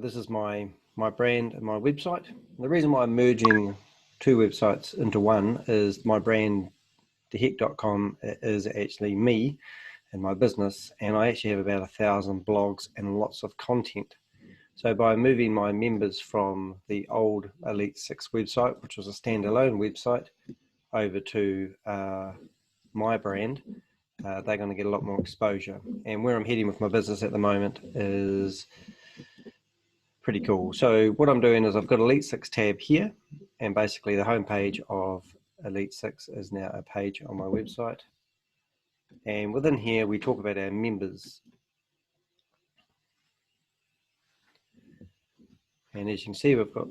This is my brand and my website. The reason why I'm merging two websites into one is my brand, theheck.com, is actually me and my business, and I actually have about 1,000 blogs and lots of content. So by moving my members from the old Elite 6 website, which was a standalone website, over to my brand, they're going to get a lot more exposure. And where I'm heading with my business at the moment is pretty cool. So what I'm doing is I've got Elite 6 tab here, and basically the homepage of Elite 6 is now a page on my website. And within here, we talk about our members. And as you can see, we've got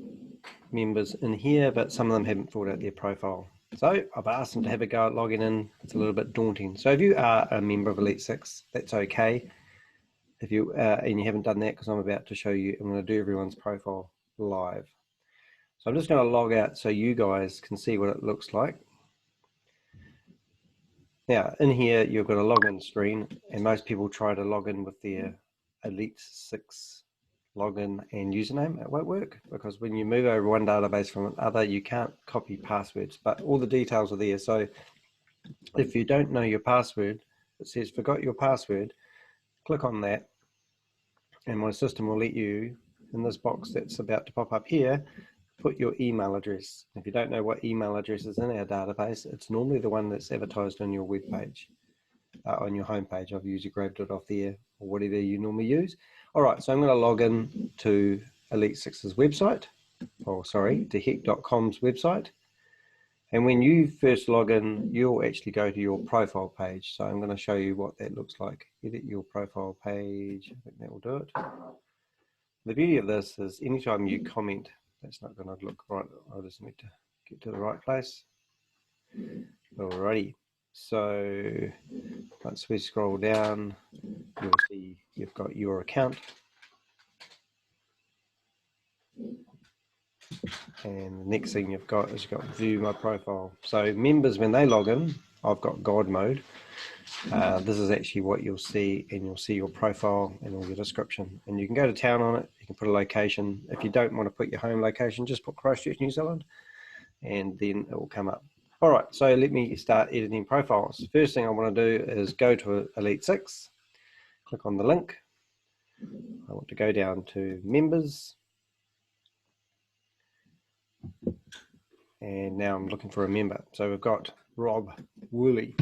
members in here, but some of them haven't filled out their profile. So I've asked them to have a go at logging in. It's a little bit daunting. So if you are a member of Elite 6, that's okay. If you and you haven't done that, because I'm about to show you, I'm going to do everyone's profile live. So I'm just going to log out so you guys can see what it looks like. Now in here you've got a login screen, and most people try to log in with their Elite 6 login and username. It won't work, because when you move over one database from another, you can't copy passwords, but all the details are there. So if you don't know your password, it says forgot your password, click on that, and my system will let you, in this box that's about to pop up here, put your email address. If you don't know what email address is in our database, it's normally the one that's advertised on your web page, on your home page. I've usually grabbed it off there, or whatever you normally use. All right, so I'm going to log in to Elite 6's website, or sorry, to theheck.com's website. And when you first log in, you'll actually go to your profile page. So I'm going to show you what that looks like. Edit your profile page. I think that will do it. The beauty of this is anytime you comment, that's not going to look right. I just need to get to the right place. Alrighty. So once we scroll down, you'll see you've got your account. And the next thing you've got is you've got view my profile. So members, when they log in, I've got God mode. This is actually what you'll see, and you'll see your profile and all your description. And you can go to town on it. You can put a location. If you don't want to put your home location, just put Christchurch, New Zealand, and then it will come up. All right, so let me start editing profiles. First thing I want to do is go to Elite 6, click on the link. I want to go down to members. And now I'm looking for a member. So we've got Rob Woolley.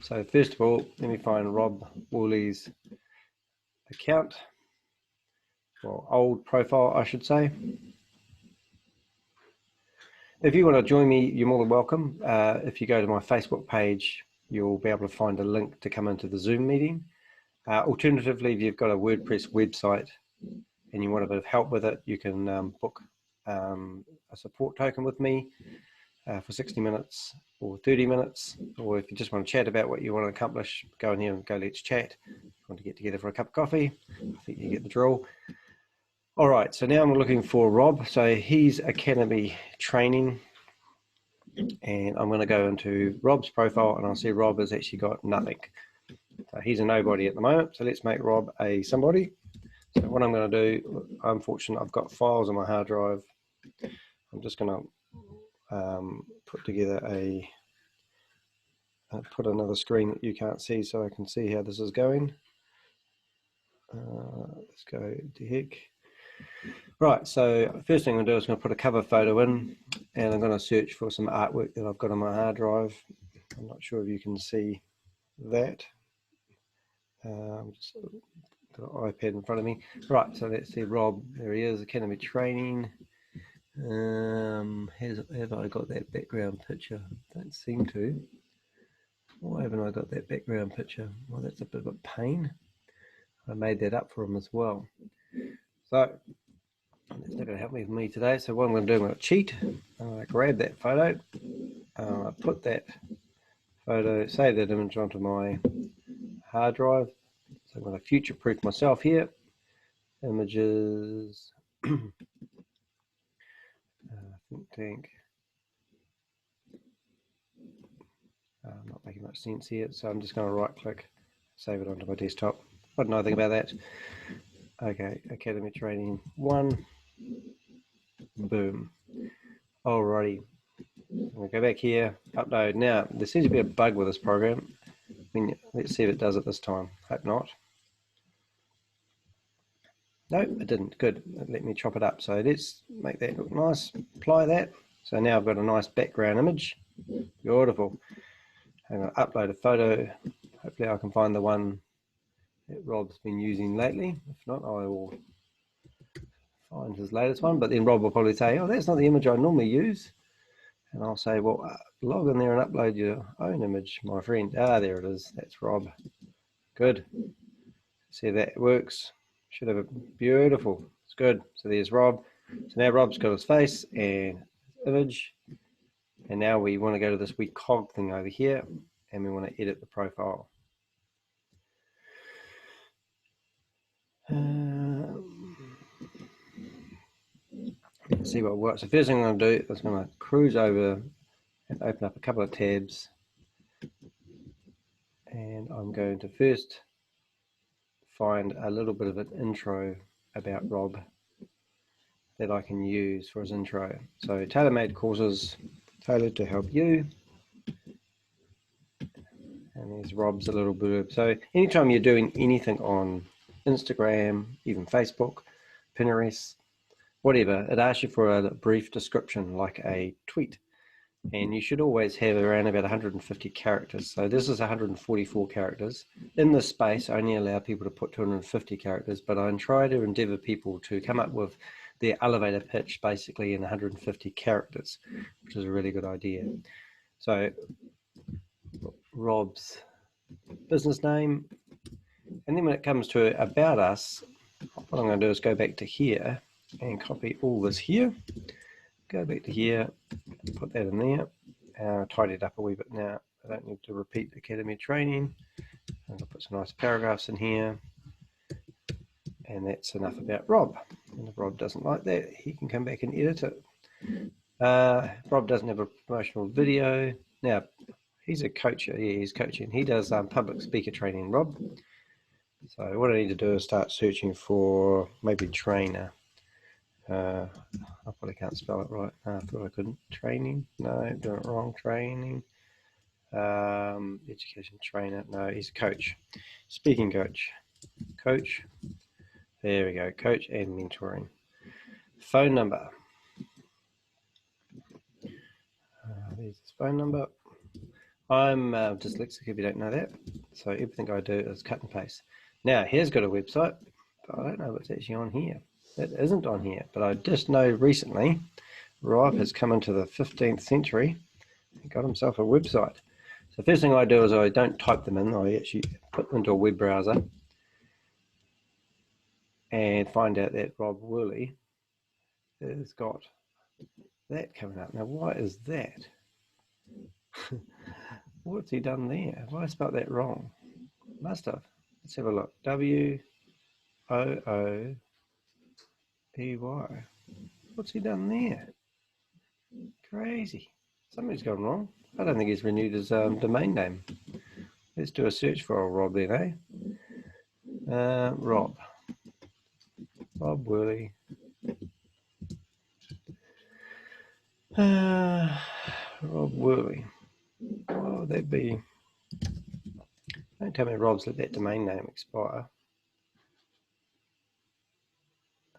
So first of all, let me find Rob Woolley's account, or old profile, I should say. If you want to join me, you're more than welcome. If you go to my Facebook page, you'll be able to find a link to come into the Zoom meeting. Alternatively, if you've got a WordPress website and you want a bit of help with it, you can book a support token with me for 60 minutes or 30 minutes. Or if you just want to chat about what you want to accomplish, go in here and go let's chat. If you want to get together for a cup of coffee, I think you get the drill. All right, so now I'm looking for Rob. So he's Academy Training, and I'm going to go into Rob's profile, and I'll see Rob has actually got nothing. So he's a nobody at the moment. So let's make Rob a somebody. So what I'm going to do, I'm fortunate, I've got files on my hard drive. I'm just going to put together put another screen that you can't see so I can see how this is going. Let's go to heck. Right, so first thing I'm going to do is going to put a cover photo in, and I'm going to search for some artwork that I've got on my hard drive. I'm not sure if you can see that. Just got an iPad in front of me. Right, so let's see Rob. There he is, Academy Training. Have I got that background picture? Don't seem to. Why haven't I got that background picture? Well, that's a bit of a pain. I made that up for him as well. So it's not going to help me today. So what I'm going to do, I'm going to cheat. I'm going to grab that photo. Put that photo, save that image onto my hard drive. So I'm going to future-proof myself here. Images. Think tank. Not making much sense here, so I'm just going to right-click, save it onto my desktop. I don't know anything about that. Okay, Academy Training 1. Boom. Alrighty. We'll go back here, upload. Now, there seems to be a bug with this program. Let's see if it does it this time. Hope not. No, it didn't. Good. Let me chop it up. So let's make that look nice. Apply that. So now I've got a nice background image. Beautiful. I'm going to upload a photo. Hopefully I can find the one that Rob's been using lately. If not, I will find his latest one. But then Rob will probably say, oh, that's not the image I normally use. And I'll say, well, log in there and upload your own image, my friend. Ah, there it is. That's Rob. Good. See, that works. Should have a beautiful. It's good. So there's Rob. So now Rob's got his face and image. And now we want to go to this wee cog thing over here, and we want to edit the profile. Let's see what works. The first thing I'm going to do is going to cruise over and open up a couple of tabs. And I'm going to first find a little bit of an intro about Rob that I can use for his intro. So tailor-made courses tailored to help you. And there's Rob's a little blurb. So anytime you're doing anything on Instagram, even Facebook, Pinterest, whatever, it asks you for a brief description like a tweet. And you should always have around about 150 characters. So this is 144 characters. In this space, I only allow people to put 250 characters, but I try to endeavor people to come up with their elevator pitch basically in 150 characters, which is a really good idea. So Rob's business name, and then when it comes to about us, what I'm going to do is go back to here and copy all this here, go back to here, put that in there, tidy it up a wee bit now. I don't need to repeat Academy Training. I'll put some nice paragraphs in here, and that's enough about Rob. And if Rob doesn't like that, he can come back and edit it. Rob doesn't have a promotional video. Now, he's a coach. Yeah, he's coaching. He does public speaker training, Rob. So what I need to do is start searching for maybe trainer. I probably can't spell it right. I thought I couldn't. Training? No, doing it wrong. Training. Education trainer. No, he's a coach. Speaking coach. Coach. There we go. Coach and mentoring. Phone number. There's his phone number. I'm dyslexic if you don't know that. So everything I do is cut and paste. Now, here's got a website, but I don't know what's actually on here. It isn't on here, but I just know recently Rob has come into the 15th century and got himself a website. So the first thing I do is I don't type them in. I actually put them into a web browser and find out that Rob Worley has got that coming up. Now, why is that? What's he done there? Have I spelled that wrong? Must have. Let's have a look. W-O-O-E-Y. What's he done there? Crazy. Something's gone wrong. I don't think he's renewed his domain name. Let's do a search for old Rob then, eh? Rob Worley. Rob Worley. What would that be? Don't tell me Rob's let that domain name expire.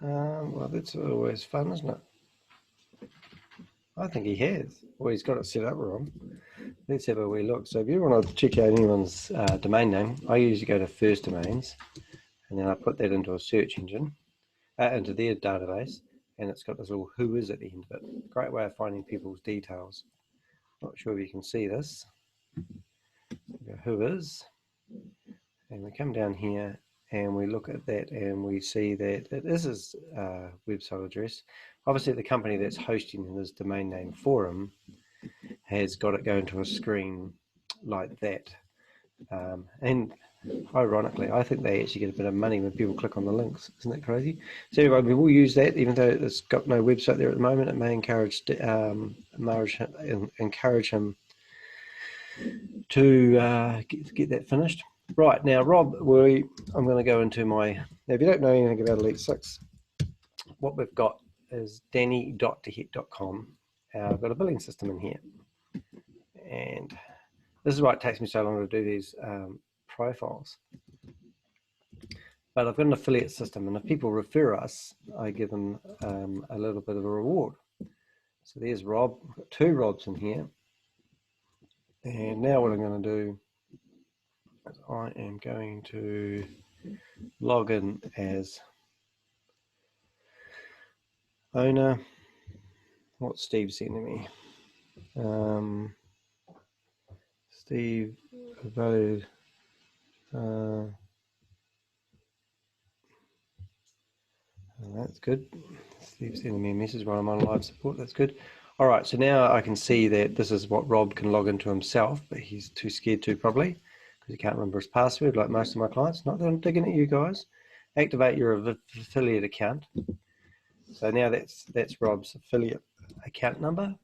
Well, that's always fun, isn't it? I think he has. Well, he's got it set up wrong. Let's have a wee look. So if you want to check out anyone's domain name, I usually go to First Domains, and then I put that into a search engine, into their database, and it's got this little who is at the end of it. Great way of finding people's details. Not sure if you can see this. Go who is, and we come down here and we look at that and we see that it is his website address. Obviously the company that's hosting his domain name for him has got it going to a screen like that. And ironically, I think they actually get a bit of money when people click on the links. Isn't that crazy? So anyway, we will use that, even though it's got no website there at the moment. It may encourage him to get that finished. Right, now Rob, I'm going to go into my, now if you don't know anything about Elite 6, what we've got is danny.tehit.com. I've got a billing system in here. And this is why it takes me so long to do these profiles. But I've got an affiliate system, and if people refer us, I give them a little bit of a reward. So there's Rob, I've got 2 Robs in here. And now what I'm going to do is I am going to log in as owner. What's Steve sending me? Steve voted. That's good. Steve's sending me a message while I'm on live support. That's good. All right, so now I can see that this is what Rob can log into himself, but he's too scared to probably because he can't remember his password like most of my clients. Not that I'm digging at you guys. Activate your affiliate account. So now that's Rob's affiliate account number.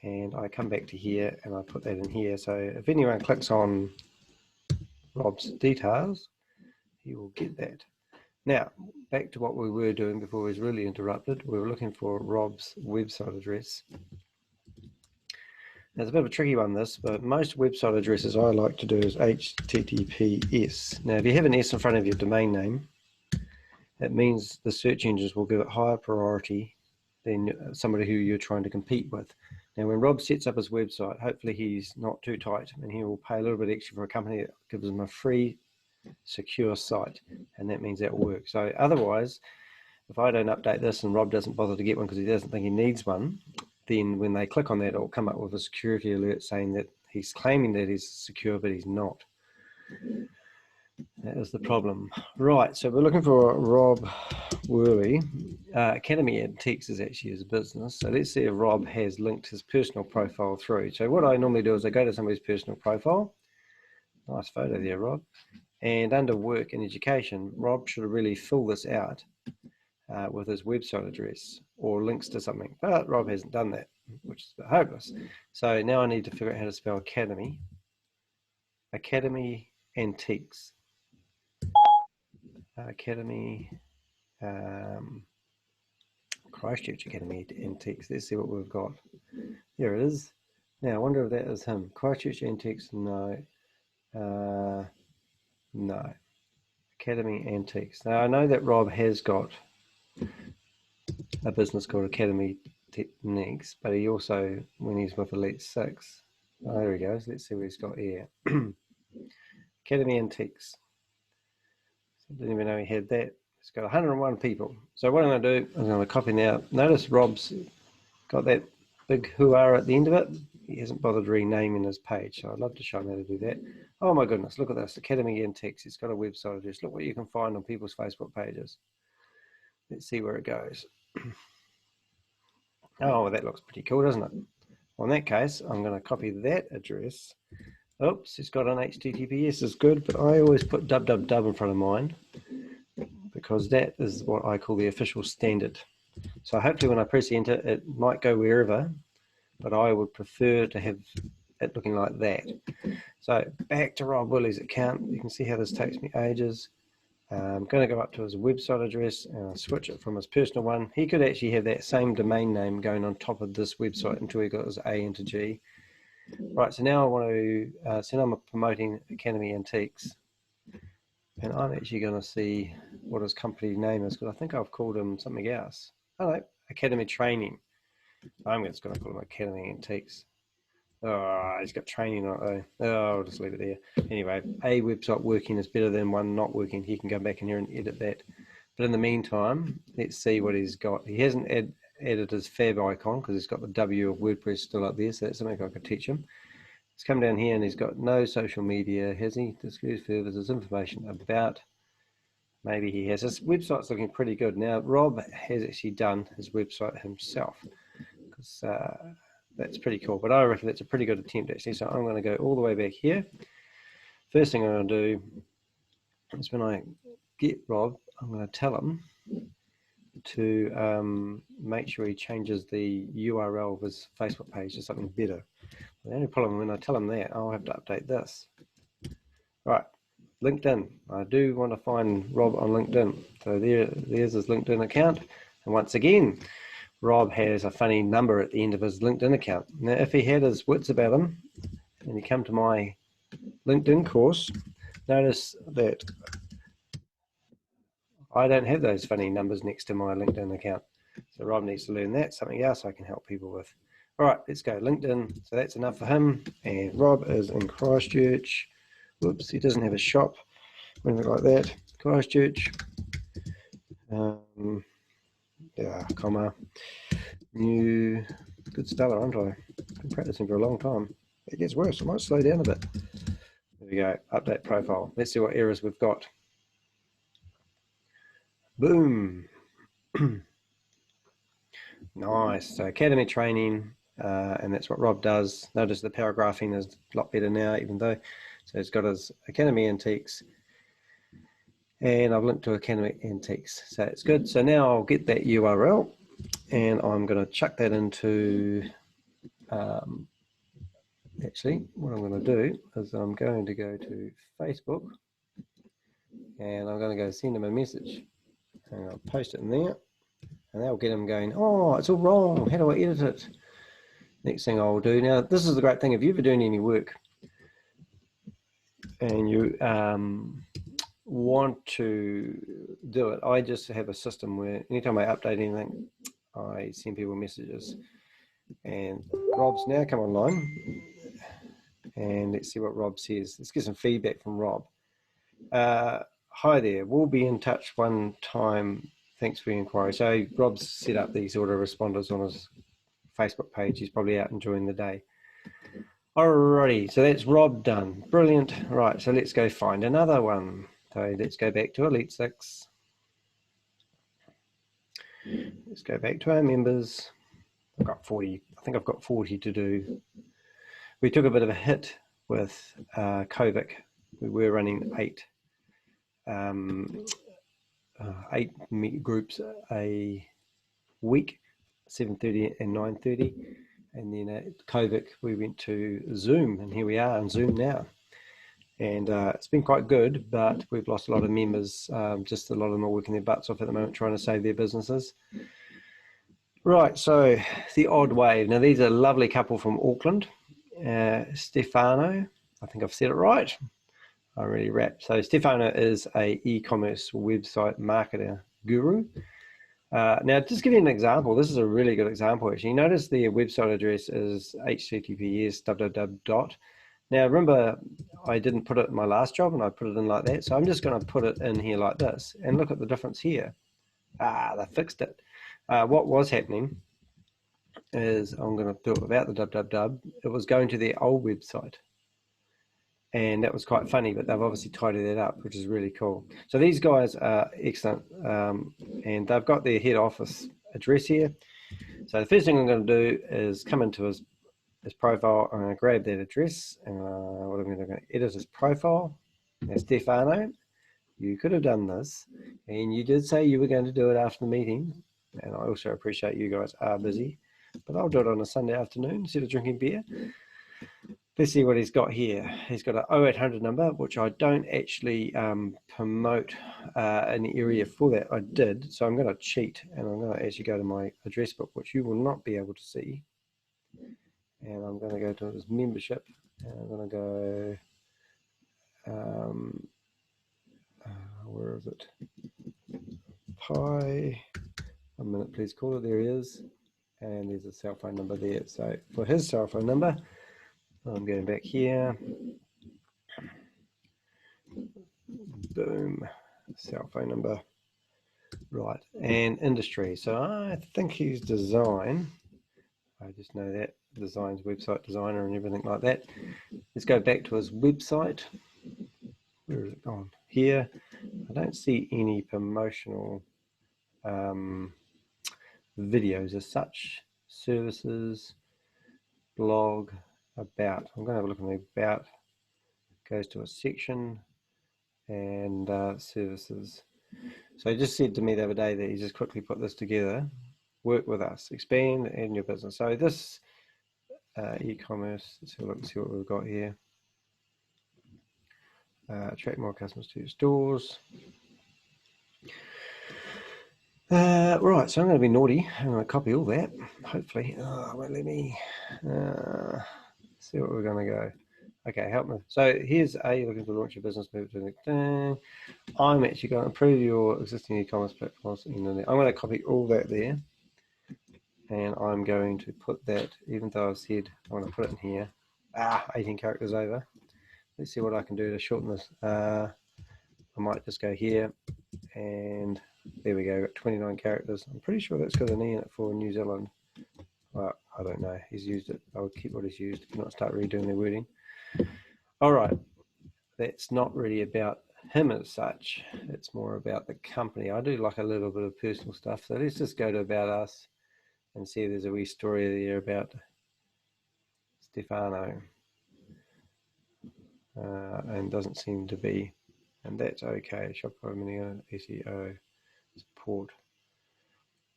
And I come back to here and I put that in here. So if anyone clicks on Rob's details, he will get that. Now, back to what we were doing before we was really interrupted. We were looking for Rob's website address. Now, it's a bit of a tricky one, this, but most website addresses I like to do is HTTPS. Now, if you have an S in front of your domain name, that means the search engines will give it higher priority than somebody who you're trying to compete with. Now, when Rob sets up his website, hopefully he's not too tight, and he will pay a little bit extra for a company that gives him a free, secure site, and that means that will work. So otherwise, if I don't update this and Rob doesn't bother to get one because he doesn't think he needs one, then when they click on that, it'll come up with a security alert saying that he's claiming that he's secure, but he's not. That is the problem. Right, so we're looking for Rob Worley. Academy Antiques is actually his business. So let's see if Rob has linked his personal profile through. So what I normally do is I go to somebody's personal profile. Nice photo there, Rob. And under work and education, Rob should really fill this out with his website address or links to something. But Rob hasn't done that, which is hopeless. So now I need to figure out how to spell Academy. Academy Antiques. Academy, Christchurch Academy Antiques. Let's see what we've got. There it is. Now I wonder if that is him. Christchurch Antiques, no. No. Academy Antiques. Now I know that Rob has got a business called Academy Techniques, but he also, when he's with Elite 6, oh, there he goes. Let's see what he's got here. Academy Antiques. Didn't even know he had that. It's got 101 people. So what I'm going to do, I'm going to copy now. Notice Rob's got that big hoo-ah at the end of it. He hasn't bothered renaming his page, so I'd love to show him how to do that. Oh my goodness, look at this, Academy Antiques. It's got a website address. Look what you can find on people's Facebook pages. Let's see where it goes. Oh, that looks pretty cool, doesn't it? Well, in that case, I'm going to copy that address. Oops, it's got an HTTPS, is good, but I always put www in front of mine because that is what I call the official standard. So hopefully when I press enter, it might go wherever, but I would prefer to have it looking like that. So back to Rob Willey's account. You can see how this takes me ages. I'm going to go up to his website address and I'll switch it from his personal one. He could actually have that same domain name going on top of this website until he got his A into G. Right, so now I want to, so now I'm promoting Academy Antiques. And I'm actually going to see what his company name is, because I think I've called him something else. Oh, no, Academy Training. I'm just going to call him Academy Antiques. Oh, he's got training on it though. Oh, I'll just leave it there. Anyway, a website working is better than one not working. He can go back in here and edit that. But in the meantime, let's see what he's got. He hasn't added his fab icon because he's got the W of WordPress still up there, so that's something I could teach him. He's come down here and he's got no social media, has he? Disclose further, there's information about, maybe he has. His website's looking pretty good. Now, Rob has actually done his website himself, because that's pretty cool, but I reckon that's a pretty good attempt actually. So I'm going to go all the way back here. First thing I'm going to do is when I get Rob, I'm going to tell him to make sure he changes the URL of his Facebook page to something better. The only problem when I tell him that, I'll have to update this. Right, LinkedIn. I do want to find Rob on LinkedIn. So there's his LinkedIn account. And once again, Rob has a funny number at the end of his LinkedIn account. Now, if he had his wits about him and you come to my LinkedIn course, notice that I don't have those funny numbers next to my LinkedIn account. So Rob needs to learn that, something else I can help people with. All right, let's go. LinkedIn. So that's enough for him. And Rob is in Christchurch. Whoops, he doesn't have a shop. Anything like that. Christchurch. Yeah, comma. New. Good speller, aren't I? Been practicing for a long time. It gets worse. I might slow down a bit. There we go. Update profile. Let's see what errors we've got. Boom. Nice. So academy training, and that's what Rob does. Notice the paragraphing is a lot better now, even though. So he's got his academy antiques, and I've linked to academy antiques. So it's good. So now I'll get that URL, and I'm going to chuck that into. Actually, what I'm going to do is I'm going to go to Facebook, and I'm going to go send him a message, and I'll post it in there, and that'll get him going. Oh, it's all wrong. How do I edit it? Next thing I'll do now. This is the great thing. If you're ever doing any work and you want to do it, I just have a system where anytime I update anything, I send people messages. And Rob's now come online, and let's see what Rob says. Let's get some feedback from Rob. Hi there, we'll be in touch one time. Thanks for your inquiry. So Rob's set up these autoresponders on his Facebook page. He's probably out enjoying the day. Alrighty, so that's Rob done. Brilliant. Right, so let's go find another one. So let's go back to Elite 6. Let's go back to our members. I've got 40. I think I've got 40 to do. We took a bit of a hit with COVID. We were running eight groups a week, 7:30 and 9:30. And then at COVID, we went to Zoom, and here we are on Zoom now. And it's been quite good, but we've lost a lot of members. Just a lot of them are working their butts off at the moment trying to save their businesses. Right, so the Odd Wave. Now, these are a lovely couple from Auckland. Stefano, I think I've said it right. I really rap. So Stefano is a e-commerce website marketer guru. Now, just give you an example. This is a really good example, actually. Notice the website address is https www. Now, remember, I didn't put it in my last job, and I put it in like that. So I'm just going to put it in here like this, and look at the difference here. They fixed it. What was happening is I'm going to do it without the www. It was going to their old website. And that was quite funny, but they've obviously tidied that up, which is really cool. So these guys are excellent, and they've got their head office address here. So the first thing I'm going to do is come into his profile. I'm going to grab that address, and what I'm going to edit his profile. Now, Stefano, you could have done this, and you did say you were going to do it after the meeting, and I also appreciate you guys are busy, but I'll do it on a Sunday afternoon instead of drinking beer. Let's see what he's got here. He's got an 0800 number, which I don't actually promote an area for that. I did, so I'm going to cheat, and I'm going to actually go to my address book, which you will not be able to see. And I'm going to go to his membership, and I'm going to go, where is it? Pi, 1 minute, please call it. There he is. And there's a cell phone number there. So for his cell phone number, I'm going back here. Boom, cell phone number. Right, and industry. So I think he's design. I just know that design's website designer and everything like that. Let's go back to his website. Where is it gone? Here. I don't see any promotional videos as such. Services, blog, about. I'm going to have a look in the about. Goes to a section and services. So he just said to me the other day that he just quickly put this together. Work with us, expand in your business. So this e-commerce, let's have a look and see what we've got here. attract more customers to your stores. Right, so I'm going to be naughty. I'm going to copy all that, hopefully. Oh, won't let me. See what we're going to go. Okay, help me. So here's you're looking to launch your business, move to the next thing. I'm actually going to improve your existing e-commerce platforms. I'm going to copy all that there. And I'm going to put that, even though I've said I want to put it in here. 18 characters over. Let's see what I can do to shorten this. I might just go here, and there we go, got 29 characters. I'm pretty sure that's got an E in it for New Zealand. Well, I don't know, he's used it. I'll keep what he's used, not start redoing the wording. All right, that's not really about him as such, it's more about the company. I do like a little bit of personal stuff, so let's just go to About Us and see there's a wee story there about Stefano. And doesn't seem to be, and that's okay. Shopify Mini SEO support.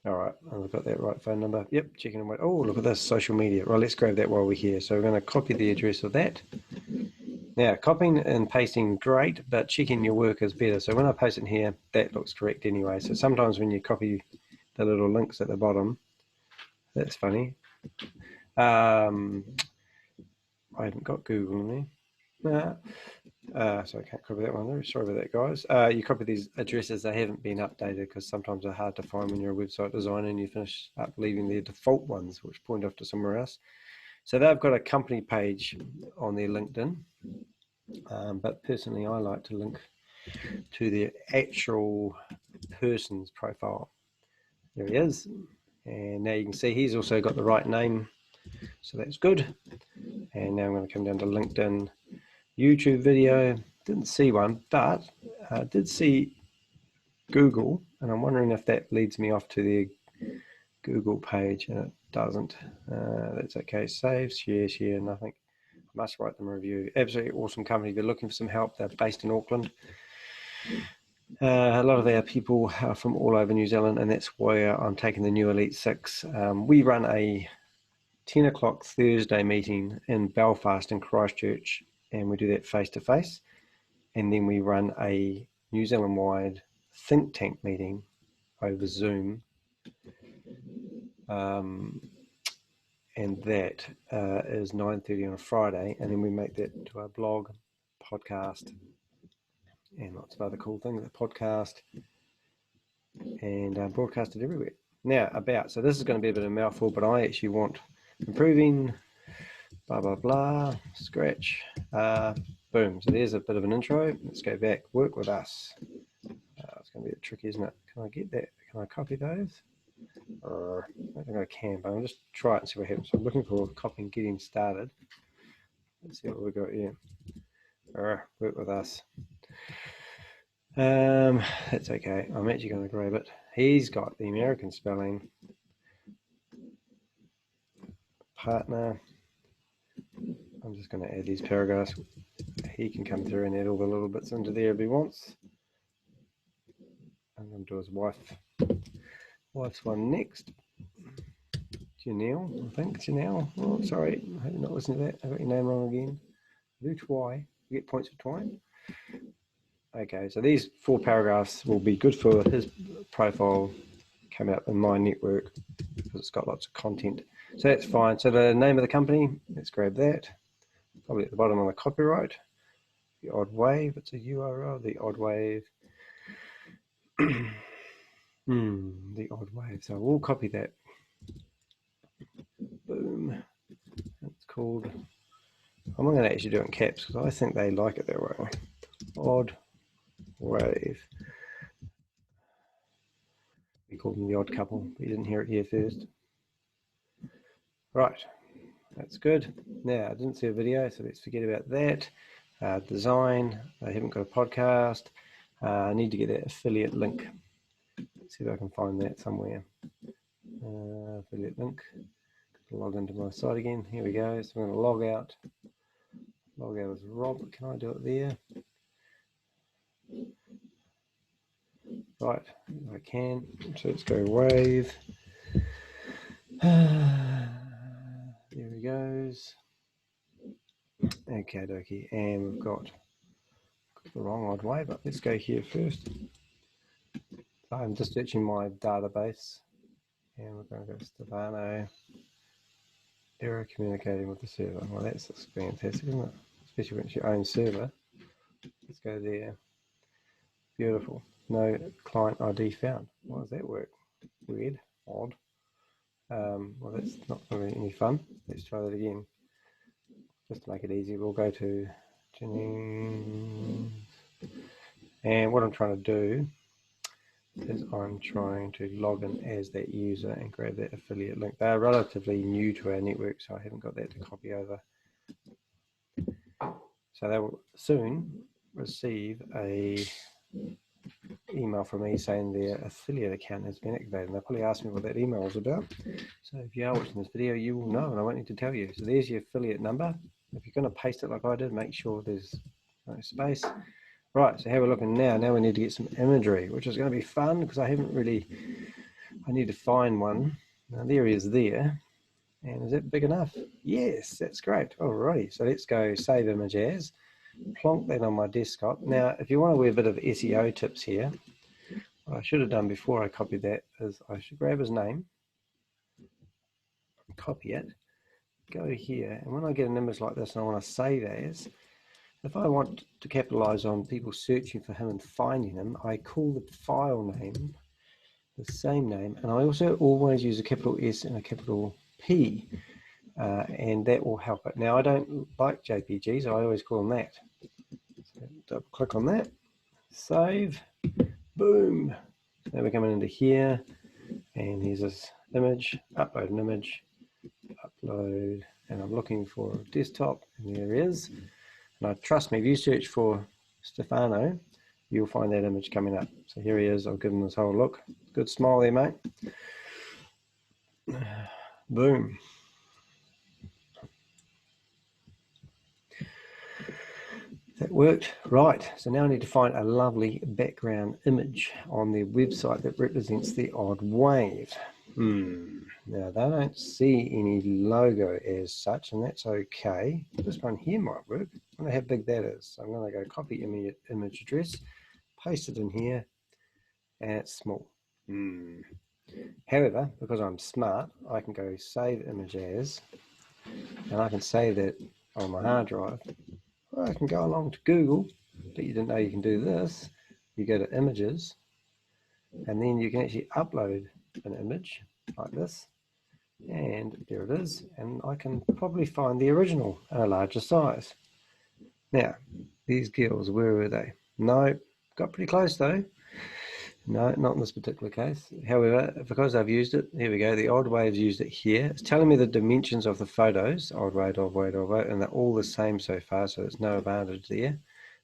All right, I've got that right phone number. Yep, checking away. Oh, look at this, social media. Right, let's grab that while we're here. So we're going to copy the address of that. Now, copying and pasting, great, but checking your work is better. So when I post it here, that looks correct anyway. So sometimes when you copy the little links at the bottom, that's funny. I haven't got Google in there. So I can't copy that one there. Sorry about that, guys. You copy these addresses, they haven't been updated because sometimes they're hard to find when you're a website designer and you finish up leaving their default ones, which point off to somewhere else. So they've got a company page on their LinkedIn, but personally I like to link to their actual person's profile. There he is. And now you can see he's also got the right name, so that's good. And now I'm going to come down to LinkedIn. YouTube video, didn't see one, but did see Google, and I'm wondering if that leads me off to the Google page, and it doesn't. That's okay. Save, share, nothing. Must write them a review. Absolutely awesome company. If you're looking for some help, they're based in Auckland. A lot of our people are from all over New Zealand, and that's where I'm taking the new Elite 6. We run a 10 o'clock Thursday meeting in Belfast and Christchurch, and we do that face-to-face. And then we run a New Zealand-wide think tank meeting over Zoom. And that is 9:30 on a Friday. And then we make that into our blog, podcast, and lots of other cool things, a podcast, and broadcasted everywhere. Now, so this is going to be a bit of a mouthful, but I actually want improving, blah, blah, blah, scratch, boom. So there's a bit of an intro. Let's go back, work with us. It's going to be a bit tricky, isn't it? Can I get that? Can I copy those? I don't think I can, but I'll just try it and see what happens. So I'm looking for copying, getting started. Let's see what we've got here. Work with us. That's okay. I'm actually going to grab it. He's got the American spelling. Partner. I'm just going to add these paragraphs. He can come through and add all the little bits into there if he wants. I'm going to do his wife's one next. Janelle, I think. Janelle. Oh, sorry. I hope you're not listening to that. I got your name wrong again. Lutwy. You get points for twine. Okay, so these 4 paragraphs will be good for his profile, come out in my network because it's got lots of content. So that's fine. So the name of the company, let's grab that. Probably at the bottom on the copyright. The Odd Wave, it's a URL, the Odd Wave. The Odd Wave. So we'll copy that. Boom. It's called, I'm going to actually do it in caps because I think they like it that way. Odd Wave. We call them the Odd Couple. You didn't hear it here first. Right, that's good. Now, I didn't see a video, so let's forget about that. Design, I haven't got a podcast. I need to get that affiliate link. Let's see if I can find that somewhere. Affiliate link. Log into my site again. Here we go. So I'm going to log out. Log out as Rob. Can I do it there? Right, I can. So let's go Wave. There he goes. Okay, dokie. And we've got the wrong odd way, but let's go here first. I'm just searching my database, and we're going to go to Stefano. Error communicating with the server. Well, that's fantastic, isn't it? Especially when it's your own server. Let's go there. Beautiful. No client ID found. Why does that work? Weird. Odd. Well, that's not really any fun. Let's try that again. Just to make it easy, we'll go to Jennings. And what I'm trying to do is I'm trying to log in as that user and grab that affiliate link. They are relatively new to our network, so I haven't got that to copy over. So they will soon receive a email from me saying their affiliate account has been activated. And they'll probably ask me what that email was about. So if you are watching this video, you will know, and I won't need to tell you. So there's your affiliate number. If you're going to paste it like I did, make sure there's no space. Right, so how we're looking now. Now we need to get some imagery, which is going to be fun because I need to find one. Now there he is there. And is that big enough? Yes, that's great. Alrighty, so let's go save image as. Plonk that on my desktop. Now, if you want to wear a bit of SEO tips here, what I should have done before I copied that is I should grab his name, copy it, go here, and when I get an image like this and I want to save as, if I want to capitalize on people searching for him and finding him, I call the file name the same name, and I also always use a capital S and a capital P, and that will help it. Now, I don't like JPGs, so I always call them that. So double click on that, save, boom. Now we're coming into here, and here's this image, upload an image, upload, and I'm looking for a desktop, and there it is. And trust me, if you search for Stefano, you'll find that image coming up. So here he is. I'll give him this whole look. Good smile there, mate. Boom. That worked. Right, so now I need to find a lovely background image on their website that represents the odd wave. Now, they don't see any logo as such, and that's okay. This one here might work. I wonder how big that is. So I'm going to go copy image address, paste it in here, and it's small. However, because I'm smart, I can go save image as, and I can save that on my hard drive. Or I can go along to Google, but you didn't know you can do this. You go to images, and then you can actually upload an image like this, and there it is, and I can probably find the original in a larger size. Now, these girls, where were they? No, got pretty close though. No, not in this particular case. However, because I've used it, here we go, the odd wave's used it here. It's telling me the dimensions of the photos, odd wave, odd wave, odd wave, and they're all the same so far, so there's no advantage there.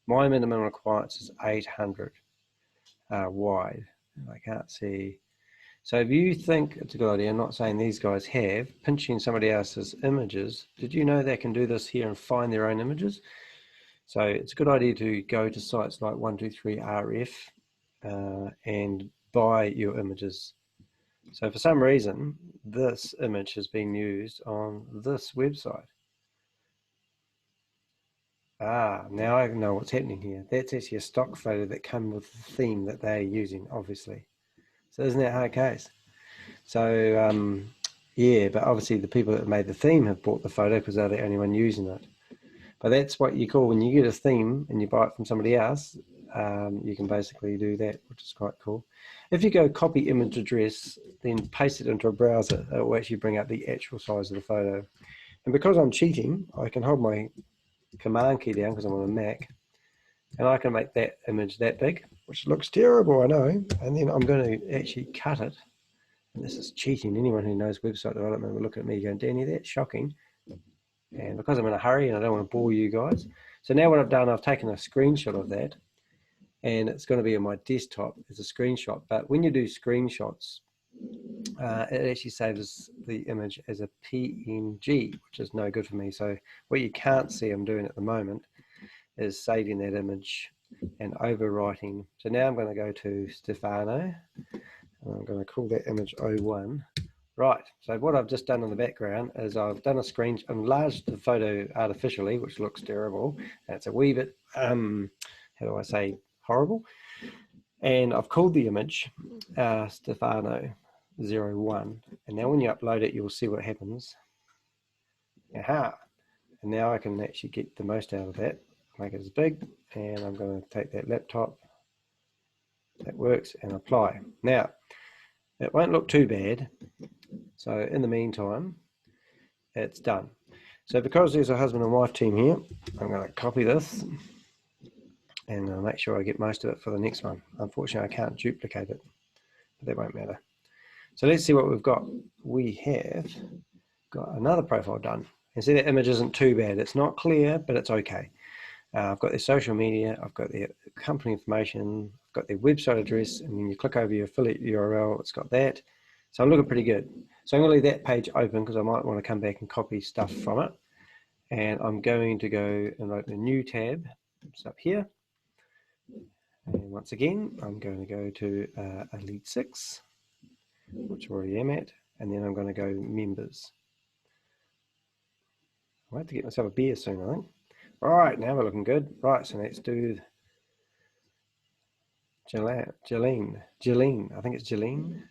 My minimum requirements is 800 wide. I can't see. So if you think it's a good idea, I'm not saying these guys have, pinching somebody else's images, did you know they can do this here and find their own images? So it's a good idea to go to sites like 123RF and buy your images. So for some reason, this image has been used on this website. Now I know what's happening here. That's actually a stock photo that comes with the theme that they're using, obviously. So isn't that a hard case? So yeah, but obviously the people that made the theme have bought the photo because they're the only one using it. But that's what you call, when you get a theme and you buy it from somebody else, you can basically do that, which is quite cool. If you go copy image address, then paste it into a browser, it will actually bring up the actual size of the photo. And because I'm cheating, I can hold my command key down because I'm on a Mac, and I can make that image that big, which looks terrible, I know, and then I'm going to actually cut it. And this is cheating. Anyone who knows website development will look at me going, Danny, that's shocking. And because I'm in a hurry and I don't want to bore you guys, so now what I've done, I've taken a screenshot of that, and it's going to be on my desktop as a screenshot. But when you do screenshots, it actually saves the image as a PNG, which is no good for me. So what you can't see I'm doing at the moment is saving that image and overwriting. So now I'm going to go to Stefano, and I'm going to call that image 01. Right, so what I've just done in the background is I've done a enlarged the photo artificially, which looks terrible. And it's a wee bit, how how do I say, horrible. And I've called the image Stefano01. And now when you upload it, you'll see what happens. Aha. And now I can actually get the most out of that, make it as big, and I'm going to take that laptop, that works, and apply. Now, it won't look too bad, so in the meantime, it's done. So because there's a husband and wife team here, I'm going to copy this, and I'll make sure I get most of it for the next one. Unfortunately, I can't duplicate it, but that won't matter. So let's see what we've got. We have got another profile done. And see, that image isn't too bad. It's not clear, but it's okay. I've got their social media, I've got their company information, I've got their website address, and when you click over your affiliate URL, it's got that. So I'm looking pretty good. So I'm going to leave that page open because I might want to come back and copy stuff from it. And I'm going to go and open a new tab. It's up here. And once again, I'm going to go to Elite 6, which I already am at, and then I'm going to go members. I'll have to get myself a beer soon, I think. All right, now we're looking good. Right, so let's do Jilene. I think it's Jilene.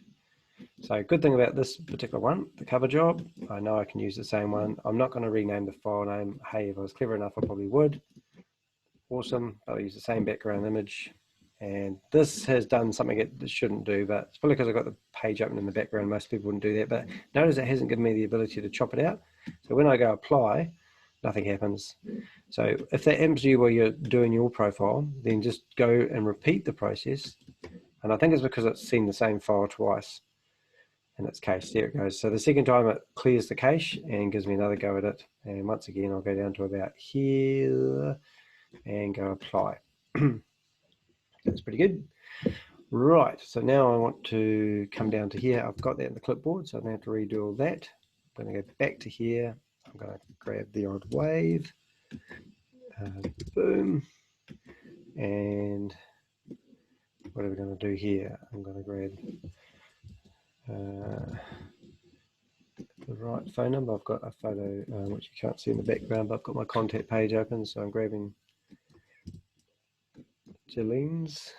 So good thing about this particular one, the cover job, I know I can use the same one. I'm not going to rename the file name. Hey, if I was clever enough, I probably would. Awesome. I'll use the same background image. And this has done something it shouldn't do, but it's probably because I've got the page open in the background. Most people wouldn't do that, but notice it hasn't given me the ability to chop it out. So when I go apply, nothing happens. So if that happens to you while you're doing your profile, then just go and repeat the process. And I think it's because it's seen the same file twice in its cache. There it goes. So the second time it clears the cache and gives me another go at it. And once again, I'll go down to about here and go apply. That's pretty good. Right, so now I want to come down to here. I've got that in the clipboard, so I don't have to redo all that. I'm going to go back to here. I'm going to grab the odd wave. Boom. And what are we going to do here? I'm going to grab the right phone number. I've got a photo which you can't see in the background, but I've got my contact page open, so I'm grabbing Jalene's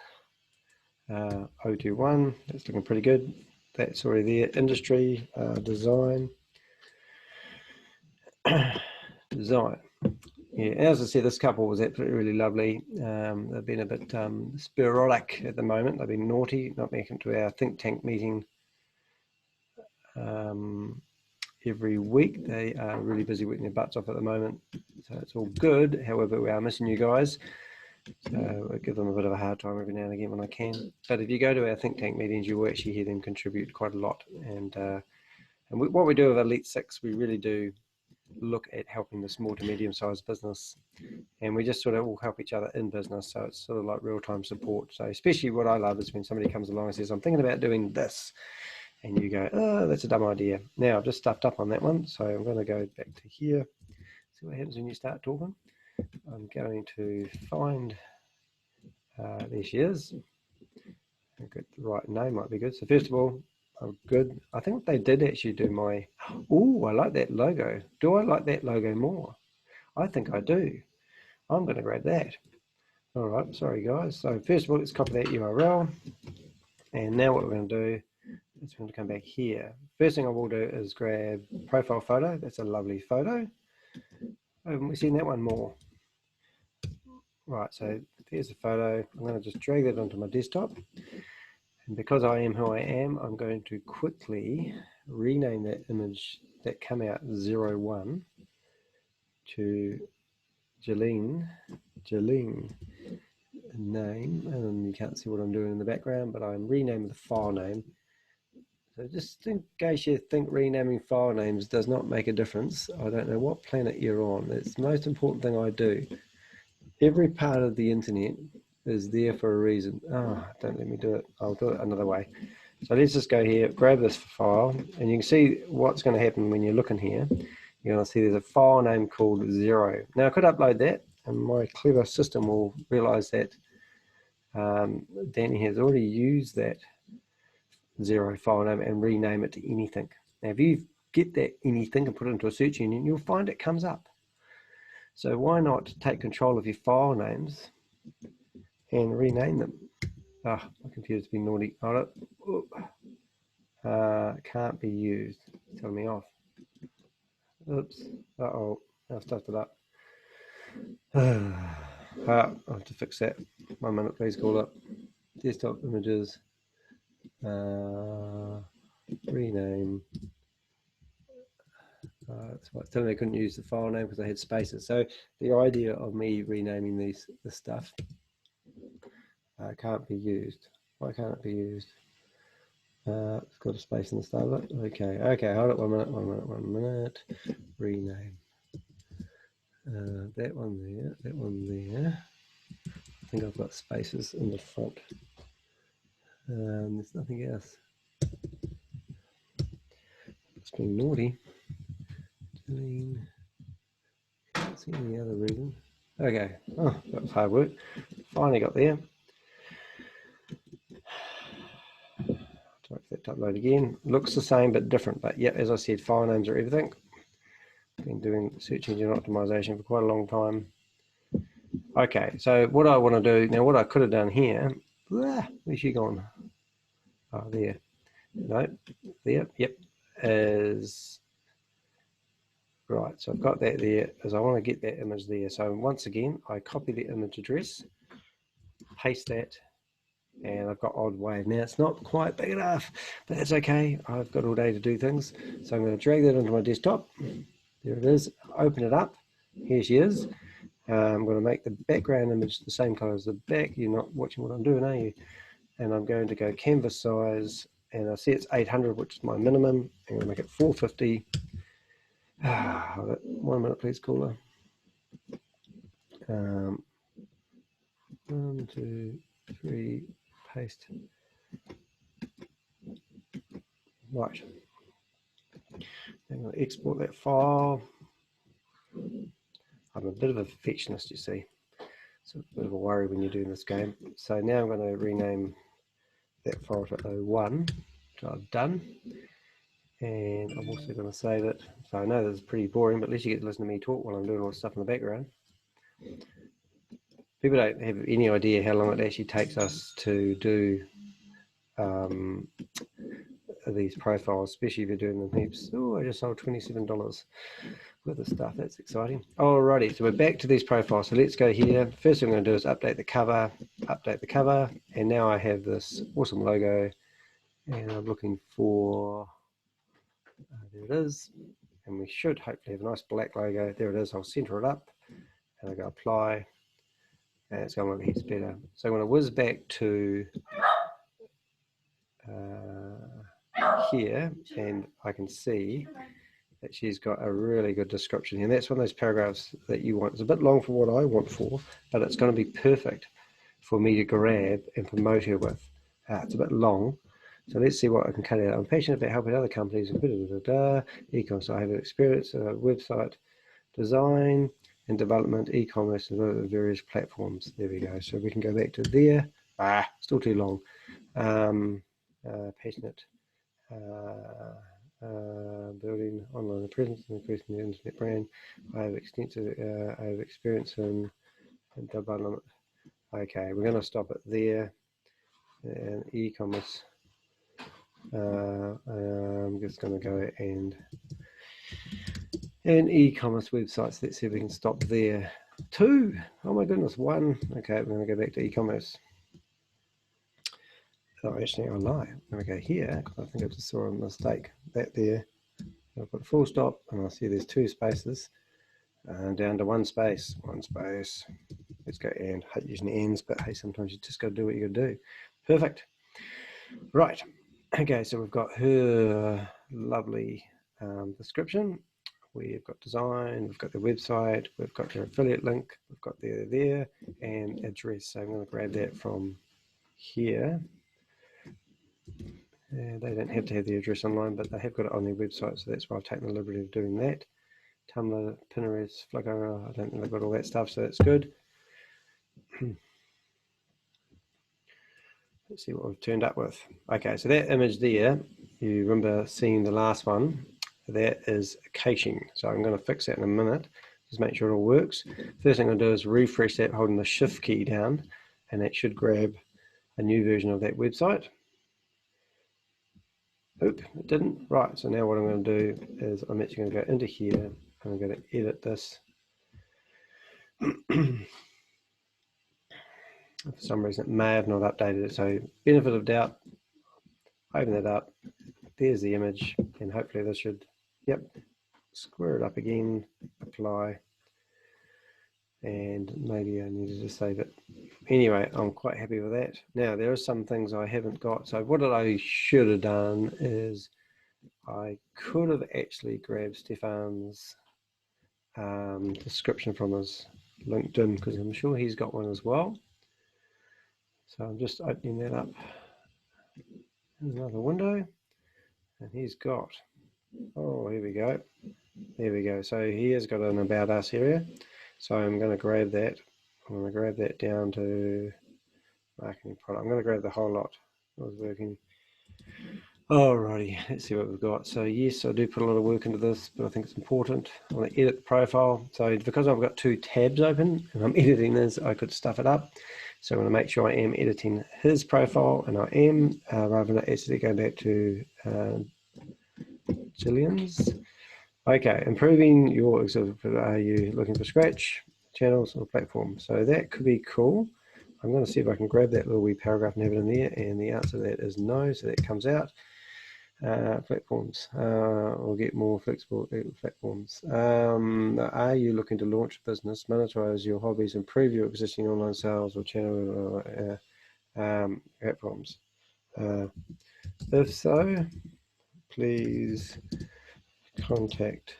021. That's looking pretty good. That's already there. Industry, design. Design. Yeah, as I said, this couple was absolutely really lovely. They've been a bit sporadic at the moment. They've been naughty, not making it to our think tank meeting every week. They are really busy working their butts off at the moment, so it's all good. However, we are missing you guys, so I give them a bit of a hard time every now and again when I can. But if you go to our think tank meetings, you will actually hear them contribute quite a lot. And what we do with Elite 6, we really do look at helping the small to medium sized business, and we just sort of all help each other in business, so it's sort of like real-time support. So especially what I love is when somebody comes along and says, I'm thinking about doing this, and you go, oh, that's a dumb idea. Now I've just stuffed up on that one, so I'm going to go back to here, see what happens when you start talking. I'm going to find there she is. I'll get the right name, might be good. So first of all, I'm good. I think they did actually do my, oh, I like that logo. Do I like that logo more? I think I do. I'm going to grab that. All right, sorry guys. So first of all, let's copy that URL. And now what we're going to do is we're going to come back here. First thing I will do is grab profile photo. That's a lovely photo. We've seen that one more. Right, so there's the photo. I'm going to just drag that onto my desktop. And because I am who I am, I'm going to quickly rename that image that came out 01 to Jilene name, and you can't see what I'm doing in the background, but I'm renaming the file name. So just in case you think renaming file names does not make a difference, I don't know what planet you're on. It's the most important thing I do. Every part of the internet is there for a reason. Oh, don't let me do it. I'll do it another way. So let's just go here, grab this file, and you can see what's going to happen when you're looking here. You're going to see there's a file name called 0. Now I could upload that, and my clever system will realize that Danny has already used that 0 file name and rename it to anything. Now if you get that anything and put it into a search engine, you'll find it comes up. So why not take control of your file names and rename them. Ah, my computer's been naughty. Hold it. Can't be used. It's telling me off. Oops. Uh-oh. I've stuffed it up. I'll have to fix that. 1 minute, please. Call it. Desktop images. Rename. That's why it's telling me I couldn't use the file name because I had spaces. So the idea of me renaming this stuff can't be used. Why can't it be used? It's got a space in the start of it. Okay, hold it 1 minute, 1 minute. Rename. That one there, that one there. I think I've got spaces in the front. There's nothing else. It's being naughty. Can't see any other reason. Okay, oh, that was hard work. Finally got there. Wait for that to upload again. Looks the same but different, but yeah, as I said, file names are everything. Been doing search engine optimization for quite a long time. Okay, so what I want to do now, what I could have done here, where's she gone? Oh, there. No, there, yep, is right. So I've got that there, as I want to get that image there. So once again, I copy the image address, paste that, and I've got odd wave. Now it's not quite big enough, but that's okay. I've got all day to do things. So I'm going to drag that onto my desktop. There it is. Open it up. Here she is. I'm going to make the background image the same color as the back. You're not watching what I'm doing, are you? And I'm going to go canvas size, and I see it's 800, which is my minimum. I'm going to make it 450. 1 minute, please, caller. 1, 2, 3, paste. Right. I'm going to export that file. I'm a bit of a perfectionist, you see. So it's a bit of a worry when you're doing this game. So now I'm going to rename that file to 01, which I've done. And I'm also going to save it. So I know this is pretty boring, but at least you get to listen to me talk while I'm doing all this stuff in the background. People don't have any idea how long it actually takes us to do these profiles, especially if you're doing them heaps. Oh, I just sold $27 worth of stuff. That's exciting. Alrighty, so we're back to these profiles. So let's go here. First thing I'm going to do is update the cover, and now I have this awesome logo, and I'm looking for, there it is, and we should hopefully have a nice black logo. There it is. I'll center it up, and I go apply, and it's going to look heaps better. So I'm going to whiz back to here, and I can see that she's got a really good description here. And that's one of those paragraphs that you want. It's a bit long for what I want for, but it's going to be perfect for me to grab and promote her with. It's a bit long, so let's see what I can cut out. I'm passionate about helping other companies, e-commerce. I have experience website design and development, e-commerce, and various platforms. There we go. So we can go back to there. Still too long. Passionate. Building online presence and increasing the internet brand. I have experience in development. Okay, we're going to stop it there. And e-commerce. I'm just going to go and e-commerce websites. Let's see if we can stop there. 2. Oh my goodness. 1. Okay, we're going to go back to e-commerce. Oh, actually, I lie. I'm going to go here because I think I just saw a mistake. That there. I'll put a full stop, and I'll see there's 2 spaces. Down to 1 space. 1 space. Let's go and. I hate using ends, but hey, sometimes you just got to do what you got to do. Perfect. Right. Okay, so we've got her lovely description. We've got design, we've got the website, we've got their affiliate link, we've got there, and address. So I'm going to grab that from here. They don't have to have the address online, but they have got it on their website, so that's why I've taken the liberty of doing that. Tumblr, Pinterest, Flickr, I don't think they've got all that stuff, so that's good. Let's see what we've turned up with. Okay, so that image there, you remember seeing the last one, that is caching. So I'm going to fix that in a minute, just make sure it all works. First thing I'm going to do is refresh that holding the shift key down. and that should grab a new version of that website. Oop, it didn't. Right, so now what I'm going to do is I'm actually going to go into here and I'm going to edit this. For some reason it may have not updated it, so benefit of doubt, open that up, there's the image, and hopefully this should, yep, square it up again, apply, and maybe I needed to save it. Anyway, I'm quite happy with that. Now there are some things I haven't got, so what I should have done is I could have actually grabbed Stefan's description from his LinkedIn, because I'm sure he's got one as well. So I'm just opening that up in another window, and he's got, oh, here we go. There we go. So he has got an About Us area. So I'm going to grab that. I'm going to grab that down to marketing product. I'm going to grab the whole lot. It was working. Alrighty, let's see what we've got. So yes, I do put a lot of work into this, but I think it's important. I want to edit the profile. So because I've got two tabs open and I'm editing this, I could stuff it up. So I want to make sure I am editing his profile, and I am, rather than actually go back to Jillian's. Okay, improving your, are you looking for scratch channels or platforms? So that could be cool. I'm going to see if I can grab that little wee paragraph and have it in there, and the answer to that is no, so that comes out. Platforms, or get more flexible platforms. Are you looking to launch a business, monetize your hobbies, improve your existing online sales or channel platforms? If so, please contact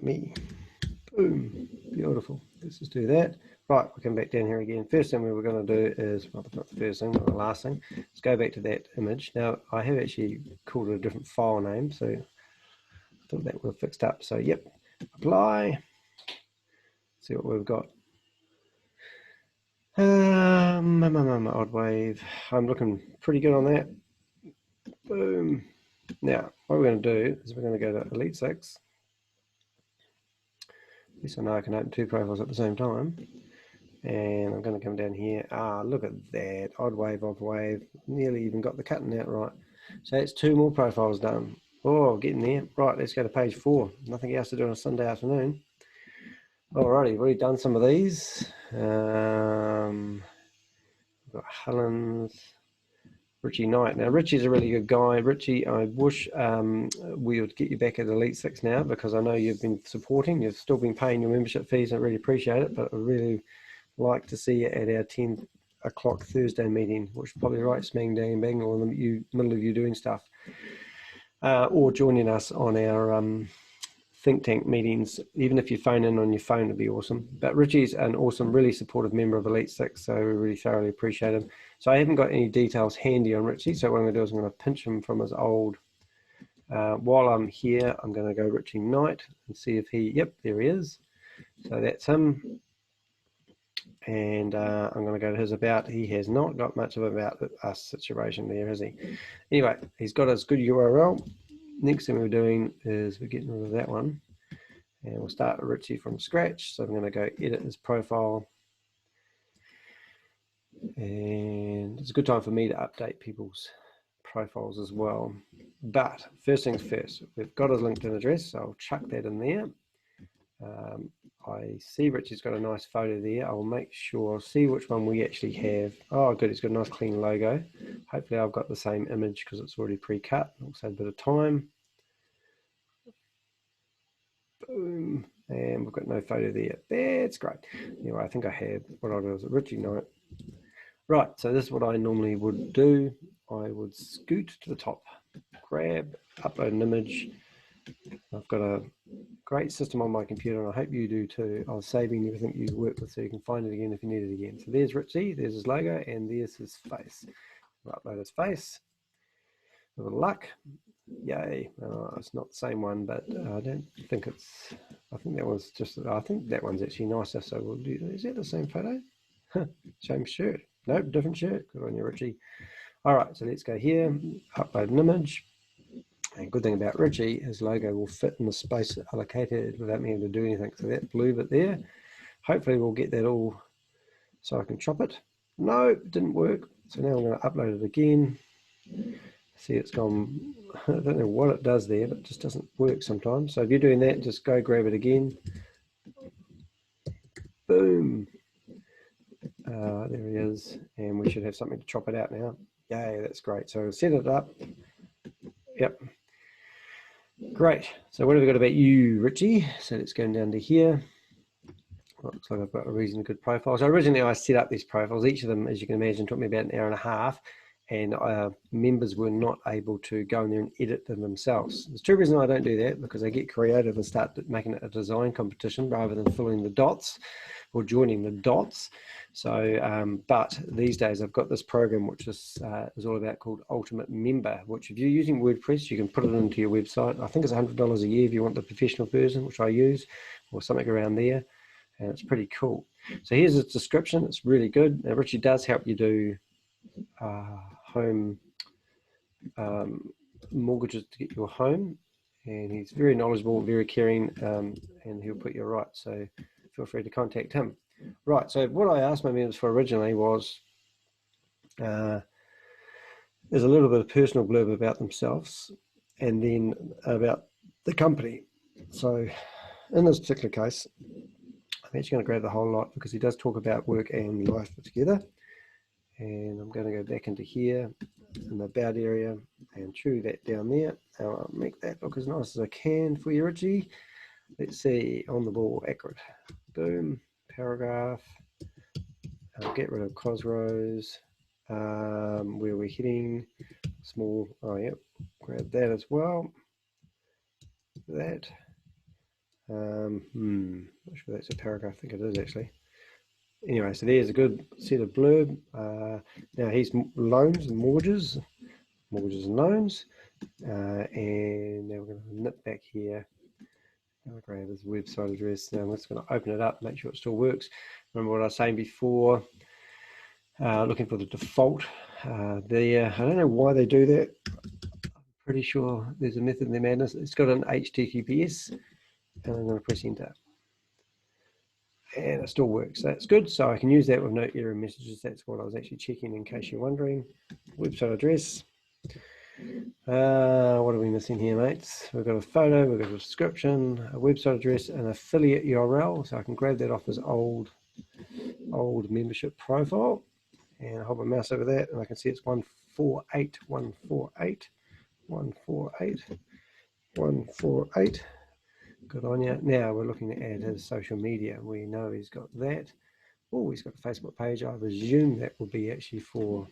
me. Boom, beautiful. Let's just do that. Right, we'll come back down here again. First thing we were going to do is, well, not the first thing, but the last thing, let's go back to that image. Now, I have actually called it a different file name, so I thought that would have fixed up. So, yep, apply. See what we've got. Odd wave. I'm looking pretty good on that. Boom. Now, what we're going to do is we're going to go to Elite 6. At least I know I can open two profiles at the same time. And I'm going to come down here. Look at that. Odd wave, nearly even got the cutting out right. So that's two more profiles done. Oh, getting there. Right, let's go to page 4. Nothing else to do on a Sunday afternoon. Alrighty, we've already done some of these. We've got Helen's, Richie Knight. Now, Richie's a really good guy. Richie, I wish we would get you back at Elite 6 now, because I know you've been supporting. You've still been paying your membership fees. I really appreciate it, but I really like to see you at our 10 o'clock Thursday meeting, which is probably right smack bang or in the middle of you doing stuff, or joining us on our think tank meetings. Even if you phone in on your phone, would be awesome. But Richie's an awesome, really supportive member of Elite 6, so we really thoroughly appreciate him. So I haven't got any details handy on Richie, so what I'm going to do is I'm going to pinch him from his old, while I'm here, I'm going to go Richie Knight and see if he, yep, there he is. So that's him. And I'm going to go to his about. He has not got much of about us situation there, has he? Anyway, he's got his good URL. Next thing we're doing is we're getting rid of that one, and we'll start Richie from scratch. So I'm going to go edit his profile, and it's a good time for me to update people's profiles as well. But first things first, we've got his LinkedIn address, so I'll chuck that in there. I see Richie's got a nice photo there. I'll make sure, I'll see which one we actually have. Oh, good, it's got a nice clean logo. Hopefully I've got the same image because it's already pre-cut. It'll save a bit of time. Boom, and we've got no photo there. That's great. Anyway, I think I have. What I'll do is Richie Knight. Right, so this is what I normally would do. I would scoot to the top, grab, upload an image. I've got a great system on my computer, and I hope you do too. I was saving everything you work with so you can find it again if you need it again. So there's Richie, there's his logo, and there's his face. I'll upload his face. With a luck. Yay. It's not the same one, but I don't think it's, I think that was just, I think that one's actually nicer. So we'll do, is that the same photo? Same shirt. Nope, different shirt. Good on you, Richie. All right, so let's go here, upload an image. And good thing about Richie, his logo will fit in the space allocated without me having to do anything. So that blue bit there, hopefully we'll get that all so I can chop it. No, it didn't work. So now I'm going to upload it again. See, it's gone. I don't know what it does there, but it just doesn't work sometimes. So if you're doing that, just go grab it again. Boom. There he is. And we should have something to chop it out now. Yay, that's great. So set it up. Yep. Great. So what have we got about you, Richie? So let's go down to here. Well, looks like I've got a reasonably good profile. So originally I set up these profiles. Each of them, as you can imagine, took me about an hour and a half. And members were not able to go in there and edit them themselves. There's two reasons I don't do that, because I get creative and start making it a design competition rather than filling the dots or joining the dots. So, but these days I've got this program which is all about called Ultimate Member, which if you're using WordPress, you can put it into your website. I think it's $100 a year if you want the professional version, which I use, or something around there. And it's pretty cool. So here's its description. It's really good. Now, Richie does help you do home mortgages to get your home, and he's very knowledgeable, very caring, and he'll put you right. So feel free to contact him. Right. So what I asked my members for originally was there's a little bit of personal blurb about themselves, and then about the company. So in this particular case, I'm actually going to grab the whole lot because he does talk about work and life together. And I'm going to go back into here in the about area and chew that down there. I'll make that look as nice as I can for you, Richie. Let's see, on the ball, accurate. Boom, paragraph. I'll get rid of Cosrose. Where we're hitting, small, oh yeah, grab that as well. That. Not sure that's a paragraph, I think it is actually. Anyway, so there's a good set of blurb. Now he's loans and mortgages and loans. And now we're going to nip back here. I'll grab his website address. Now I'm just going to open it up, make sure it still works. Remember what I was saying before, looking for the default there. I don't know why they do that. I'm pretty sure there's a method in their madness. It's got an HTTPS, and I'm going to press enter. And it still works. That's good. So I can use that with no error messages. That's what I was actually checking in case you're wondering. Website address. What are we missing here, mates? We've got a photo, we've got a description, a website address, an affiliate URL. So I can grab that off his old membership profile and hold my mouse over that, and I can see it's 148, 148, 148, 148. Good on you. Now we're looking at his social media. We know he's got that. Oh, he's got a Facebook page. I presume that will be actually for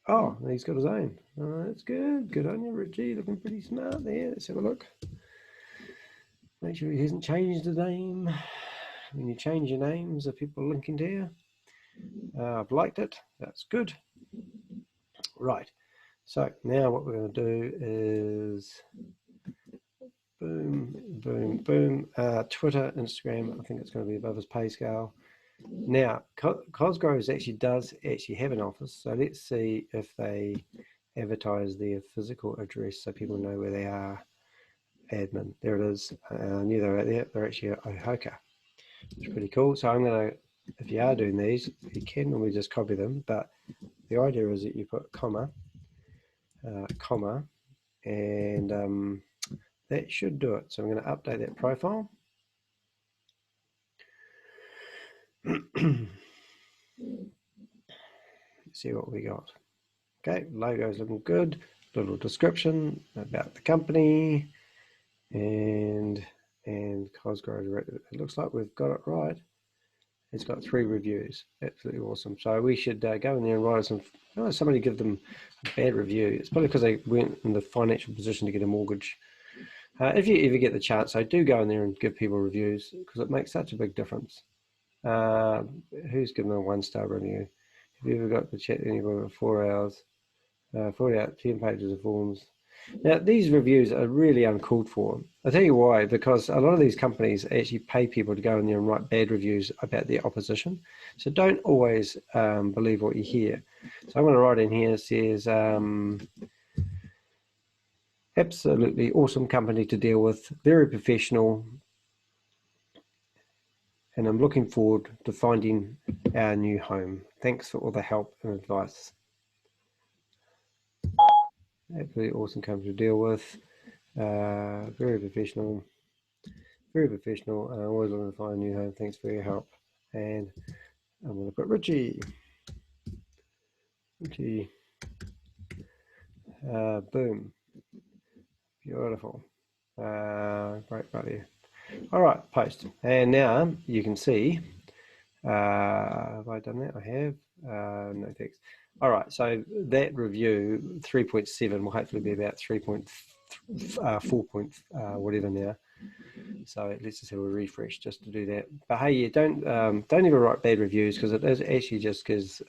oh, he's got his own. That's good. Good on you, Richie. Looking pretty smart there. Let's have a look. Make sure he hasn't changed the name. When you change your names, are people linking to you? I've liked it. That's good. Right. So now what we're going to do is boom, boom, boom. Twitter, Instagram. I think it's going to be above his pay scale. Now, Cosgrove does actually have an office, so let's see if they advertise their physical address so people know where they are. Admin, there it is. I knew they were right there. They're actually at Ohoka. It's pretty cool. So I'm going to, if you are doing these, you can normally just copy them, but the idea is that you put comma, and that should do it. So I'm going to update that profile. See what we got. Okay, logo's looking good. Little description about the company, and Cosgrove. It looks like we've got it right. It's got 3 reviews. Absolutely awesome. So we should go in there and write some. Oh, somebody give them a bad review. It's probably because they weren't in the financial position to get a mortgage. If you ever get the chance, I do go in there and give people reviews because it makes such a big difference. Who's given a 1-star review? Have you ever got to chat anybody for 4 hours? 40 out, 10 pages of forms. Now, these reviews are really uncalled for. I'll tell you why, because a lot of these companies actually pay people to go in there and write bad reviews about their opposition. So don't always believe what you hear. So I'm going to write in here, it says, Absolutely awesome company to deal with, very professional, and I'm looking forward to finding our new home. Thanks for all the help and advice. Absolutely awesome company to deal with, very professional, always looking to find a new home. Thanks for your help. And I'm going to put Richie, boom, beautiful, great buddy. All right, post. And now you can see, have I done that? I have, no thanks. All right, so that review 3.7 will hopefully be about 3.4 whatever now. So let's just have a refresh just to do that. But hey, yeah, don't ever write bad reviews, because it is actually just because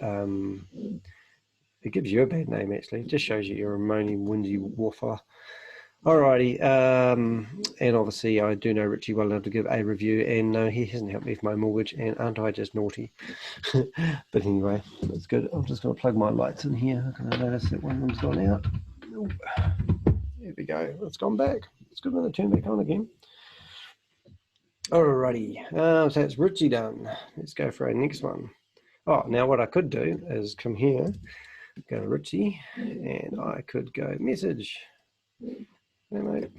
it gives you a bad name. Actually, it just shows you you're a moaning, whingy waffler. Alrighty, and obviously I do know Richie well enough to give a review, and no, he hasn't helped me with my mortgage, and aren't I just naughty? But anyway, that's good. I'm just going to plug my lights in here. I notice that one of them's gone out. Ooh, there we go. It's gone back. It's good when they turn back on again. Alrighty, so it's Richie done. Let's go for our next one. Oh, now what I could do is come here, go to Richie, and I could go message. Hey, mate.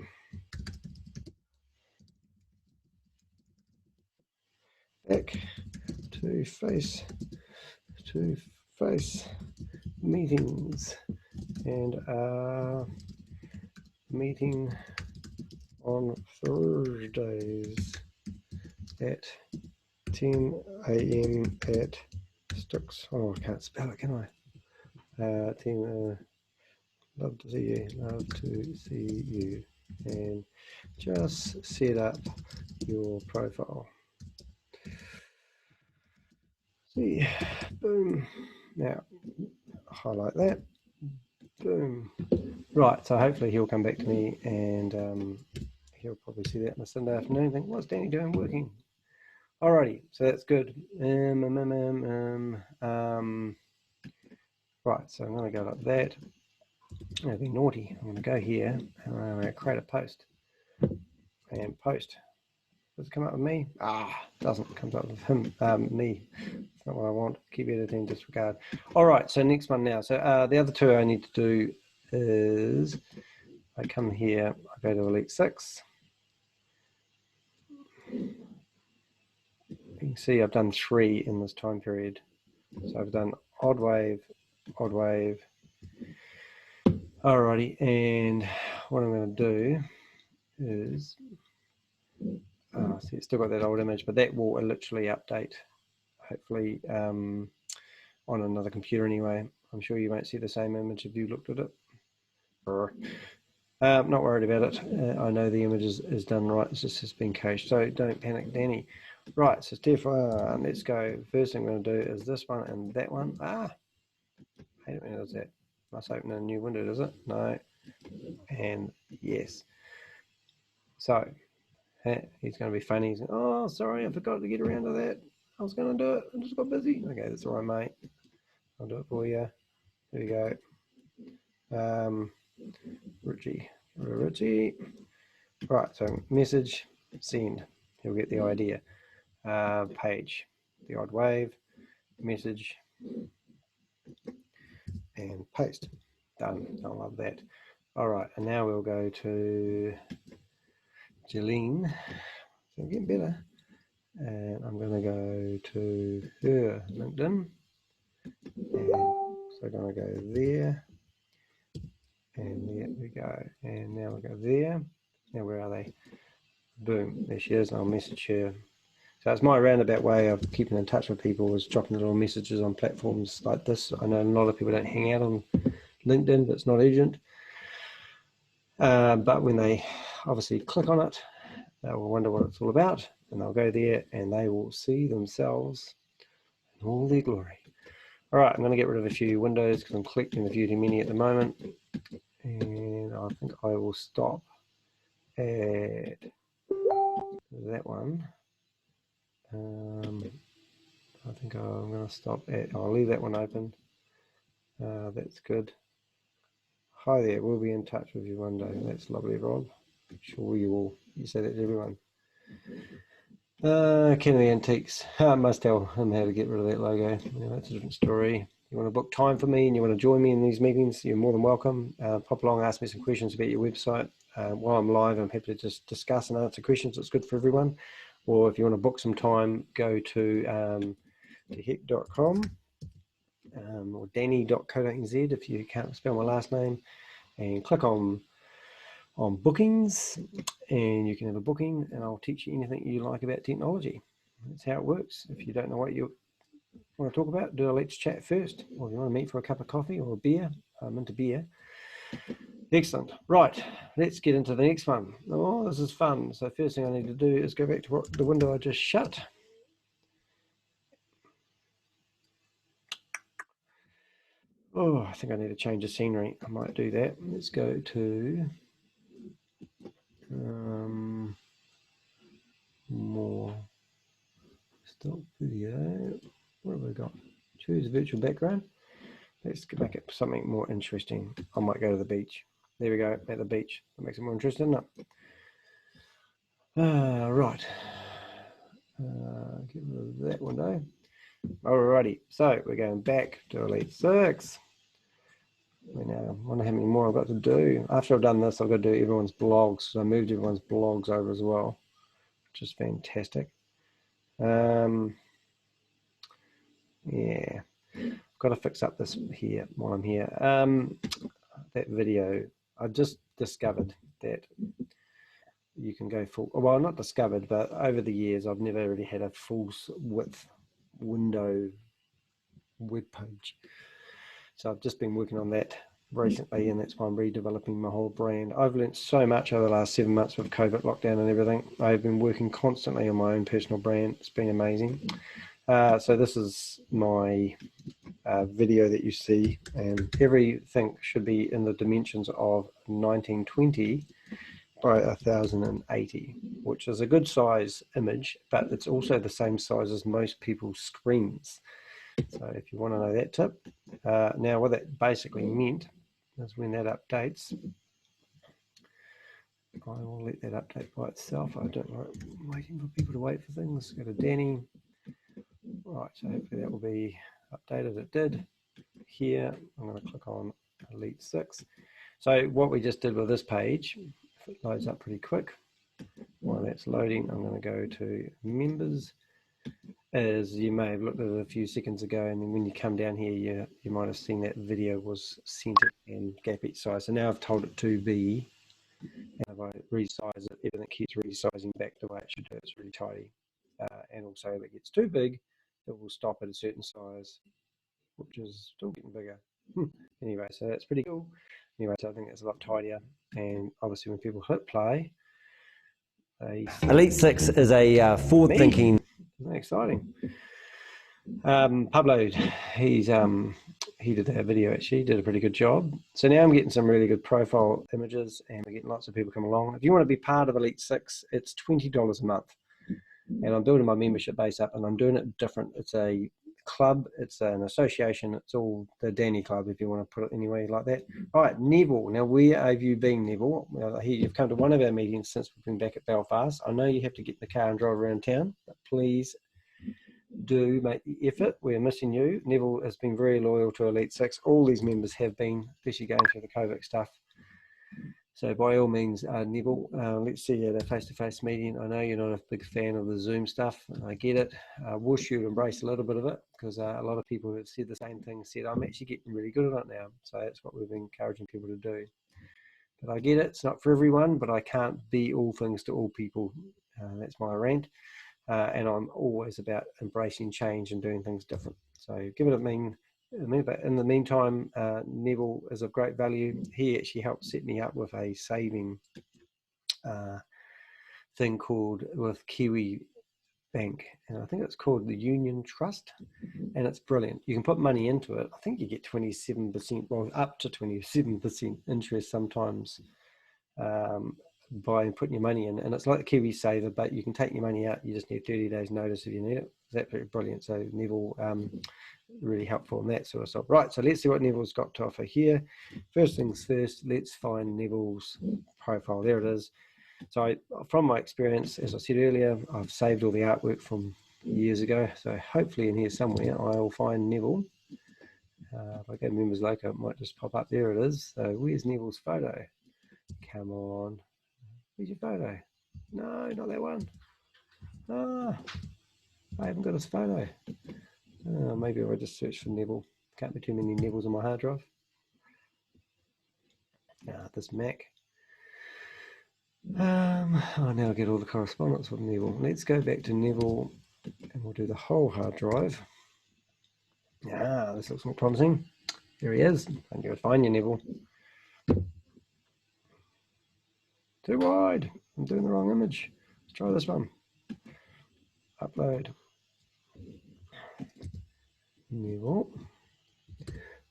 Back to face meetings, and meeting on Thursdays at 10 a.m. at Sticks. Oh, I can't spell it, can I? 10. Love to see you. Love to see you. And just set up your profile. See, boom. Now highlight that. Boom. Right, so hopefully he'll come back to me, and he'll probably see that on a Sunday afternoon and think, what's Danny doing working? Alrighty, so that's good. Right, so I'm going to go like that. I'm going to be naughty. I'm going to go here, and I'm going to create a post. And post. Does it come up with me? Doesn't. It comes up with him, me. It's not what I want. Keep editing, disregard. All right, so next one now. So the other two I need to do is I come here, I go to Elite 6. You can see I've done 3 in this time period. So I've done odd wave, odd wave. Alrighty, and what I'm going to do is, see, it's still got that old image, but that will literally update, hopefully, on another computer anyway. I'm sure you won't see the same image if you looked at it. Not worried about it. I know the image is done right. It's just been cached, so don't panic, Danny. Right, so Stefan, let's go. First thing I'm going to do is this one and that one. Wait a minute, is that? Must open a new window, does it? No. And yes. So he's going to be funny. He's going, oh, sorry, I forgot to get around to that. I was going to do it. I just got busy. Okay, that's all right, mate. I'll do it for you. There you go. Richie. Right, so message, send. He'll get the idea. Page, the odd wave, message, and paste. Done. I love that. All right, and now we'll go to Jeline. So I'm getting better. And I'm going to go to her LinkedIn. And so I'm going to go there. And there we go. And now we'll go there. Now where are they? Boom, there she is. I'll message her. So it's my roundabout way of keeping in touch with people, is dropping little messages on platforms like this. I know a lot of people don't hang out on LinkedIn, but it's not urgent. But when they obviously click on it, they will wonder what it's all about, and they'll go there and they will see themselves in all their glory. All right, I'm going to get rid of a few windows because I'm collecting the view too many at the moment, and I think I will stop at that one. I think I'm going to stop at, I'll leave that one open. That's good. Hi there, we'll be in touch with you one day. That's lovely, Rob. Sure you will. You say that to everyone. Kennedy Antiques. I must tell him how to get rid of that logo. That's a different story. You want to book time for me and you want to join me in these meetings, you're more than welcome. Pop along, ask me some questions about your website. While I'm live, I'm happy to just discuss and answer questions. It's good for everyone. Or if you want to book some time, go to heck.com or danny.co.nz if you can't spell my last name, and click on bookings, and you can have a booking and I'll teach you anything you like about technology. That's how it works. If you don't know what you want to talk about, do a let's chat first, or if you want to meet for a cup of coffee or a beer. I'm into beer. Excellent. Right, let's get into the next one. Oh, this is fun. So first thing I need to do is go back to the window I just shut. Oh, I think I need to change the scenery. I might do that. Let's go to more stop video. What have we got? Choose a virtual background. Let's get back up something more interesting. I might go to the beach. There we go, at the beach. That makes it more interesting, doesn't it? Right. Get rid of that window. Alrighty, so we're going back to Elite 6. I wonder how many more I've got to do. After I've done this, I've got to do everyone's blogs. So I moved everyone's blogs over as well, which is fantastic. Yeah, I've got to fix up this here while I'm here. That video, I just discovered that you can go full, well, not discovered, but over the years, I've never really had a full width window web page. So I've just been working on that recently, and that's why I'm redeveloping my whole brand. I've learned so much over the last 7 months with COVID lockdown and everything. I've been working constantly on my own personal brand. It's been amazing. So this is my video that you see, and everything should be in the dimensions of 1920 by 1080, which is a good size image, but it's also the same size as most people's screens. So if you want to know that tip, now what that basically meant is when that updates, I will let that update by itself. I don't like waiting for people to wait for things. Go to Danny. Right, so hopefully that will be updated. It did. Here, I'm going to click on Elite 6. So what we just did with this page, if it loads up pretty quick, while that's loading, I'm going to go to members. As you may have looked at it a few seconds ago, and then when you come down here, you might have seen that video was centered and gap each size. So now I've told it to be, and if I resize it, everything keeps resizing back the way it should do. It's really tidy. And also if it gets too big, it will stop at a certain size, which is still getting bigger. Anyway, so that's pretty cool. Anyway, so I think that's a lot tidier. And obviously when people hit play, Elite 6 is a forward-thinking. Isn't that exciting? Pablo, he did that video actually, did a pretty good job. So now I'm getting some really good profile images, and we're getting lots of people come along. If you want to be part of Elite 6, it's $20 a month. And I'm building my membership base up, and I'm doing it different. It's a club, it's an association, it's all the Danny Club, if you want to put it anyway like that. All right, Neville. Now, where have you been, Neville? Well, here you've come to one of our meetings since we've been back at Belfast. I know you have to get in the car and drive around town, but please do make the effort. We're missing you. Neville has been very loyal to Elite 6. All these members have been, especially going through the COVID stuff. So by all means, Neville, let's see you at a face-to-face meeting. I know you're not a big fan of the Zoom stuff. I get it. I wish you'd embrace a little bit of it, because a lot of people have said the same thing, said, I'm actually getting really good at it now. So that's what we've been encouraging people to do. But I get it. It's not for everyone, but I can't be all things to all people. That's my rant. And I'm always about embracing change and doing things different. So give it a mean. But in the meantime, Neville is of great value. He actually helped set me up with a saving thing called with Kiwi Bank, and I think it's called the Union Trust, and it's brilliant. You can put money into it. I think you get 27%, well, up to 27% interest sometimes by putting your money in, and it's like the Kiwi Saver, but you can take your money out. You just need 30 days notice if you need it. It's absolutely brilliant. So Neville, really helpful in that sort of stuff. Right, so let's see what Neville's got to offer here. First things first, let's find Neville's profile. There it is. So from my experience, as I said earlier, I've saved all the artwork from years ago. So hopefully in here somewhere I'll find Neville. If I go members logo, it might just pop up. There it is. So where's Neville's photo? Come on. Where's your photo? No, not that one. Ah, I haven't got his photo. Maybe I'll just search for Neville. Can't be too many Nevilles on my hard drive. This Mac. Now I get all the correspondence with Neville. Let's go back to Neville and we'll do the whole hard drive. This looks more promising. There he is. I knew I'd find you, Neville. Too wide. I'm doing the wrong image. Let's try this one. Upload. Neville.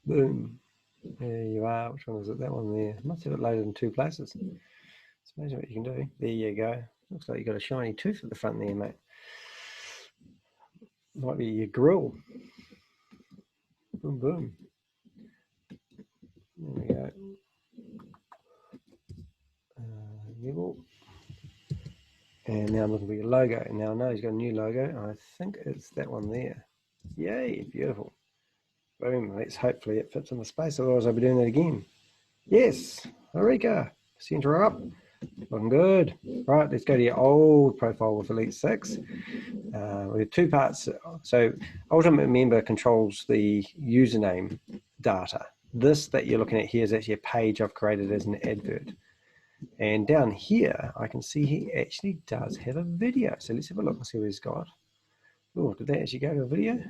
Boom. There you are. Which one is it? That one there. Must have it loaded in two places. It's amazing what you can do. There you go. Looks like you got a shiny tooth at the front there, mate. Might be your grill. Boom, boom. There we go. Neville. And now I'm looking for your logo. Now I know he's got a new logo. I think it's that one there. Yay, beautiful. Boom. Let's hopefully it fits in the space. Otherwise I'll be doing that again. Yes. Eureka. Center up. Looking good. Right, let's go to your old profile with Elite 6. We have two parts. So Ultimate Member controls the username data. This that you're looking at here is actually a page I've created as an advert. And down here, I can see he actually does have a video. So let's have a look and see what he's got. Oh, did that actually go to a video?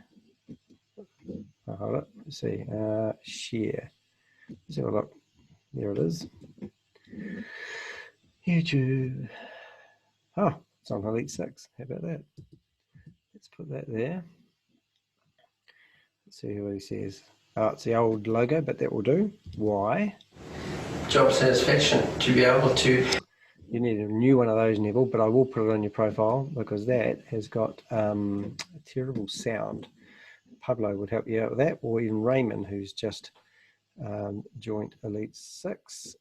Oh, hold it. Let's see. Share. Let's have a look. There it is. YouTube. Oh, it's on Elite 6. How about that? Let's put that there. Let's see what he says. Oh, it's the old logo, but that will do. Why? Job satisfaction. To be able to... You need a new one of those, Neville, but I will put it on your profile because that has got a terrible sound. Pablo would help you out with that, or even Raymond, who's just joined Elite 6.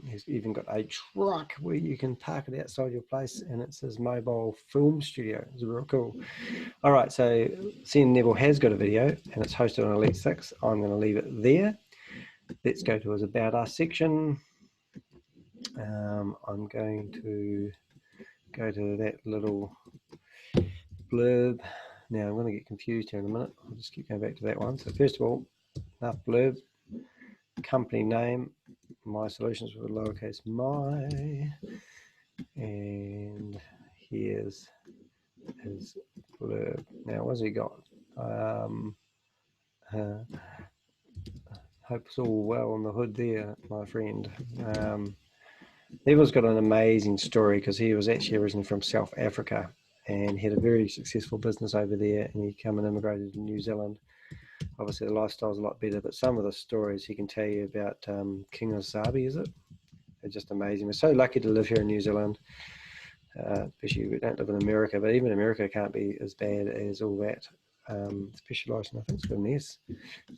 He's even got a truck where you can park it outside your place, and it says mobile film studio. It's real cool. All right, so seeing Neville has got a video and it's hosted on Elite 6, I'm going to leave it there. Let's go to his About Us section. I'm going to go to that little blurb. Now I'm going to get confused here in a minute. I'll just keep going back to that one. So first of all, enough blurb, company name, My Solutions with a lowercase my, and here's his blurb. Now what's he got? Hope it's all well on the hood there, my friend. Neville's got an amazing story because he was actually originally from South Africa and had a very successful business over there, and he came and immigrated to New Zealand. Obviously the lifestyle's a lot better, but some of the stories he can tell you about King of Sabi, is it? They're just amazing. We're so lucky to live here in New Zealand, especially we don't live in America, but even America can't be as bad as all that. Specialised, I think it's got an S.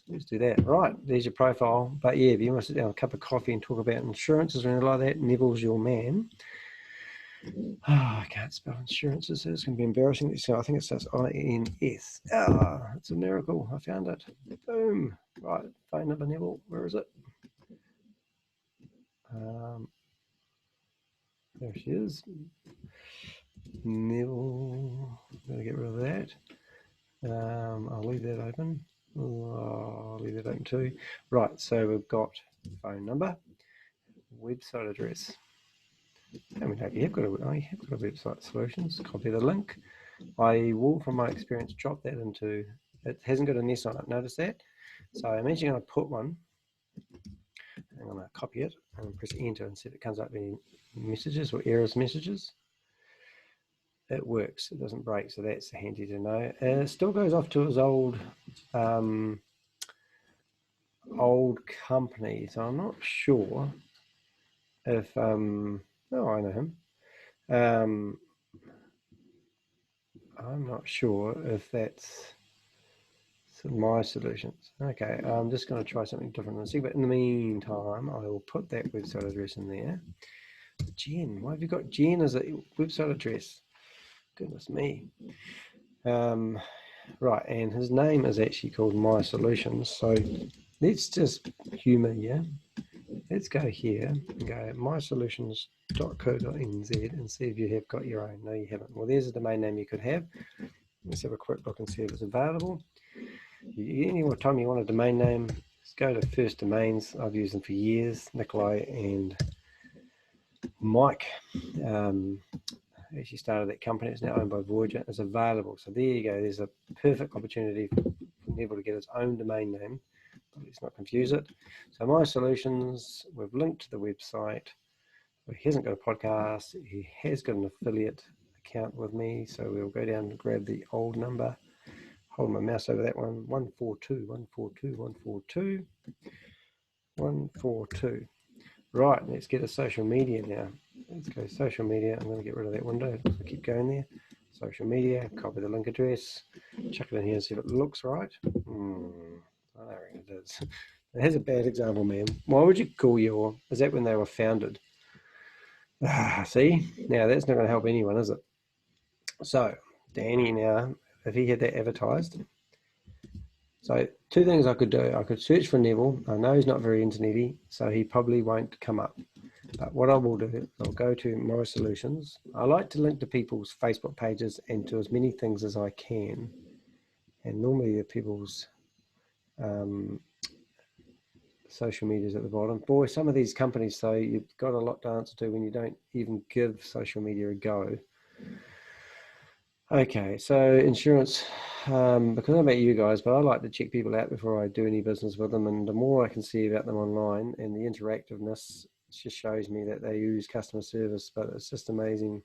Let's do that. Right, there's your profile. But yeah, if you want to sit down with a cup of coffee and talk about insurances or anything like that, Neville's your man. Oh, I can't spell insurances. It's going to be embarrassing. So I think it starts INS. It's a miracle. I found it. Boom. Right, phone number, Neville. Where is it? There she is. Neville. I'm going to get rid of that. I'll leave that open. I'll leave that open too. Right, so we've got phone number, website address. And we have got a website solutions. Copy the link. I will, from my experience, drop that into. It hasn't got an S on it. Notice that. So I'm actually going to put one. I'm going to copy it and press enter and see if it comes up any messages or errors messages. It works, it doesn't break, so that's handy to know. It still goes off to his old company, so I'm not sure if oh, I know him. I'm not sure if that's So my solutions. Okay, I'm just going to try something different in a second, but in the meantime, I will put that website address in there. Jen, why have you got Jen as a website address? Goodness me. Right, and his name is actually called My Solutions. So let's just humor, yeah. Let's go here and go mysolutions.co.nz and see if you have got your own. No, you haven't. Well, there's a domain name you could have. Let's have a quick look and see if it's available. Any more time you want a domain name, just go to First Domains. I've used them for years. Nikolai and Mike actually started that company. It's now owned by Voyager. It's available. So there you go. There's a perfect opportunity for Neville to get his own domain name. But let's not confuse it. So My Solutions, we've linked to the website. He hasn't got a podcast. He has got an affiliate account with me. So we'll go down and grab the old number. Hold my mouse over that one. 142, 142, 142, 142. Right, let's get a social media now. Let's go social media. I'm going to get rid of that window. So keep going there. Social media, copy the link address, chuck it in here and see if it looks right. I don't reckon it is. It has a bad example, man. Why would you call your, is that when they were founded? See, now that's not going to help anyone, is it? So, Danny now, if he had that advertised, so two things I could do. I could search for Neville. I know he's not very internety, so he probably won't come up. But what I will do, I'll go to My Solutions. I like to link to people's Facebook pages and to as many things as I can. And normally the people's social medias at the bottom. Boy, some of these companies, though, you've got a lot to answer to when you don't even give social media a go. Okay, so insurance, because I don't know about you guys, but I like to check people out before I do any business with them. And the more I can see about them online and the interactiveness just shows me that they use customer service, but it's just amazing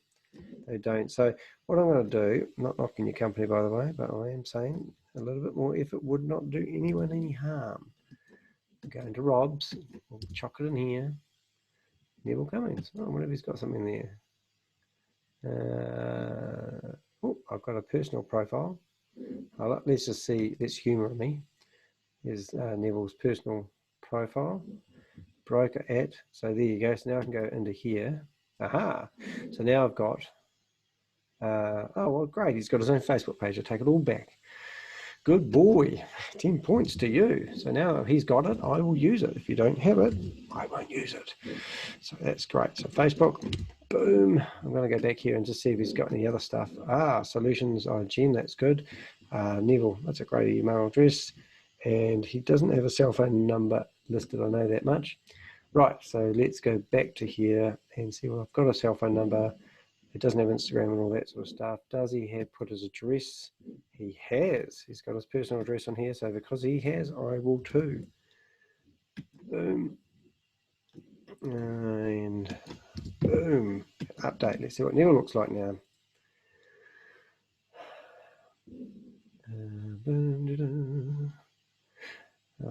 they don't. So what I'm going to do, not knocking your company, by the way, but I am saying a little bit more effort would not do anyone any harm. Go into Rob's, we'll chuck it in here. Neville Cummings. Oh, I wonder if he's got something there. Oh, I've got a personal profile. Let's just see, let's humour me. Here's Neville's personal profile. Broker at, so there you go. So now I can go into here. Aha! So now I've got, oh, well, great. He's got his own Facebook page. I take it all back. Good boy. 10 points to you. So now if he's got it, I will use it. If you don't have it, I won't use it. So that's great. So Facebook, boom. I'm going to go back here and just see if he's got any other stuff. Solutions, Jen, that's good. Neville, that's a great email address. And he doesn't have a cell phone number listed, I know that much. Right, so let's go back to here and see, well, I've got a cell phone number. It doesn't have Instagram and all that sort of stuff. Does he have put his address? He has. He's got his personal address on here. So because he has, I will too. Boom. And boom. Update. Let's see what Neil looks like now.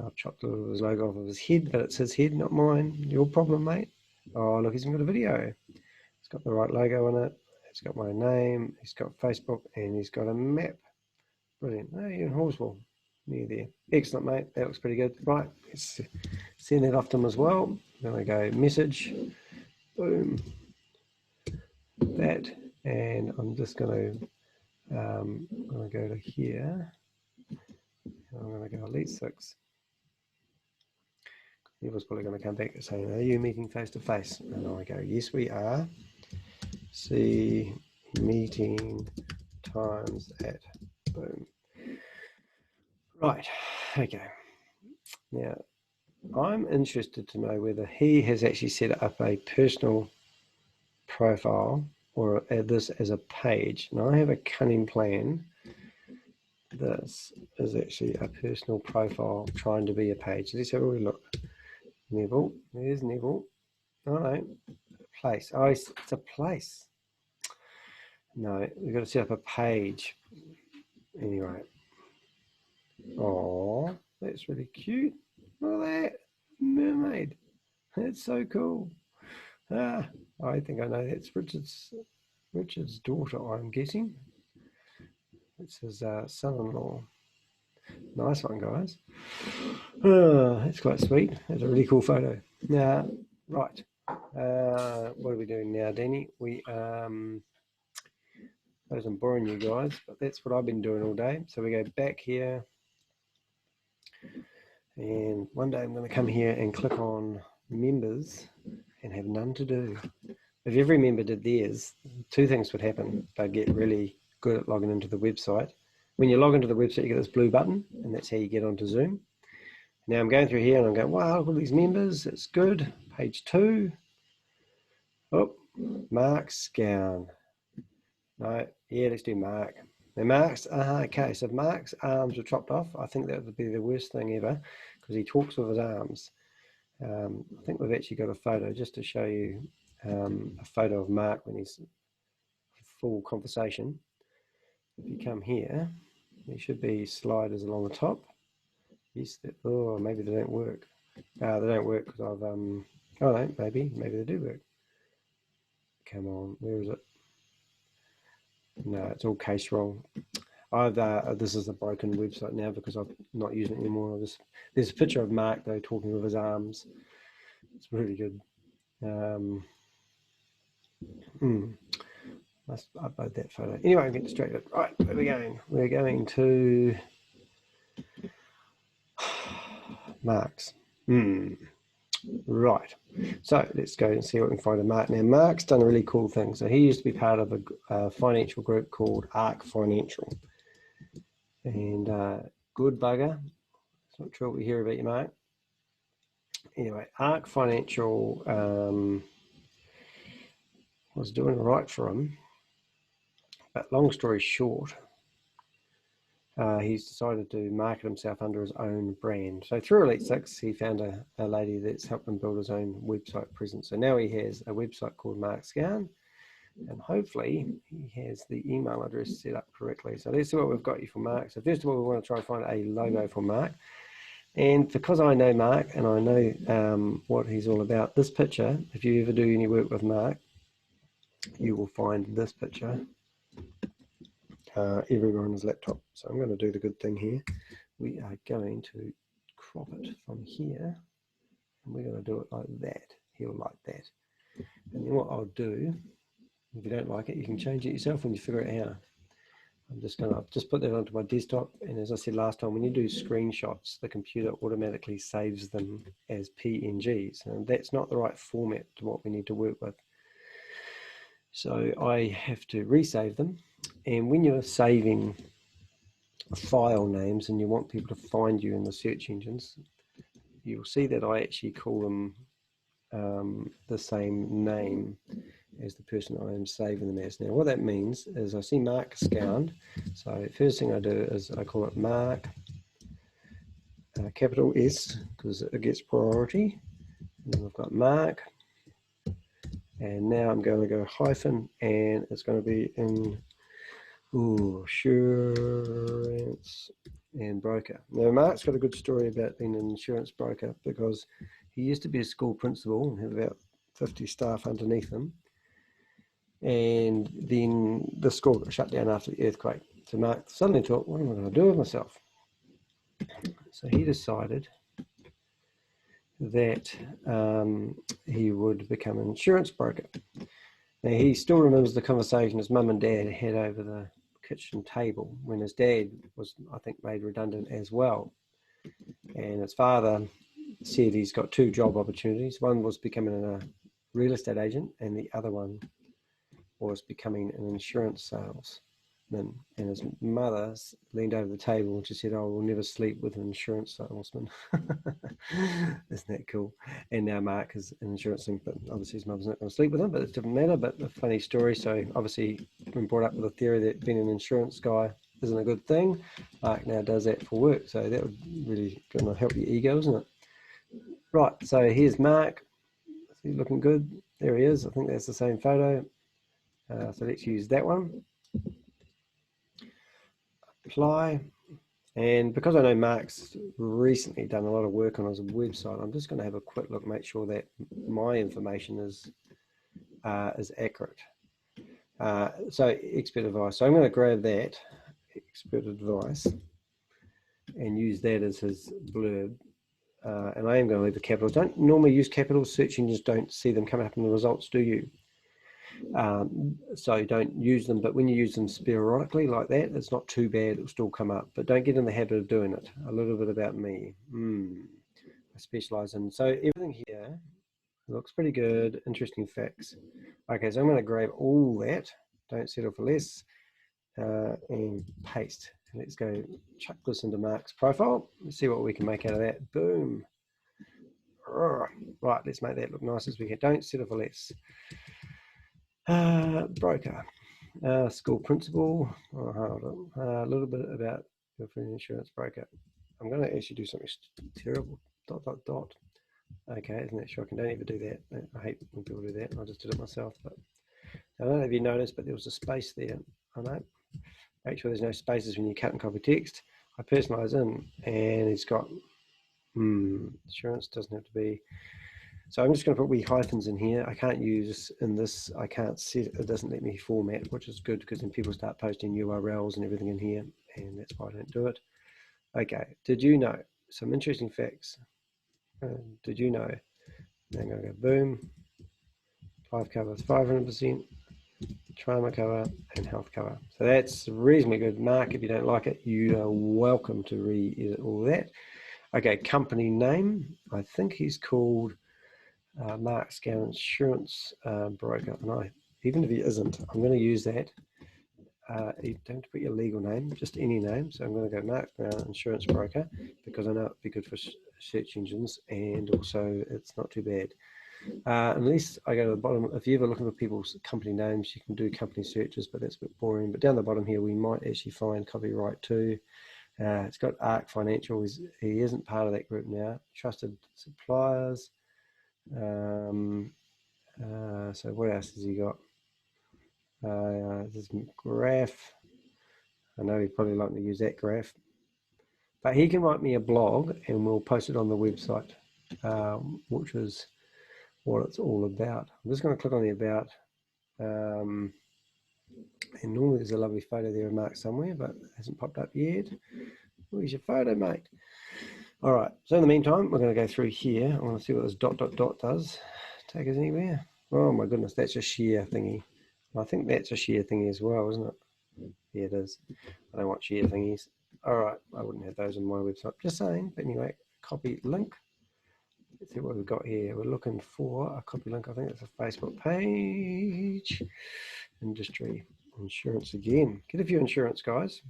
I've chopped a little of his logo off of his head, but it's his head, not mine. Your problem, mate. Oh, look, he's got a video. It's got the right logo in it. It's got my name. He's got Facebook, and he's got a map. Brilliant. Oh, you're in Horswell. Near there. Excellent, mate. That looks pretty good. Right, let's send that off to him as well. Then I go message. Boom. That. And I'm just going to go to here. I'm going to go Elite 6. He was probably going to come back saying, are you meeting face to face? And I go, yes, we are. See meeting times at, boom. Right, okay. Now, I'm interested to know whether he has actually set up a personal profile or this as a page. Now, I have a cunning plan. This is actually a personal profile trying to be a page. Let's have a look. Neville, there's Neville. Oh no, place. Oh, it's a place. No, we've got to set up a page. Anyway. Oh, that's really cute. Look at that. Mermaid. That's so cool. I think I know that's Richard's daughter, I'm guessing. It's his son-in-law. Nice one, guys. That's quite sweet. That's a really cool photo. Now, right. What are we doing now, Danny? We suppose I'm boring you guys, but that's what I've been doing all day. So we go back here, and one day I'm going to come here and click on members and have none to do. If every member did theirs, two things would happen. They'd get really good at logging into the website. When you log into the website, you get this blue button, and that's how you get onto Zoom. Now I'm going through here and I'm going, wow, look at all these members. It's good. Page 2. Oh, Mark Scown. No, yeah, let's do Mark. Now Mark's, okay, so if Mark's arms were chopped off, I think that would be the worst thing ever because he talks with his arms. I think we've actually got a photo just to show you a photo of Mark when he's full conversation. If you come here, there should be sliders along the top. Yes, oh, maybe they don't work. They don't work because I've, oh no, maybe they do work. Come on, where is it? No, it's all case roll. This is a broken website now because I'm not using it anymore. There's a picture of Mark though talking with his arms. It's really good. Must upload that photo. Anyway, I'm getting distracted. Right, where are we going? We're going to Mark's. Right, so let's go and see what we can find of Mark. Now, Mark's done a really cool thing. So he used to be part of a financial group called Arc Financial. And good bugger. It's not sure what we hear about you, Mark. Anyway, Arc Financial was doing right for him. But long story short, he's decided to market himself under his own brand. So through Elite 6, he found a lady that's helped him build his own website presence. So now he has a website called Mark Scown, and hopefully he has the email address set up correctly. So let's see what we've got you for Mark. So first of all, we want to try and find a logo for Mark. And because I know Mark and I know what he's all about, this picture, if you ever do any work with Mark, you will find this picture everywhere on his laptop. So I'm going to do the good thing here. We are going to crop it from here, and we're going to do it like that. He'll like that. And then what I'll do, if you don't like it, you can change it yourself when you figure it out. I'm just going to just put that onto my desktop, and as I said last time, when you do screenshots, the computer automatically saves them as PNGs, and that's not the right format to what we need to work with. So I have to resave them, and when you're saving file names and you want people to find you in the search engines, you'll see that I actually call them the same name as the person I am saving them as. Now what that means is I see Mark Scown, so first thing I do is I call it Mark, capital S, because it gets priority, and then I've got Mark, and now I'm going to go hyphen, and it's going to be in insurance and broker. Now Mark's got a good story about being an insurance broker because he used to be a school principal and had about 50 staff underneath him, and then the school got shut down after the earthquake. So Mark suddenly thought, what am I going to do with myself? So he decided that he would become an insurance broker. Now he still remembers the conversation his mum and dad had over the kitchen table when his dad was, I think, made redundant as well. And his father said he's got two job opportunities. One was becoming a real estate agent, and the other one was becoming an insurance salesman. And his mother leaned over the table and she said, "I will never sleep with an insurance salesman." Isn't that cool? And now Mark is an insurance thing, but obviously his mother's not going to sleep with him, but it doesn't matter. But a funny story. So obviously been brought up with a theory that being an insurance guy isn't a good thing. Mark now does that for work, so that would really going to help your ego, isn't it? Right, so here's Mark. He's looking good. There he is. I think that's the same photo. So let's use that one. Apply. And because I know Mark's recently done a lot of work on his website, I'm just going to have a quick look, make sure that my information is accurate. So expert advice. So I'm going to grab that expert advice, and use that as his blurb. And I am going to leave the capitals. Don't normally use capitals. Search engines don't see them coming up in the results, do you? So don't use them, but when you use them sporadically like that, it's not too bad, it'll still come up, but don't get in the habit of doing it. A little bit about me. I specialize in, so everything here looks pretty good. Interesting facts. Okay, so I'm going to grab all that, don't settle for less, and paste. Let's go chuck this into Mark's profile. Let's see what we can make out of that. Boom. Right, let's make that look nice as we can. Don't settle for less. Broker, school principal. Hold on. A little bit about your insurance broker. I'm going to actually do something terrible. ... Okay, isn't that shocking? Don't ever do that. I hate when people do that. I just did it myself. But I don't know if you noticed, but there was a space there. I know. Make sure there's no spaces when you cut and copy text. I personalize in, and it's got insurance doesn't have to be. So I'm just going to put wee hyphens in here. I can't use in this, I can't set, it doesn't let me format, which is good because then people start posting URLs and everything in here, and that's why I don't do it. Okay, did you know, some interesting facts. Did you know, now I'm going to go boom, life cover is 500%, trauma cover and health cover. So that's reasonably good. Mark, if you don't like it, you are welcome to re-edit all that. Okay, company name, I think he's called Mark Scown Insurance Broker, and even if he isn't, I'm going to use that. You don't have to put your legal name, just any name. So I'm going to go Mark Scown Insurance Broker because I know it'd be good for search engines, and also it's not too bad. Unless I go to the bottom, if you ever looking for people's company names, you can do company searches, but that's a bit boring. But down the bottom here, we might actually find copyright too. It's got ARC Financial. He isn't part of that group now. Trusted suppliers. So what else has he got? This graph. I know he'd probably like to use that graph, but he can write me a blog and we'll post it on the website, which is what it's all about. I'm just going to click on the about, and normally there's a lovely photo there of Mark somewhere, but it hasn't popped up yet. Where's your photo, mate? All right, so in the meantime, we're going to go through here. I want to see what this ... does. Take us anywhere? Oh my goodness, that's a share thingy. I think that's a share thingy as well, isn't it? Yeah, it is. I don't want share thingies. All right, I wouldn't have those on my website. Just saying. But anyway, copy link. Let's see what we've got here. We're looking for a copy link. I think it's a Facebook page. Industry. Insurance again. Get a few insurance, guys.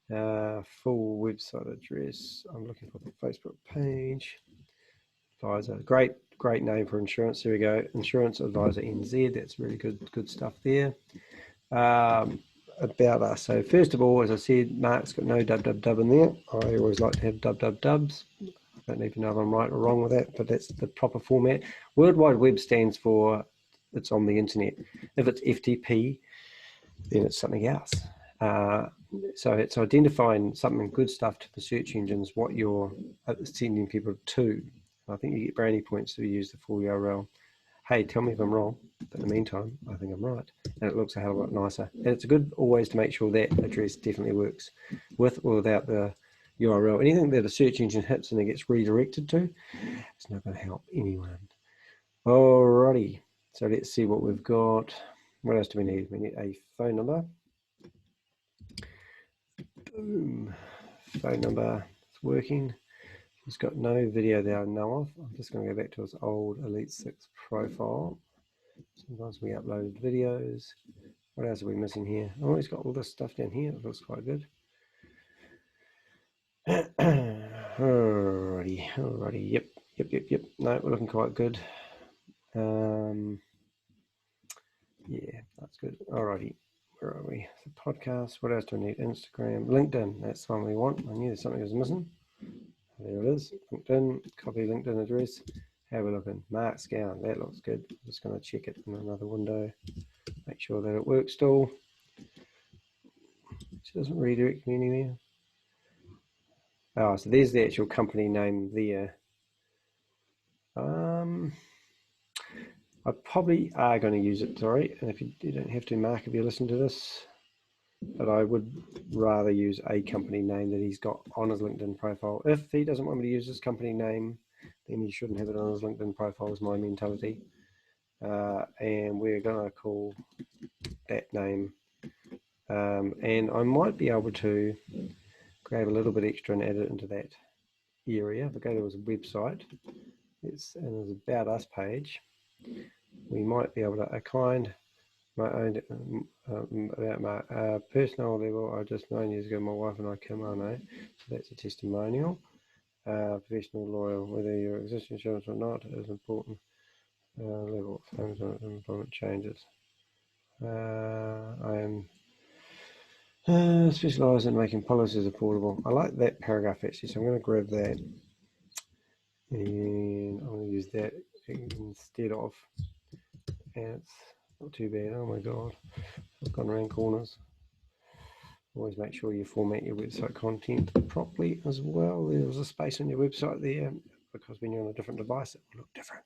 Full website address. I'm looking for the Facebook page. Advisor. Great name for insurance. There we go. Insurance Advisor NZ. That's really good stuff there. About us. So first of all, as I said, Mark's got no www in there. I always like to have wwws. I don't even know if I'm right or wrong with that, but that's the proper format. World Wide Web stands for it's on the internet. If it's FTP, then it's something else. So it's identifying something good stuff to the search engines, what you're sending people to. I think you get brownie points if you use the full URL. Hey, tell me if I'm wrong. But in the meantime, I think I'm right. And it looks a hell of a lot nicer. And it's good always to make sure that address definitely works with or without the URL. Anything that a search engine hits and it gets redirected to, it's not going to help anyone. Alrighty. So let's see what we've got. What else do we need? We need a phone number. Boom. Phone number. It's working. He's got no video that I know of. I'm just going to go back to his old Elite 6 profile. Sometimes we uploaded videos. What else are we missing here? Oh, he's got all this stuff down here. It looks quite good. Alrighty. Yep. No, we're looking quite good. Yeah, that's good. Alrighty. Where are we? The podcast. What else do we need? Instagram, LinkedIn. That's the one we want. I knew there's something was missing. There it is. LinkedIn. Copy LinkedIn address. How are we looking? Mark Scown. That looks good. I'm just going to check it in another window. Make sure that it works still. It doesn't redirect me anywhere. Oh, so there's the actual company name there. I probably are going to use it, sorry. And if you don't have to, Mark, if you listen to this, but I would rather use a company name that he's got on his LinkedIn profile. If he doesn't want me to use his company name, then he shouldn't have it on his LinkedIn profile, is my mentality. And we're going to call that name. And I might be able to grab a little bit extra and add it into that area. If I go to his website, it's in his About Us page, we might be able to kind my own about my personal level. I just 9 years ago, my wife and I kimono, so that's a testimonial. Professional loyal, whether your existing insurance or not, is important. Level of employment changes. I am specialised in making policies affordable. I like that paragraph actually, so I'm going to grab that and I'm going to use that instead of, and it's not too bad. Oh my god, I've gone around corners. Always make sure you format your website content properly as well. There's a space on your website there, because when you're on a different device it will look different.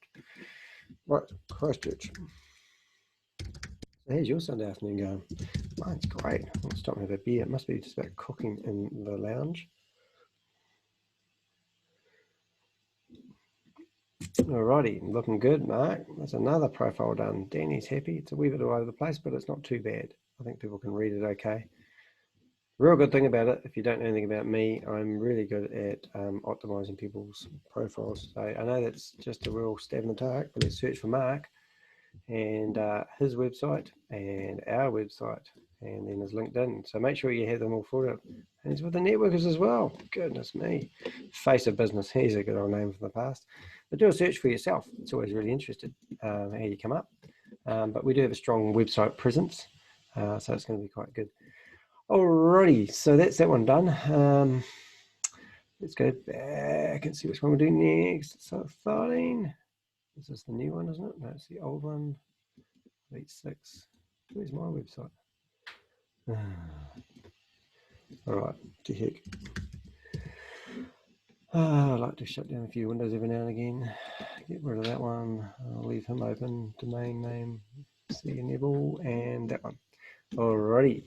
Right, Christchurch. So here's your Sunday afternoon going. Mine's great. I'll stop and have a beer. It must be just about cooking in the lounge. Alrighty, looking good, Mark. That's another profile done. Danny's happy. It's a wee bit all over the place, but it's not too bad. I think people can read it okay. Real good thing about it, if you don't know anything about me, I'm really good at optimizing people's profiles. So I know that's just a real stab in the dark, but let's search for Mark and his website and our website and then his LinkedIn. So make sure you have them all for it. And he's with the networkers as well. Goodness me. Face of Business. Here's a good old name from the past. But do a search for yourself. It's always really interested how you come up. But we do have a strong website presence, so it's going to be quite good. Alrighty, so that's that one done. Let's go back and see which one we'll do next. So 13. This is the new one, isn't it? No, it's the old one. 86. Where's my website? Alright, to heck. I like to shut down a few windows every now and again. Get rid of that one. I'll leave him open. Domain name, C Neville, and that one. Alrighty.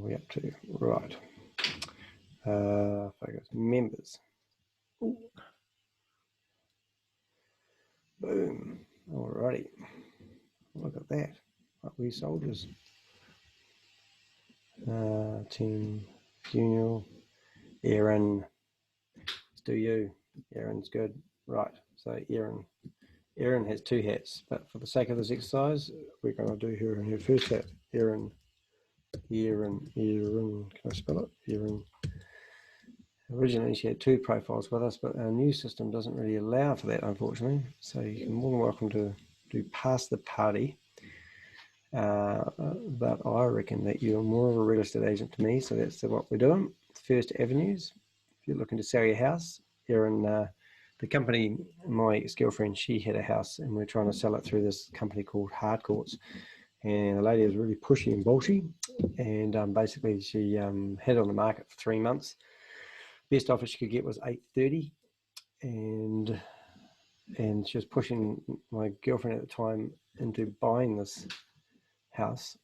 We up to right. Focus members. Ooh. Boom. Alrighty. Look at that. Like we soldiers. Team funeral. Aaron. Let's do you. Aaron's good. Right. So Aaron has two hats, but for the sake of this exercise, we're going to do her in her first hat. Aaron. Can I spell it? Aaron. Originally, she had two profiles with us, but our new system doesn't really allow for that, unfortunately. So you're more than welcome to do pass the party. But I reckon that you're more of a real estate agent to me, so that's what we're doing. First Avenues. If you're looking to sell your house, Aaron, the company, my ex-girlfriend, she had a house, and we're trying to sell it through this company called Hardcourts. And the lady was really pushy and bolshy, and basically she had it on the market for 3 months. Best offer she could get was $830, and she was pushing my girlfriend at the time into buying this house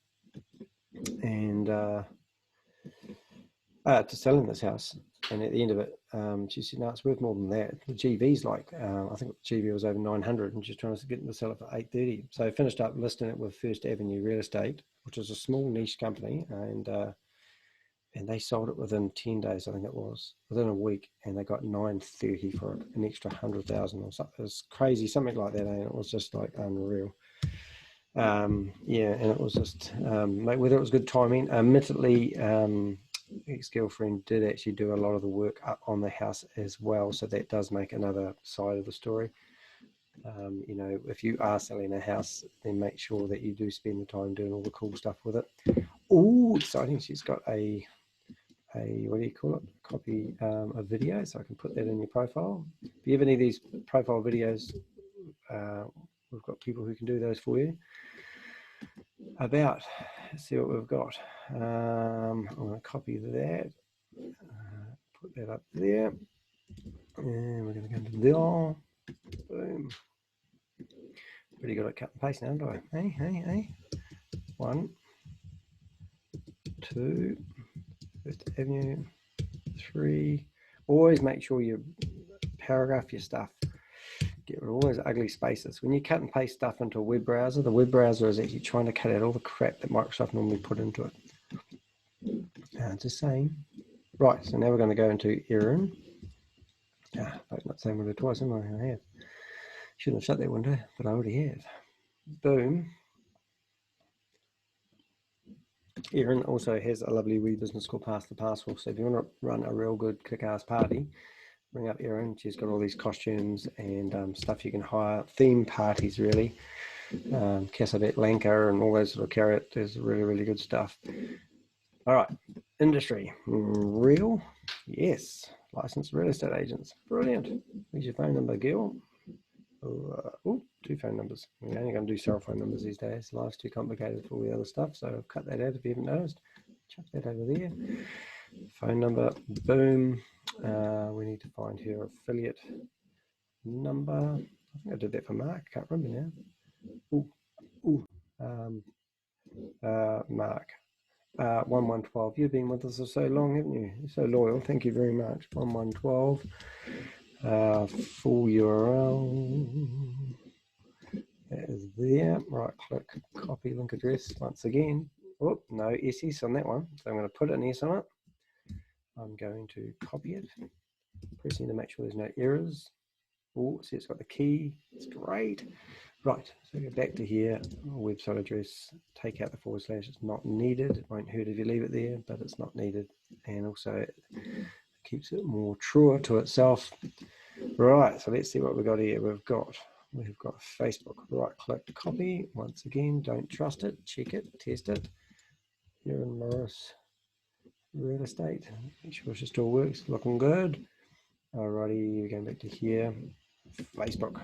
and to selling this house. And at the end of it, she said, "No, it's worth more than that." The GV's like, I think the GV was over 900, and she's trying to get them to sell it for 830. So I finished up listing it with First Avenue Real Estate, which is a small niche company, and they sold it within 10 days, I think it was, within a week, and they got 930 for it, an extra 100,000 or something. It was crazy, something like that, and it was just like unreal. Yeah, and it was just, whether it was good timing. Admittedly, ex-girlfriend did actually do a lot of the work up on the house as well, so that does make another side of the story. You know, if you are selling a house, then make sure that you do spend the time doing all the cool stuff with it. Oh, exciting! She's got a what do you call it? Copy a video, so I can put that in your profile. If you have any of these profile videos, we've got people who can do those for you. Let's see what we've got. I'm going to copy that, put that up there, and we're going to go to there. Boom. Pretty good at cut and paste now, do I? Hey. 1, 2, First Avenue, 3. Always make sure you paragraph your stuff. Get rid of all those ugly spaces. When you cut and paste stuff into a web browser, the web browser is actually trying to cut out all the crap that Microsoft normally put into it. Just saying. Right, so now we're going to go into Erin. I'm not saying window twice, am I? I have. Shouldn't have shut that window, but I already have. Boom. Erin also has a lovely wee business called Pass the Parcel. So if you want to run a real good kick-ass party, bring up Erin. She's got all these costumes and stuff you can hire. Theme parties, really. Casavet Lanka and all those little characters. Really, really good stuff. All right. Industry. Real? Yes. Licensed real estate agents. Brilliant. Here's your phone number, Gil. Oh, 2 phone numbers. We're only going to do cell phone numbers these days. Life's too complicated for all the other stuff, so I've cut that out if you haven't noticed. Chuck that over there. Phone number, boom. We need to find her affiliate number. I think I did that for Mark. Can't remember now. Mark. 1112. You've been with us for so long, haven't you? You're so loyal. Thank you very much. 1112. Full URL. That is there. Right click, copy link address once again. Oh, no SS on that one. So I'm going to put an S on it. I'm going to copy it. Pressing to make sure there's no errors. Oh, see it's got the key. It's great. Right, so go back to here. Website address. Take out the / It's not needed. It won't hurt if you leave it there, but it's not needed. And also it keeps it more truer to itself. Right, so let's see what we've got here. We've got Facebook. Right click, copy. Once again, don't trust it. Check it, test it. Erin Morris Real Estate. Make sure it still works. Looking good. Alrighty, we're going back to here. Facebook.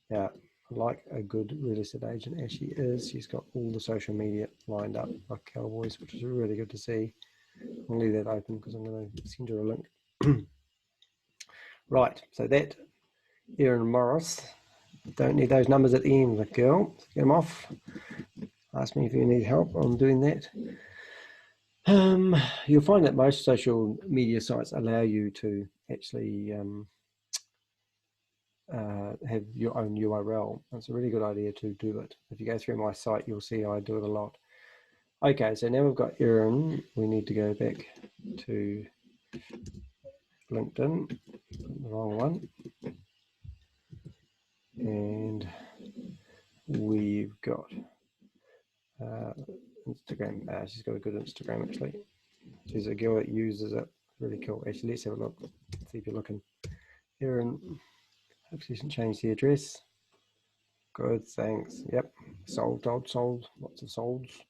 Now, like a good real estate agent as she is, she's got all the social media lined up like Cowboys, which is really good to see. I'll leave that open because I'm going to send her a link. Right, so that Erin Morris. Don't need those numbers at the end, girl. Get them off. Ask me if you need help on doing that. You'll find that most social media sites allow you to actually have your own URL. It's a really good idea to do it. If you go through my site, you'll see I do it a lot. Okay, so now we've got Erin. We need to go back to LinkedIn, the wrong one. And we've got Instagram. She's got a good Instagram, actually. She's a girl that uses it. Really cool. Actually, let's have a look. See if you're looking. Erin, hope she hasn't changed the address. Good, thanks. Yep. Sold. Lots of solds.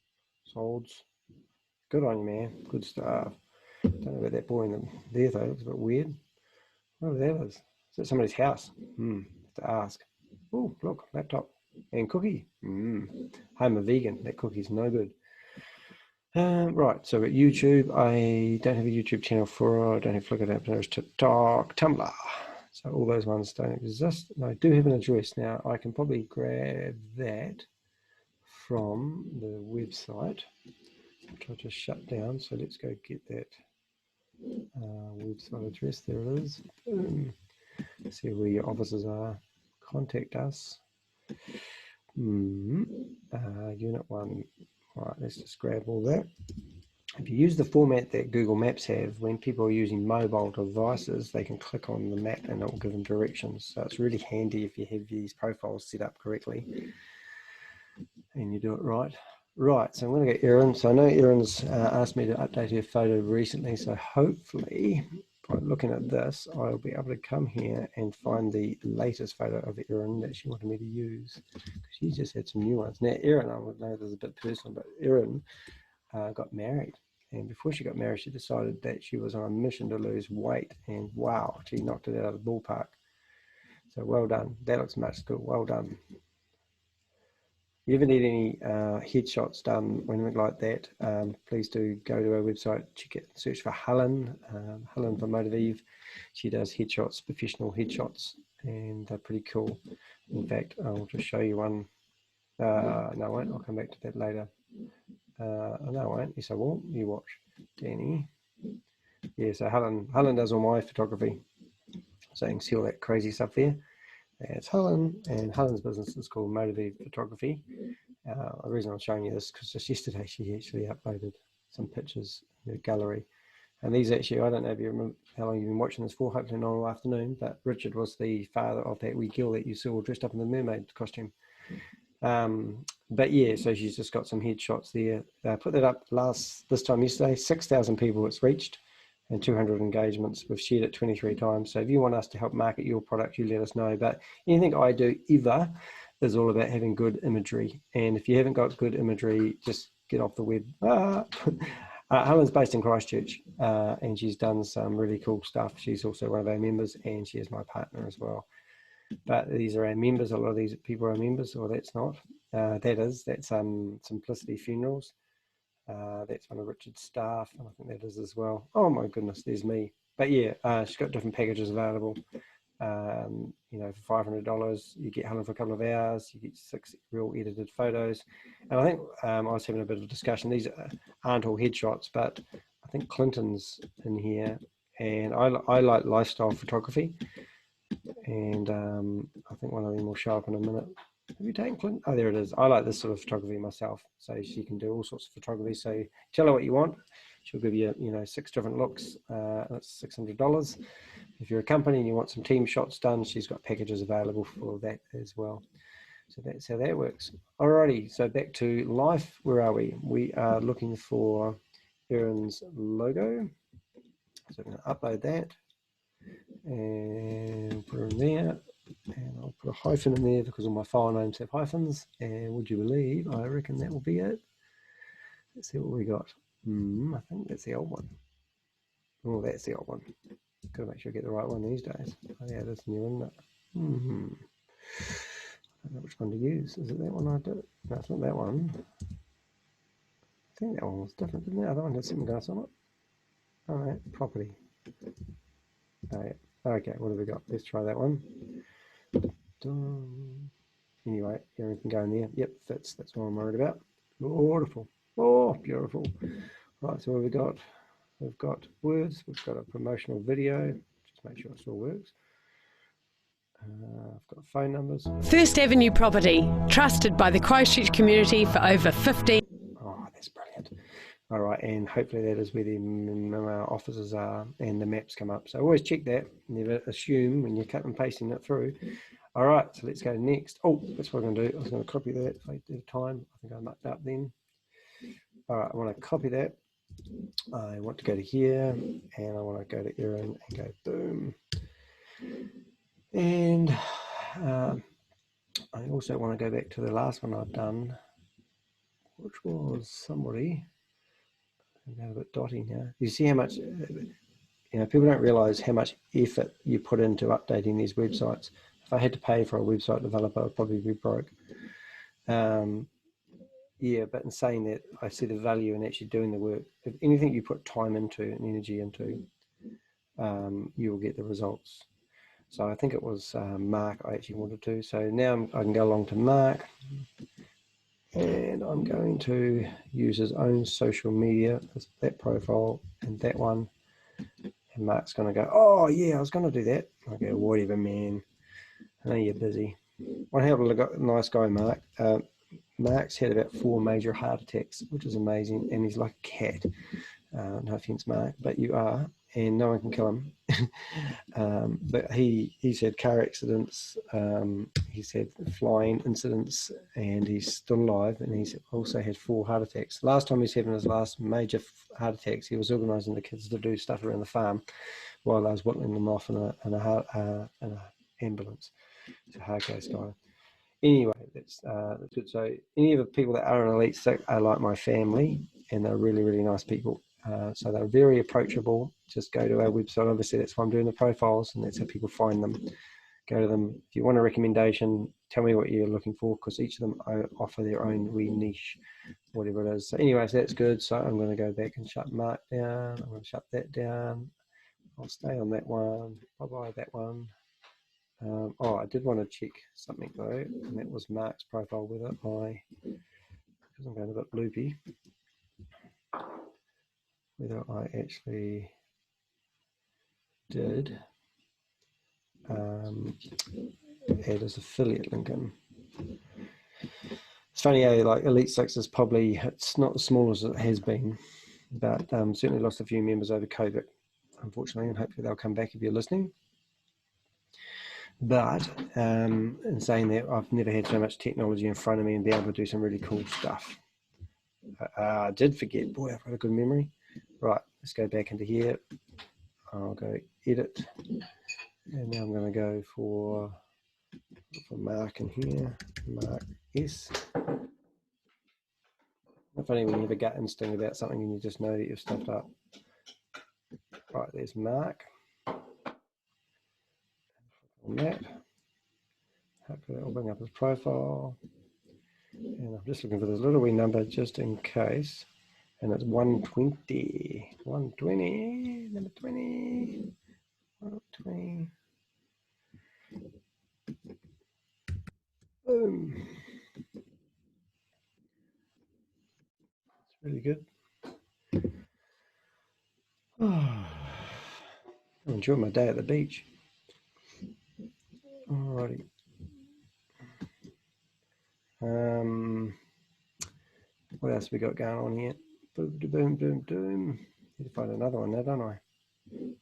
Good on you, man. Good stuff. Don't know about that boy in there, though. Looks a bit weird. Whatever that is. Is that somebody's house? Have to ask. Oh, look, laptop. And cookie. I'm a vegan. That cookie's no good. Right, so at YouTube, I don't have a YouTube channel for, I don't have Flickr, there's TikTok, Tumblr. So all those ones don't exist. And I do have an address now. I can probably grab that from the website, which I just shut down. So let's go get that website address. There it is. Boom. See where your offices are. Contact us. Unit 1. Right, let's just grab all that. If you use the format that Google Maps have, when people are using mobile devices, they can click on the map and it will give them directions. So it's really handy if you have these profiles set up correctly and you do it right. Right, so I'm going to get Erin. So I know Erin's asked me to update her photo recently, so hopefully by looking at this, I'll be able to come here and find the latest photo of Erin that she wanted me to use. She just had some new ones. Now, Erin, I would know this is a bit personal, but Erin got married. And before she got married, she decided that she was on a mission to lose weight. And wow, she knocked it out of the ballpark. So well done. That looks much good. Well done. If you ever need any headshots done or anything like that, please do go to our website, check it, search for Helen, Helen from Motivive. She does headshots, professional headshots, and they're pretty cool. In fact, I'll just show you one. No, I won't. I'll come back to that later. No, I won't. Yes, I will. You watch. Danny. Yeah, so Helen does all my photography. So you can see all that crazy stuff there. It's Helen, and Helen's business is called Motivated Photography. The reason I'm showing you this because just yesterday she actually uploaded some pictures in her gallery. And these actually, I don't know if you remember how long you've been watching this for, hopefully not all afternoon, but Richard was the father of that wee girl that you saw dressed up in the mermaid costume. But yeah, so she's just got some headshots there. Put that up this time yesterday, 6,000 people it's reached and 200 engagements. We've shared it 23 times. So if you want us to help market your product, you let us know. But anything I do ever is all about having good imagery. And if you haven't got good imagery, just get off the web. Helen's based in Christchurch, and she's done some really cool stuff. She's also one of our members, and she is my partner as well. But these are our members. A lot of these people are members, or that's not. That's Simplicity Funerals. That's one of Richard's staff, and I think that is as well. Oh my goodness, there's me. But yeah, she's got different packages available. You know, for $500, you get Helen for a couple of hours, you get 6 real edited photos. And I think I was having a bit of a discussion. These aren't all headshots, but I think Clinton's in here, and I like lifestyle photography, and I think one of them will show up in a minute. Have you taken Clinton? Oh, there it is. I like this sort of photography myself, so she can do all sorts of photography. So tell her what you want, she'll give you, 6 different looks. That's $600. If you're a company and you want some team shots done, she's got packages available for that as well. So that's how that works. Alrighty, so back to life. Where are we? We are looking for Erin's logo. So I'm going to upload that and put her in there. And I'll put a hyphen in there because all my file names have hyphens. And would you believe, I reckon that will be it. Let's see what we got. I think that's the old one. Oh, that's the old one. Got to make sure I get the right one these days. Oh yeah, that's new, isn't it? I don't know which one to use. Is it that one I did? No, it's not that one. I think that one was different, didn't it? The other one had something else on it. Oh no, property. Oh yeah. Okay, what have we got? Let's try that one. Anyway, everything can go in there. Yep, fits. That's what I'm worried about. Beautiful. Oh, beautiful. Right, so what have we got? We've got words. We've got a promotional video. Just make sure it still works. I've got phone numbers. First Avenue Property, trusted by the Christchurch community for over 15. Oh, that's brilliant. All right, and hopefully that is where the offices are and the maps come up. So always check that. Never assume when you're cutting and pasting it through. All right, so let's go next. Oh, that's what I'm going to do. I was going to copy that if I did time. I think I mucked up then. All right, I want to copy that. I want to go to here, and I want to go to Erin and go boom. And I also want to go back to the last one I've done, which was somebody. I'm going a bit dotty now. You see how much, people don't realize how much effort you put into updating these websites. If I had to pay for a website developer, I'd probably be broke. Yeah, but in saying that, I see the value in actually doing the work. If anything you put time into and energy into, you will get the results. So I think it was Mark I actually wanted to. So now I can go along to Mark, and I'm going to use his own social media, that profile and that one. And Mark's going to go, oh yeah, I was going to do that. I go, whatever, man. I know you're busy. What happened? Nice guy, Mark. Mark's had about 4 major heart attacks, which is amazing, and he's like a cat. No offense, Mark, but you are, and no one can kill him. But he's had car accidents, he's had flying incidents, and he's still alive, and he's also had 4 heart attacks. Last time he's having his last major heart attacks, he was organising the kids to do stuff around the farm while I was whittling them off in an ambulance. It's a hard case guy. Anyway, that's good. So any of the people that are in Elite Six are like my family, and they're really, really nice people. So they're very approachable. Just go to our website. Obviously, that's why I'm doing the profiles, and that's how people find them. Go to them. If you want a recommendation, tell me what you're looking for, because each of them offer their own wee niche, whatever it is. So anyway, so that's good. So I'm going to go back and shut Mark down. I'm going to shut that down. I'll stay on that one. Bye-bye, that one. Oh, I did want to check something though, and that was Mark's profile, whether because I'm going a bit loopy, whether I actually did add his affiliate link in. It's funny, like Elite 6 is probably, it's not as small as it has been, but certainly lost a few members over COVID, unfortunately, and hopefully they'll come back if you're listening. But in saying that, I've never had so much technology in front of me and be able to do some really cool stuff. I did forget, boy, I've got a good memory. Right, let's go back into here. I'll go edit, and now I'm going to go for Mark in here, Mark S. Not funny when you have a gut instinct about something and you just know that you've stuffed up. Right, there's Mark. On that. Hopefully that will bring up his profile. And I'm just looking for this little wee number just in case. And it's 120. 120, number 20. 120. Boom. It's really good. Oh, I'm enjoying my day at the beach. Alrighty. What else we got going on here? Boom, boom, boom, boom. Need to find another one now, don't I?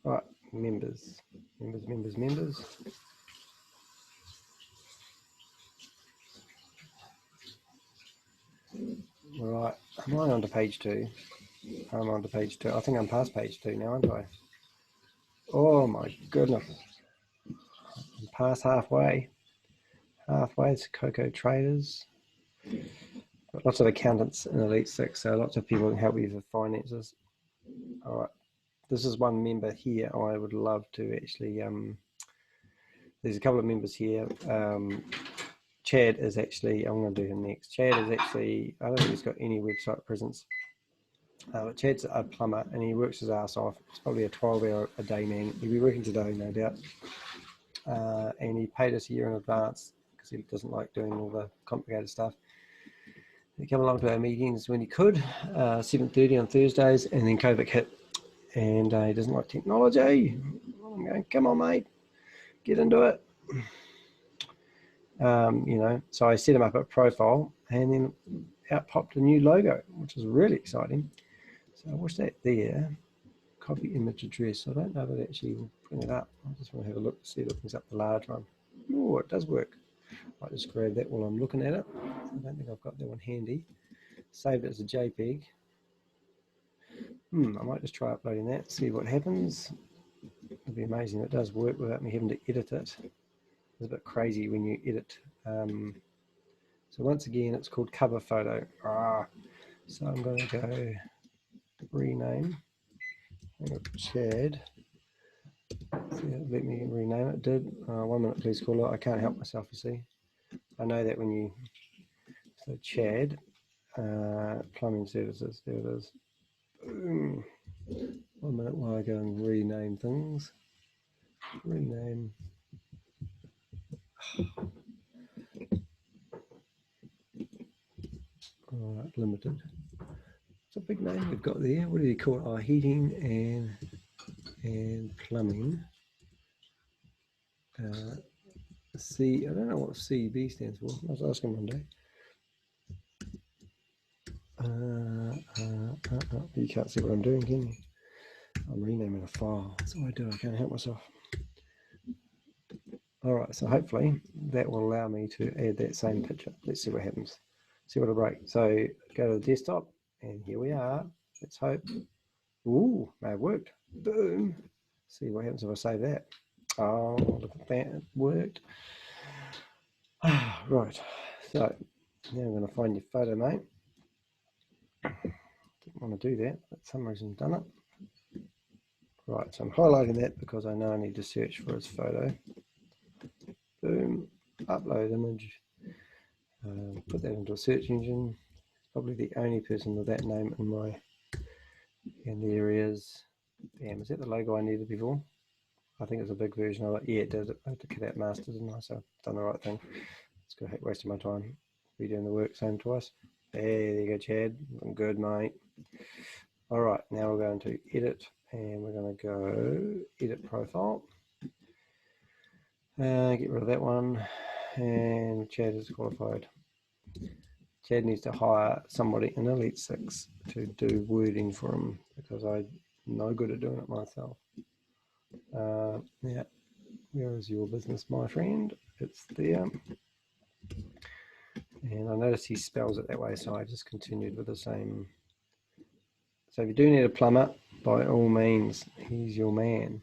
Right, members. Right, am I on to page 2? I'm on to page 2. I think I'm past page 2 now, aren't I? Oh my goodness. I'm past halfway. Halfway to Coco Traders. Got lots of accountants in Elite 6, so lots of people can help you with finances. All right, this is one member here I would love to actually, there's a couple of members here. Chad is actually, I'm going to do him next. Chad is actually, I don't think he's got any website presence. But Chad's a plumber and he works his ass off. It's probably a 12-hour a day man. He'll be working today, no doubt. And he paid us a year in advance because he doesn't like doing all the complicated stuff. He'd come along to our meetings when he could, 7:30 on Thursdays, and then COVID hit. And he doesn't like technology. I'm going, come on, mate, get into it. So I set him up a profile, and then out popped a new logo, which is really exciting. So I watch that there. Copy image address. I don't know if it actually will bring it up. I just want to have a look to see if it brings up the large one. Oh, it does work. I'll just grab that while I'm looking at it. I don't think I've got that one handy. Saved it as a JPEG. I might just try uploading that, see what happens. It'd be amazing if it does work without me having to edit it. It's a bit crazy when you edit. So once again, it's called cover photo. So I'm going to go rename. Chad. See, let me rename it. Did 1 minute, please, caller. I can't help myself. You see, I know that when you Chad plumbing services. There it is. Boom. 1 minute while I go and rename things. Rename. All right, limited. It's a big name we've got there. What do you call it? Heating and plumbing. I don't know what CB stands for. I was asking one day. You can't see what I'm doing, can you? I'm renaming a file. That's what I do. I can't help myself. All right, so hopefully that will allow me to add that same picture. Let's see what happens. See what I break. So go to the desktop, and here we are. Let's hope. Ooh, may have worked. Boom. See what happens if I save that. Oh, look at that. It worked. Right. So now I'm going to find your photo, mate. Didn't want to do that, but for some reason done it. Right, so I'm highlighting that because I know I need to search for his photo. Boom. Upload image. Put that into a search engine. Probably the only person with that name in there is, damn, is that the logo I needed before? I think it's a big version of it. Yeah, it did. I had to cut out master, didn't I? So I've done the right thing. It's good. I hate wasting my time redoing the work same twice. There you go, Chad. I'm good, mate. All right, now we're going to edit, and we're going to go edit profile. Get rid of that one, and Chad is qualified. Chad needs to hire somebody in Elite 6 to do wording for him because I'm no good at doing it myself. Yeah, where is your business, my friend? It's there. And I notice he spells it that way, so I just continued with the same. So if you do need a plumber, by all means, he's your man.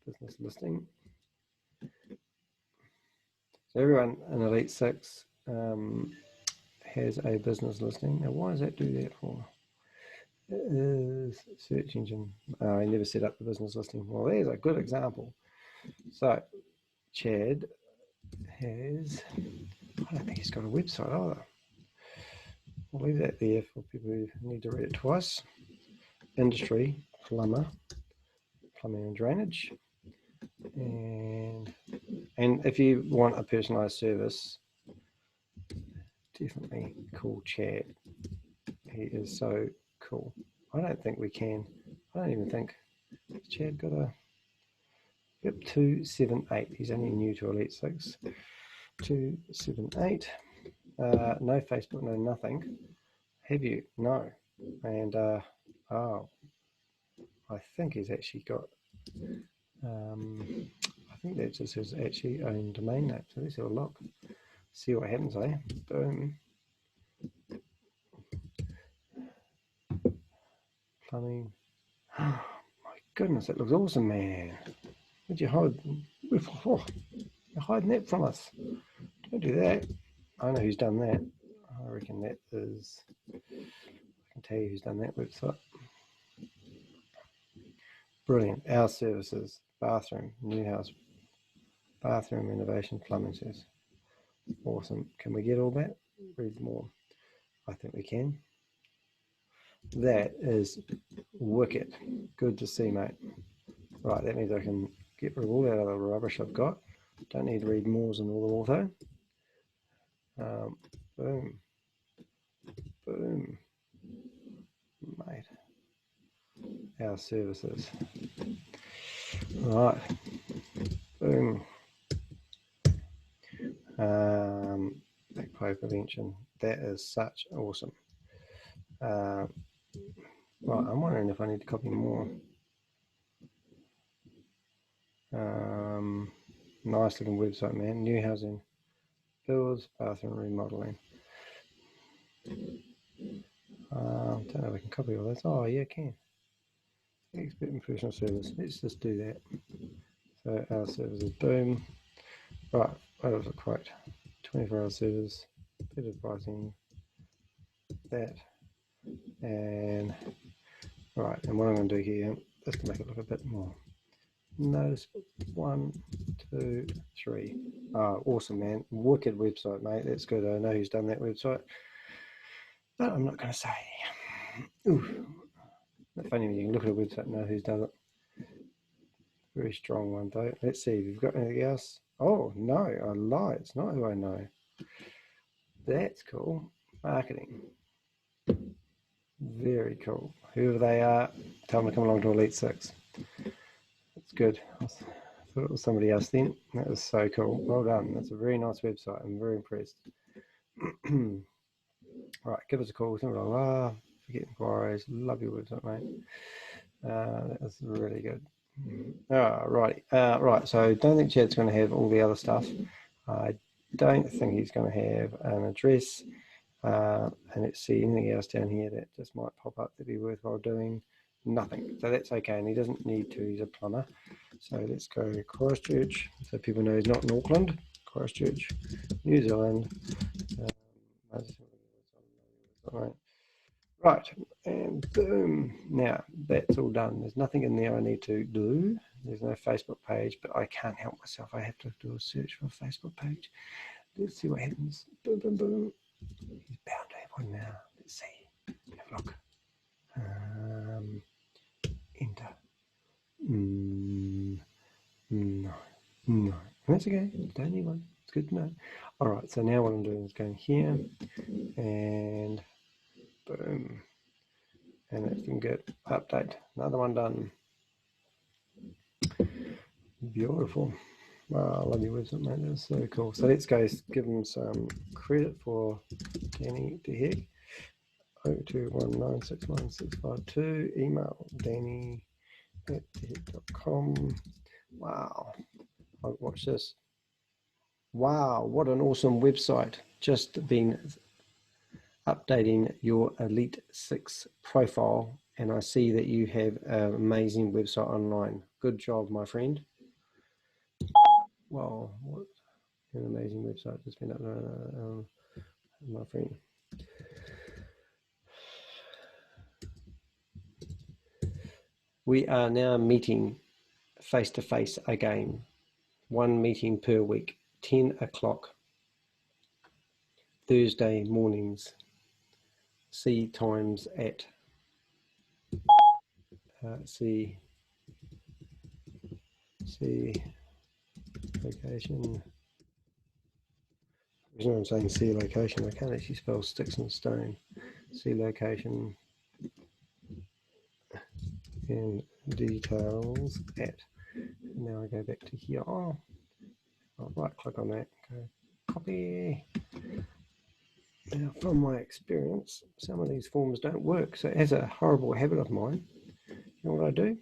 Business listing. So everyone in Elite 6 has a business listing. Now, why does that do that for? It is search engine. I never set up the business listing. Well, there's a good example. So Chad has, I don't think he's got a website either. I'll leave that there for people who need to read it twice. Industry, plumber, plumbing and drainage. And if you want a personalized service, definitely call Chad. He is so cool. I don't think we can. I don't even think. Has Chad got a. Yep, 278. He's only new to Elite 6. 278. No Facebook, no nothing. Have you? No. And oh, I think he's actually got. I think that just his actually own domain name. So let's have a look. See what happens, eh? Boom. Plumbing. Oh, my goodness, that looks awesome, man. Where'd you hide? Oh, you're hiding that from us. Don't do that. I know who's done that. I reckon that is. I can tell you who's done that website. Brilliant. Our services, bathroom, new house, bathroom renovation, plumbing service. Awesome. Can we get all that? Read more. I think we can. That is wicked. Good to see, mate. Right, that means I can get rid of all that other rubbish I've got. Don't need to read mores and all the auto. Boom. Boom. Mate. Our services. Right. Boom. Backflow prevention. That is such awesome. Right, I'm wondering if I need to copy more. Nice looking website, man. New housing, builds, bathroom remodeling. Don't know if I can copy all this. Oh, yeah, I can. Expert and professional service. Let's just do that. So our services, boom. Right, what was it quote? 24-hour service, better pricing, that, and right. And what I'm going to do here, just to make it look a bit more. Notice 1, 2, 3. Oh, awesome, man. Wicked website, mate. That's good. I know who's done that website, but I'm not going to say. Ooh. Not funny when you can look at a website and know who's done it. Very strong one, though. Let's see if you've got anything else. Oh, no, I lie. It's not who I know. That's cool. Marketing. Very cool. Whoever they are, tell them to come along to Elite 6. That's good. I thought it was somebody else then. That was so cool. Well done. That's a very nice website. I'm very impressed. Right, give us a call. Forget inquiries. Love your website, mate. That was really good. Right. Right. So don't think Chad's going to have all the other stuff. I don't think he's going to have an address. And let's see anything else down here that just might pop up that'd be worthwhile doing. Nothing. So that's okay. And he doesn't need to. He's a plumber. So let's go Christchurch. So people know he's not in Auckland. Christchurch, New Zealand. Right, and boom. Now that's all done. There's nothing in there I need to do. There's no Facebook page, but I can't help myself. I have to do a search for a Facebook page. Let's see what happens. Boom, boom, boom. He's bound to have one now. Let's see. Have a look. Enter. That's okay. Don't need one. It's good to know. All right. So now what I'm doing is going here and boom. And that's been good. Update. Another one done. Beautiful. Wow, I love your website, mate. That's so cool. So let's go give them some credit for Danny DeHeck. 0219699652. Email danny@deheck.com. Wow. Watch this. Wow, what an awesome website. Just been updating your Elite 6 profile, and I see that you have an amazing website online. Good job, my friend. Wow, what an amazing website. Just been updated, my friend. We are now meeting face to face again. One meeting per week, 10 o'clock, Thursday mornings. See times at see location. The reason I'm saying see location, I can't actually spell sticks and stone. See location and details at. Now I go back to here. I'll right click on that. Go copy. Now, from my experience, some of these forms don't work. So, as a horrible habit of mine, you know what I do?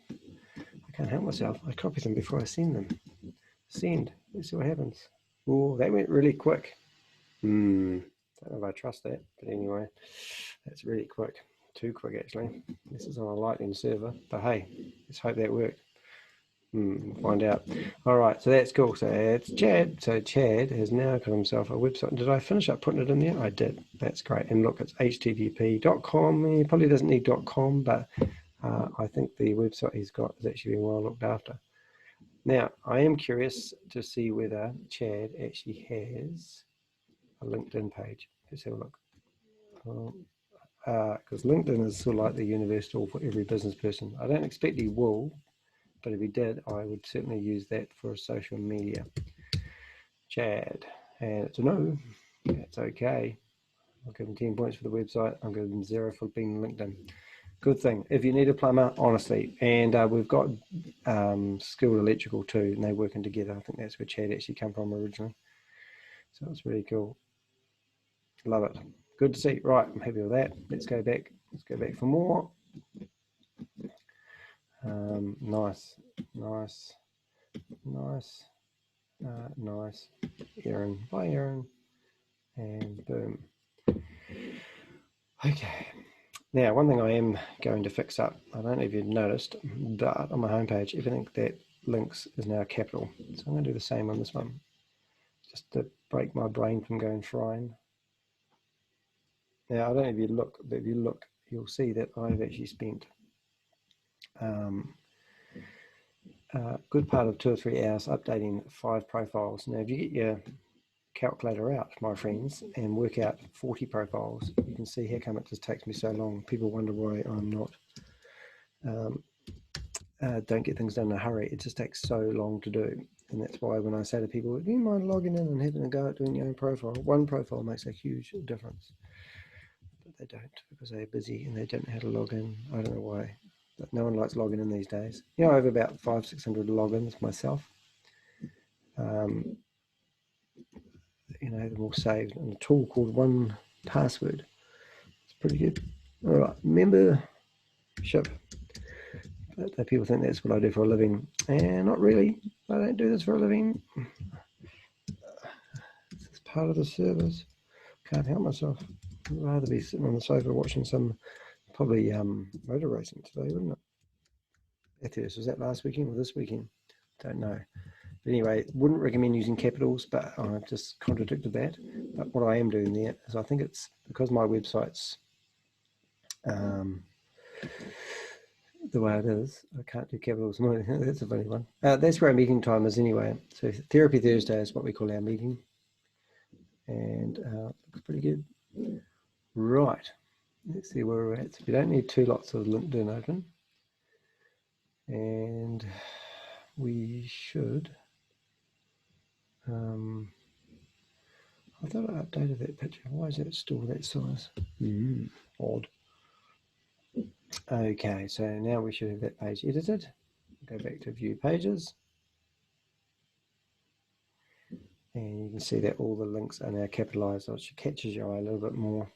I can't help myself. I copy them before I send them. Send. Let's see what happens. Oh, that went really quick. Don't know if I trust that, but anyway, that's really quick. Too quick, actually. This is on a Lightning server, but hey, let's hope that worked. We'll find out. All right, so that's cool. So it's Chad. So Chad has now got himself a website. Did I finish up putting it in there? I did. That's great. And look, it's http.com. He probably doesn't need .com, but I think the website he's got is actually well looked after. Now, I am curious to see whether Chad actually has a LinkedIn page. Let's have a look. Because LinkedIn is sort of like the universal for every business person. I don't expect he will, but if he did, I would certainly use that for social media. Chad, and it's a no. That's okay. I'll give him 10 points for the website. I'll give him 0 for being LinkedIn. Good thing. If you need a plumber, honestly, and we've got Skilled Electrical too, and they're working together. I think that's where Chad actually come from originally. So it's really cool. Love it. Good to see. Right, I'm happy with that. Let's go back. Let's go back for more. Nice, nice, nice, nice. Aaron, bye Aaron, and boom. Okay. Now, one thing I am going to fix up, I don't know if you've noticed, but on my homepage, everything that links is now capital. So I'm going to do the same on this one, just to break my brain from going frying. Now, I don't know if you look, but if you look, you'll see that I've actually spent a good part of 2 or 3 hours updating 5 profiles. Now, if you get your calculator out, my friends, and work out 40 profiles, you can see how come it just takes me so long. People wonder why I'm not don't get things done in a hurry. It just takes so long to do, and that's why when I say to people, do you mind logging in and having a go at doing your own profile? One profile makes a huge difference, but they don't because they're busy and they don't know how to log in. I don't know why, but no one likes logging in these days. You know, I have about 500-600 logins myself. You know, they're all saved in a tool called 1Password. It's pretty good. All right, membership. But people think that's what I do for a living, and not really. I don't do this for a living. It's part of the service. Can't help myself. I'd rather be sitting on the sofa watching some probably motor racing today, wouldn't it? Bathurst, was that last weekend or this weekend? Don't know. But anyway, wouldn't recommend using capitals, but I've just contradicted that. But what I am doing there is I think it's because my website's the way it is, I can't do capitals. That's a funny one. That's where our meeting time is anyway. So Therapy Thursday is what we call our meeting. And looks pretty good. Right. Let's see where we're at. So we don't need 2 lots of LinkedIn open. And we should I thought I updated that picture. Why is that still that size? Odd. Okay, so now we should have that page edited. Go back to view pages. And you can see that all the links are now capitalized, which catches your eye a little bit more.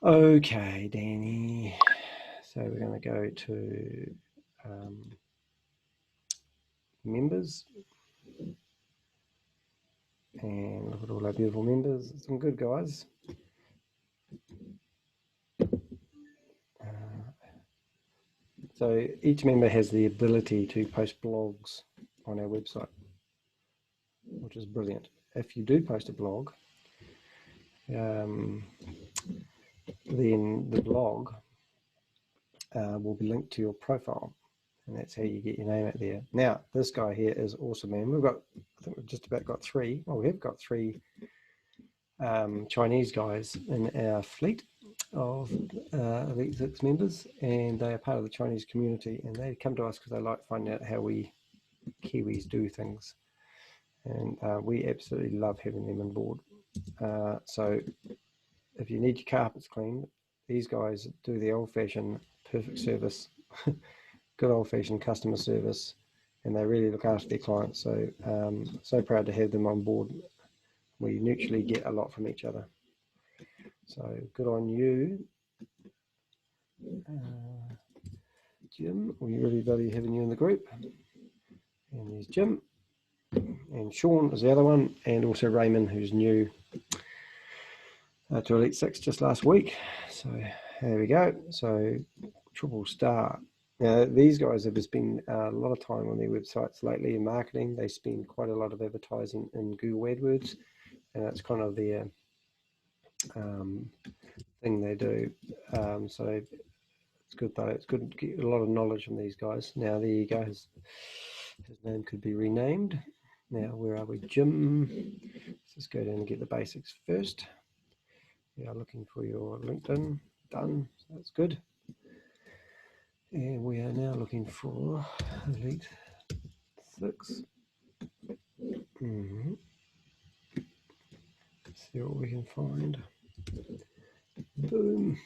Okay, Danny. So we're going to go to members. And look at all our beautiful members. Some good guys. So each member has the ability to post blogs on our website, which is brilliant. If you do post a blog, then the blog will be linked to your profile, and that's how you get your name out there. Now, this guy here is awesome, man. I think we've just about got three. Well, we have got three Chinese guys in our fleet of Elite 6 members, and they are part of the Chinese community, and they come to us because they like finding out how we Kiwis do things, and we absolutely love having them on board. So if you need your carpets cleaned, these guys do the old-fashioned perfect service, good old-fashioned customer service, and they really look after their clients. So so proud to have them on board. We mutually get a lot from each other. So good on you, Jim. We really value having you in the group. And there's Jim, and Sean is the other one, and also Raymond, who's new to Elite 6 just last week. So there we go. So triple star. Now these guys have spent a lot of time on their websites lately in marketing. They spend quite a lot of advertising in Google AdWords, and that's kind of their thing they do. So it's good though. It's good to get a lot of knowledge from these guys. Now there you go. His name could be renamed. Now where are we, Jim? Let's just go down and get the basics first. We are looking for your LinkedIn. Done. So that's good. And we are now looking for Elite 6. Let's see what we can find. Boom.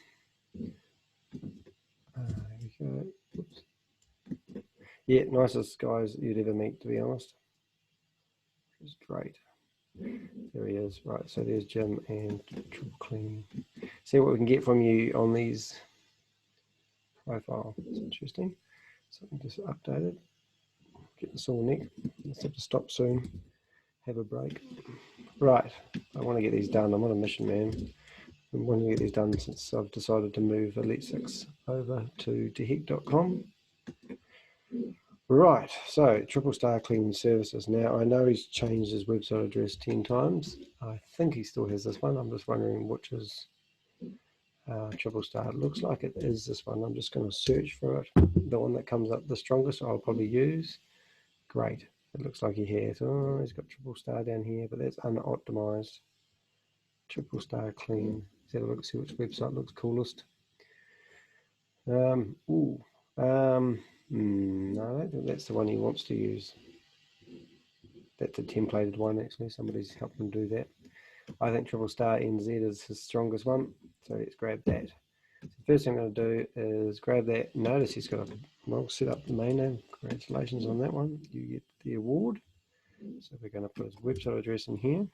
There we go. Oops. Yeah, nicest guys you'd ever meet, to be honest. Which is great. There he is. Right, so there's Jim and triple clean. See what we can get from you on these profile. It's interesting. Something just updated. Get the sore neck. Let's have to stop soon. Have a break. Right, I want to get these done. I'm on a mission, man. I want to get these done since I've decided to move Elite 6 over to deheck.com. Right, so triple star cleaning services. Now I know he's changed his website address 10 times. I think he still has this one. I'm just wondering which is triple star. It looks like it is this one. I'm just going to search for it. The one that comes up the strongest I'll probably use. Great. It looks like he has. Oh, he's got triple star down here, but that's unoptimized. Triple star clean. Let's have a look, see which website looks coolest. No, I don't think that's the one he wants to use. That's a templated one, actually. Somebody's helped him do that. I think triple star NZ is his strongest one, so let's grab that. So the first thing I'm going to do is grab that. Notice he's got a well set up domain name. Congratulations on that one. You get the award. So we're going to put his website address in here.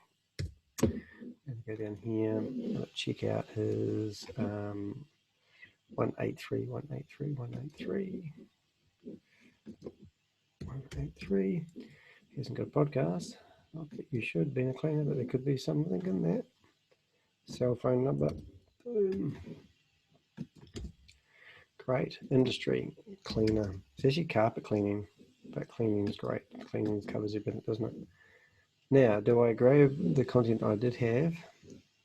And go down here and check out his 183, 183, 183. 183. He hasn't got a podcast. Not that you should, being a cleaner, but there could be something in that. Cell phone number. Boom. Great. Industry. Cleaner. It's actually carpet cleaning, but cleaning is great. Cleaning covers everything, doesn't it? Now, do I grab the content I did have?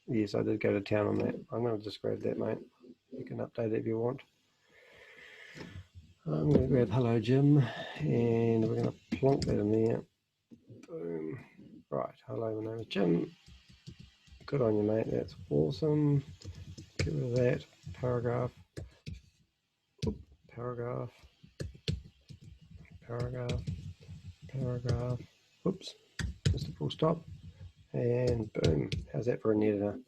Yes, I did go to town on that. I'm going to just grab that, mate. You can update it if you want. I'm going to grab Hello Jim, and we're going to plonk that in there. Boom. Right, hello, my name is Jim. Good on you, mate. That's awesome. Get rid of that. Paragraph. Oop, paragraph. Paragraph. Paragraph. Oops. just a full stop, and boom. How's that for an editor?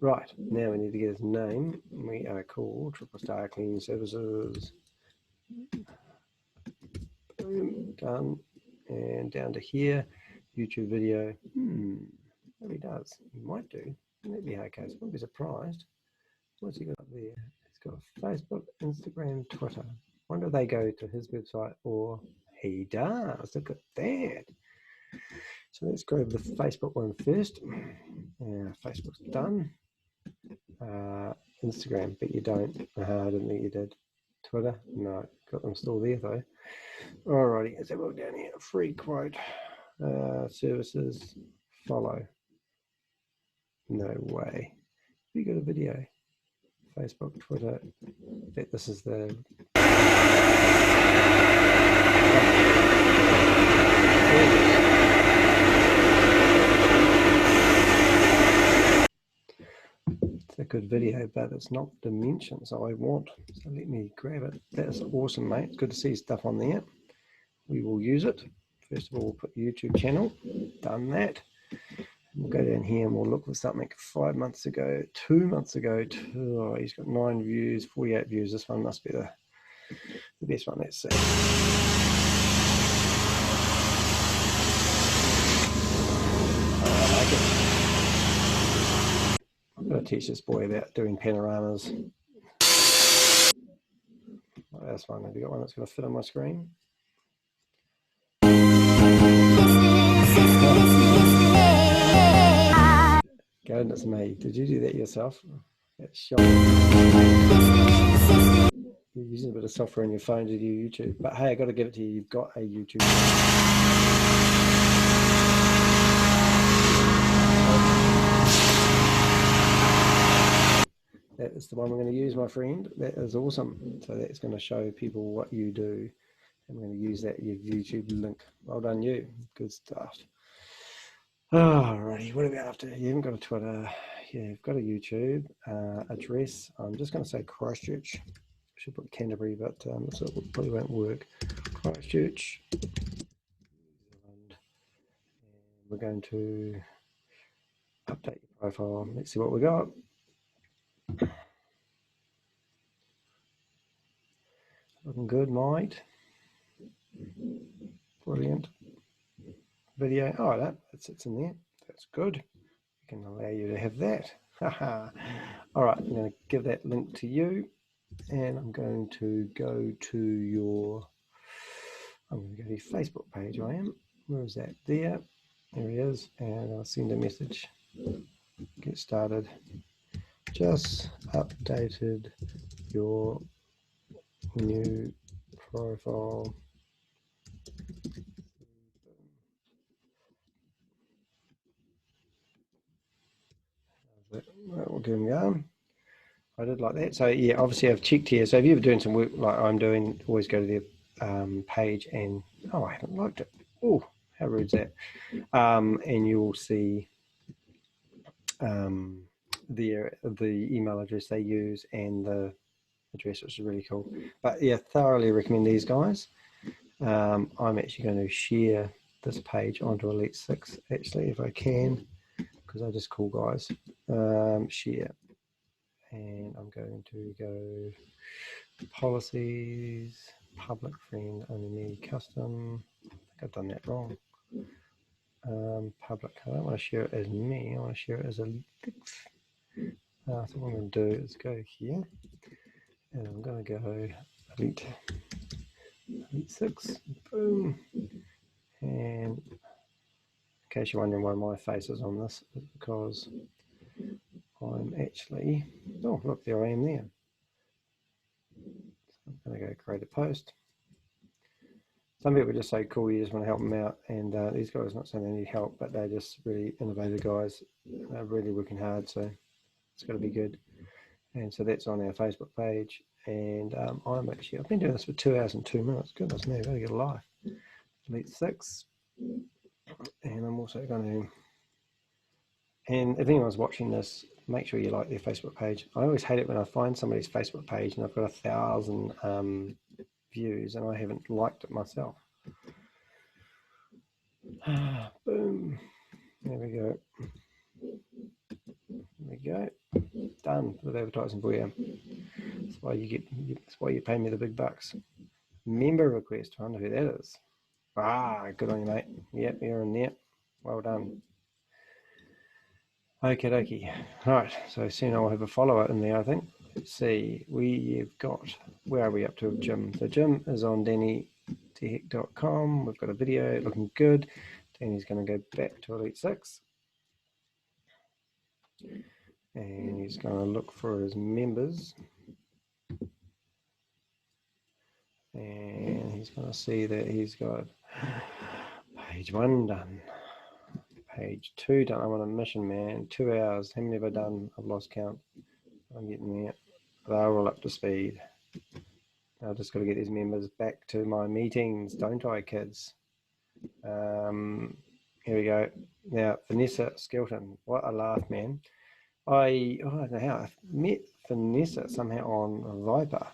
Right, now we need to get his name. We are called Triple Star Cleaning Services. Boom, done. And down to here, YouTube video. What he does, he might do. Wouldn't that be okay? So I wouldn't be surprised. What's he got up there? He's got Facebook, Instagram, Twitter. Wonder if they go to his website, or he does. Look at that. So let's go over the Facebook one first. Facebook's done. Instagram, but you don't. I didn't think you did. Twitter, no. Got them still there though. Alrighty, let's have a look down here. Free quote. Services. Follow. No way. You got a video. Facebook, Twitter. Bet this is the. It's a good video, but it's not the dimensions I want. So let me grab it. That's awesome, mate. It's good to see stuff on there. We will use it. First of all, we'll put YouTube channel. Done that. We'll go down here and we'll look for something 5 months ago, 2 months ago. Oh, he's got 9 views, 48 views. This one must be the best one. Let's see. I like it. I'm going to teach this boy about doing panoramas. Like this one. Have you got one that's going to fit on my screen? Goodness me, did you do that yourself? That's shocking. You're using a bit of software on your phone to do YouTube. But hey, I got to give it to you. You've got a YouTube. That is the one we're going to use, my friend. That is awesome. So that's going to show people what you do. I'm going to use that YouTube link. Well done, you. Good stuff. Alrighty, what are we after? You haven't got a Twitter. Yeah, you've got a YouTube address. I'm just going to say Christchurch. I should put Canterbury, but so it probably won't work. Christchurch. And we're going to update your profile. Let's see what we got. Looking good, mate. Brilliant. Video. Oh, that sits in there. That's good. We can allow you to have that. All right, I'm going to give that link to you, and I'm going to go to your. I'm going to go to your Facebook page. I am. Where is that? There. There he is, and I'll send a message. Get started. Just updated your new profile. We'll give him going. I did like that. So yeah, obviously I've checked here. So if you're doing some work like I'm doing, always go to their page and oh, I haven't liked it. Oh, how rude is that? And you will see the email address they use and the address, which is really cool. But yeah, thoroughly recommend these guys. I'm actually going to share this page onto Elite 6 actually, if I can, because they're just cool guys. Share, and I'm going to go policies, public friend, only me, custom. I think I've done that wrong. Public, I don't want to share it as me, I want to share it as Elite 6. So what I'm going to do is go here, and I'm going to go Elite 6, boom. And in case you're wondering why my face is on this, it's because I'm actually, oh look, there I am there. So I'm going to go create a post. Some people just say, cool, you just want to help them out. And these guys are not saying they need help, but they're just really innovative guys. They're really working hard, so it's got to be good. And so that's on our Facebook page. And I've been doing this for 2 hours and 2 minutes. Goodness me, I've got to get a life. Elite 6. And I'm also going to, and if anyone's watching this, make sure you like their Facebook page. I always hate it when I find somebody's Facebook page and I've got 1,000 views and I haven't liked it myself. Boom. There we go. There we go. Done with advertising for you. That's why that's why you pay me the big bucks. Member request. I wonder who that is. Ah, good on you, mate. Yep, you're in there. Well done. Okie dokie. Right, so soon I'll have a follower in there, I think. Let's see. We've got, where are we up to with Jim? So Jim is on dannytech.com. We've got a video looking good. Danny's going to go back to Elite 6. And he's going to look for his members. And he's going to see that he's got page 1 done. Page 2 done. I'm on a mission, man. 2 hours. How many have I done? I've lost count. I'm getting there. They're all up to speed. I've just got to get these members back to my meetings, don't I, kids? Here we go. Now, Vanessa Skelton. What a laugh, man. I don't know how. I met Vanessa somehow on Viper.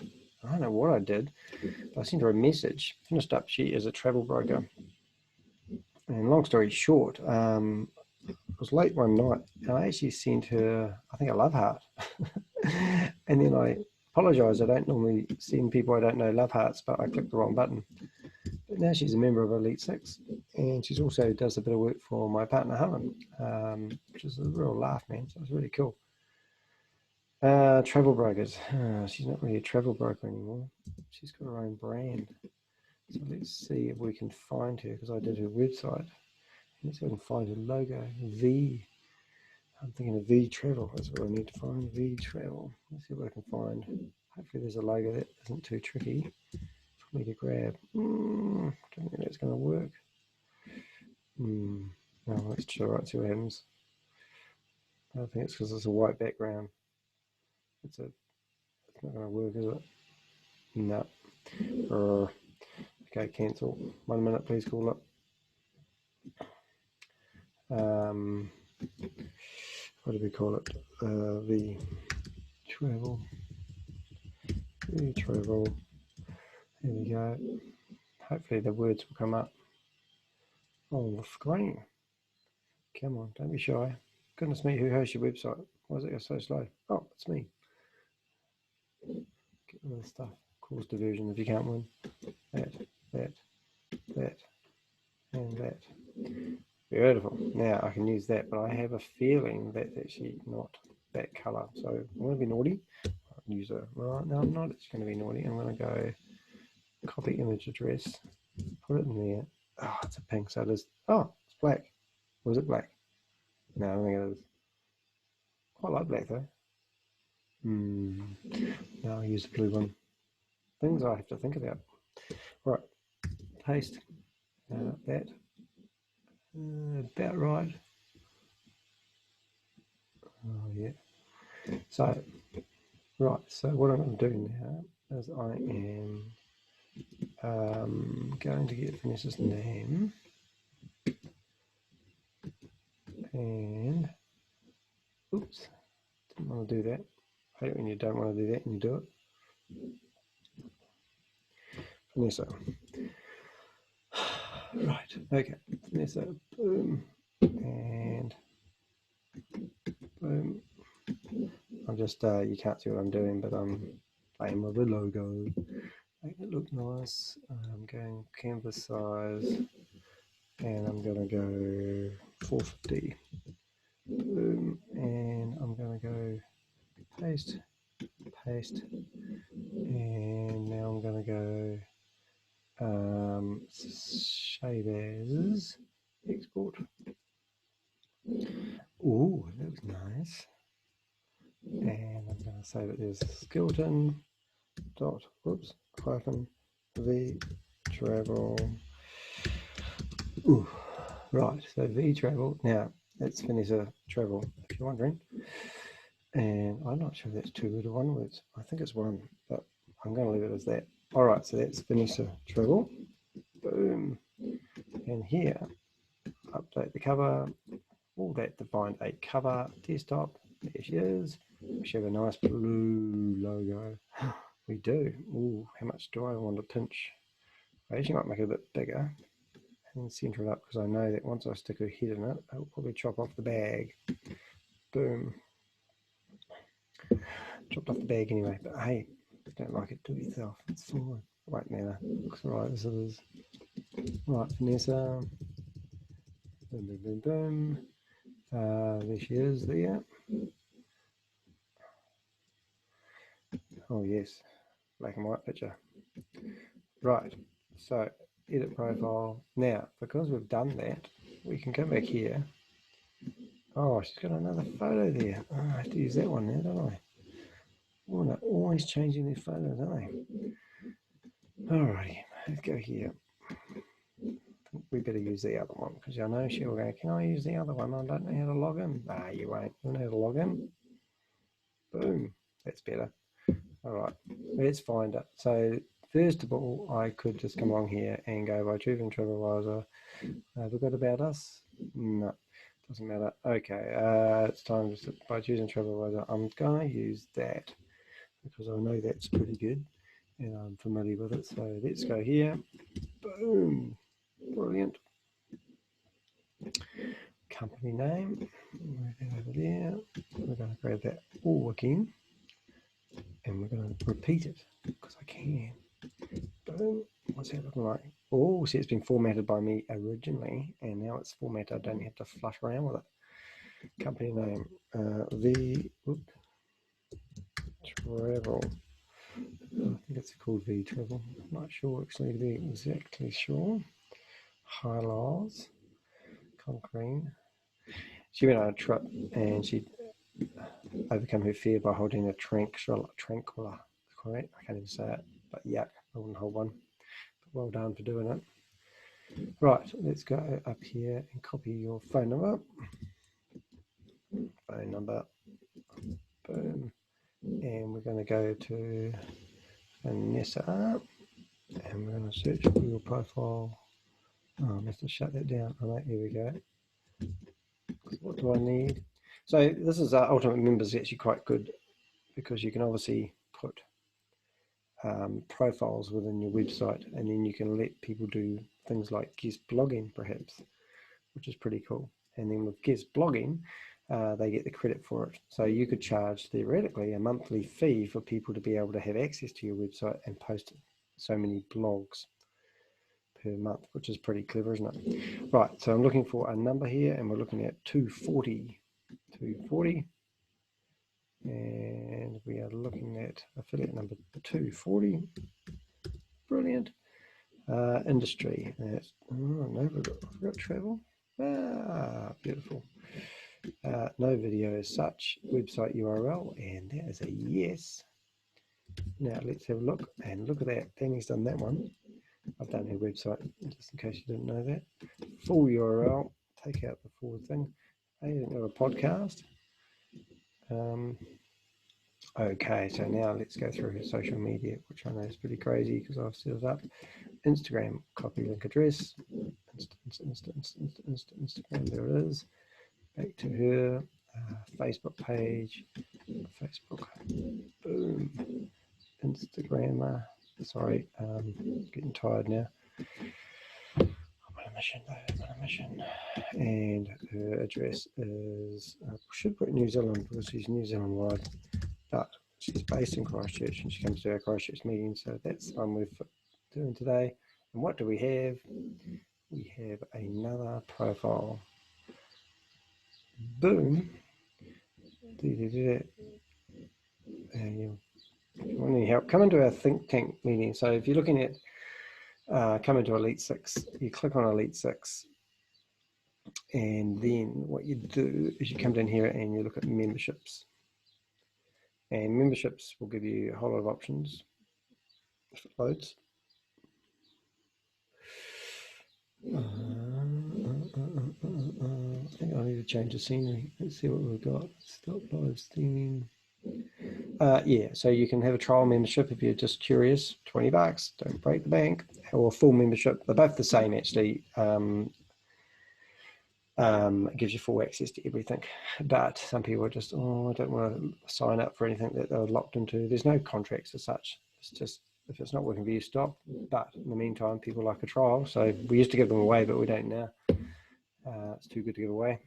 I don't know what I did, but I sent her a message. Finished up, she is a travel broker. And long story short, it was late one night, and I actually sent her, I think, a love heart. And then I apologise, I don't normally send people I don't know love hearts, but I clicked the wrong button. But now she's a member of Elite 6, and she's also does a bit of work for my partner Helen, which is a real laugh, man. So it's really cool. Travel brokers. She's not really a travel broker anymore. She's got her own brand. So let's see if we can find her, because I did her website. Let's see if I can find her logo. I'm thinking of V Travel. That's what I need to find. V Travel. Let's see what I can find. Hopefully there's a logo that isn't too tricky for me to grab. Don't think that's going to work. No, let's try it, see what happens. I think it's because it's a white background. It's not going to work, is it? No. Okay, cancel. 1 minute, please call it. What do we call it? The travel. The travel. There we go. Hopefully the words will come up on the screen. Come on, don't be shy. Goodness me, who hosts your website? Why is it so slow? Oh, it's me. Get rid of the stuff. Cause diversion if you can't win. That, and that. Beautiful. Now I can use that, but I have a feeling that's actually not that colour. So I'm going to be naughty. Use a, right, no, I'm not. It's going to be naughty. I'm going to go copy image address, put it in there. Oh, it's a pink, so it is. Oh, it's black. Was it black? No, I don't think it is. Quite like black though. No, I'll use the blue one. Things I have to think about. Right, paste that. About right. Oh yeah. So, right. So what I'm going to do now is I am going to get Vanessa's name and oops, didn't want to do that. I hate when you don't want to do that and you do it. Vanessa. Right, okay. Vanessa, boom, and boom. I'm just, you can't see what I'm doing, but I'm playing with the logo. Make it look nice. I'm going canvas size, and I'm going to go 450. Boom, and I'm going to go paste, and now I'm going to go save as, export. Ooh, that looks nice. And I'm going to save it as Skeleton dot hyphen V travel. Ooh, right, so V travel. Now that's Vanessa travel, if you're wondering. And I'm not sure if that's 2 words or 1 word. I think it's 1, but I'm going to leave it as that. All right, so that's Vanessa travel. Boom. And here, update the cover. All that defined a cover desktop. There she is. We should have a nice blue logo. We do. Ooh, how much do I want to pinch? I actually might make it a bit bigger. and center it up, because I know that once I stick her head in it, I'll probably chop off the bag. Boom. Chopped off the bag anyway, but hey, don't like it, do it yourself. It's fine. Right now, looks right as it is. Right, Vanessa. Boom, boom, boom, boom. There she is there. Oh yes, black and white picture. Right, so edit profile. Now, because we've done that, we can come back here. Oh, she's got another photo there. Oh, I have to use that one now, don't I? Oh, they're always changing their photos, aren't they? Alrighty, let's go here. We better use the other one, because I know she'll go, can I use the other one? I don't know how to log in. Nah, you won't. You'll know how to log in. Boom. That's better. All right, let's find it. So first of all, I could just come along here and go by choosing TripAdvisor. Have we got about us? No, doesn't matter. Okay, it's time to by choosing TripAdvisor. I'm gonna use that because I know that's pretty good and I'm familiar with it. So let's go here. Boom, brilliant. Company name. Move that over there. We're going to grab that all again, and we're going to repeat it because I can. Boom. What's that looking like? Oh, see, it's been formatted by me originally, and now it's formatted. I don't have to flush around with it. Company name, V Travel. I think it's called V Travel. I'm not sure actually, to be exactly sure. High Laws, Conquering. She went on a trip and she overcome her fear by holding a tranquilla. Correct? I can't even say it, but yeah, I wouldn't hold one. But well done for doing it. Right, let's go up here and copy your phone number. Phone number. Boom. And we're going to go to Vanessa and we're going to search for your profile. Oh, I must have shut that down. All right, here we go. What do I need? So this is Ultimate Members actually quite good because you can obviously put profiles within your website, and then you can let people do things like guest blogging perhaps, which is pretty cool. And then with guest blogging, they get the credit for it. So you could charge theoretically a monthly fee for people to be able to have access to your website and post so many blogs per month, which is pretty clever, isn't it? Right, so I'm looking for a number here, and we're looking at 240. 240. And we are looking at affiliate number 240. Brilliant. Industry. That's, oh, no, we've got travel. Ah, beautiful. No video as such. Website URL, and that is a yes. Now let's have a look, and look at that. Danny's done that one. I've done her website, just in case you didn't know that. Full URL. Take out the forward thing. I didn't know a podcast. Okay, so now let's go through her social media, which I know is pretty crazy because I've set it up. Instagram, copy link address. Instagram, there it is. Back to her. Facebook page. Facebook. Boom. Instagrammer. Sorry, getting tired now. I'm on a mission though, I'm on a mission. And her address is, should put New Zealand because she's New Zealand wide, but she's based in Christchurch and she comes to our Christchurch meeting, so that's the one we're doing today. And what do we have? We have another profile. Boom. If you want any help, come into our think tank meeting. So if you're looking at come into Elite 6, you click on Elite 6, and then what you do is you come down here and you look at memberships. And memberships will give you a whole lot of options if it loads. I think I need to change the scenery. Let's see what we've got. Stop live streaming. Yeah, so you can have a trial membership if you're just curious, $20, don't break the bank, or full membership. They're both the same actually. It gives you full access to everything, but some people are just, oh, I don't want to sign up for anything that they're locked into. There's no contracts as such. It's just If it's not working for you, stop. But in the meantime, people like a trial. So we used to give them away, but we don't now. It's too good to give away.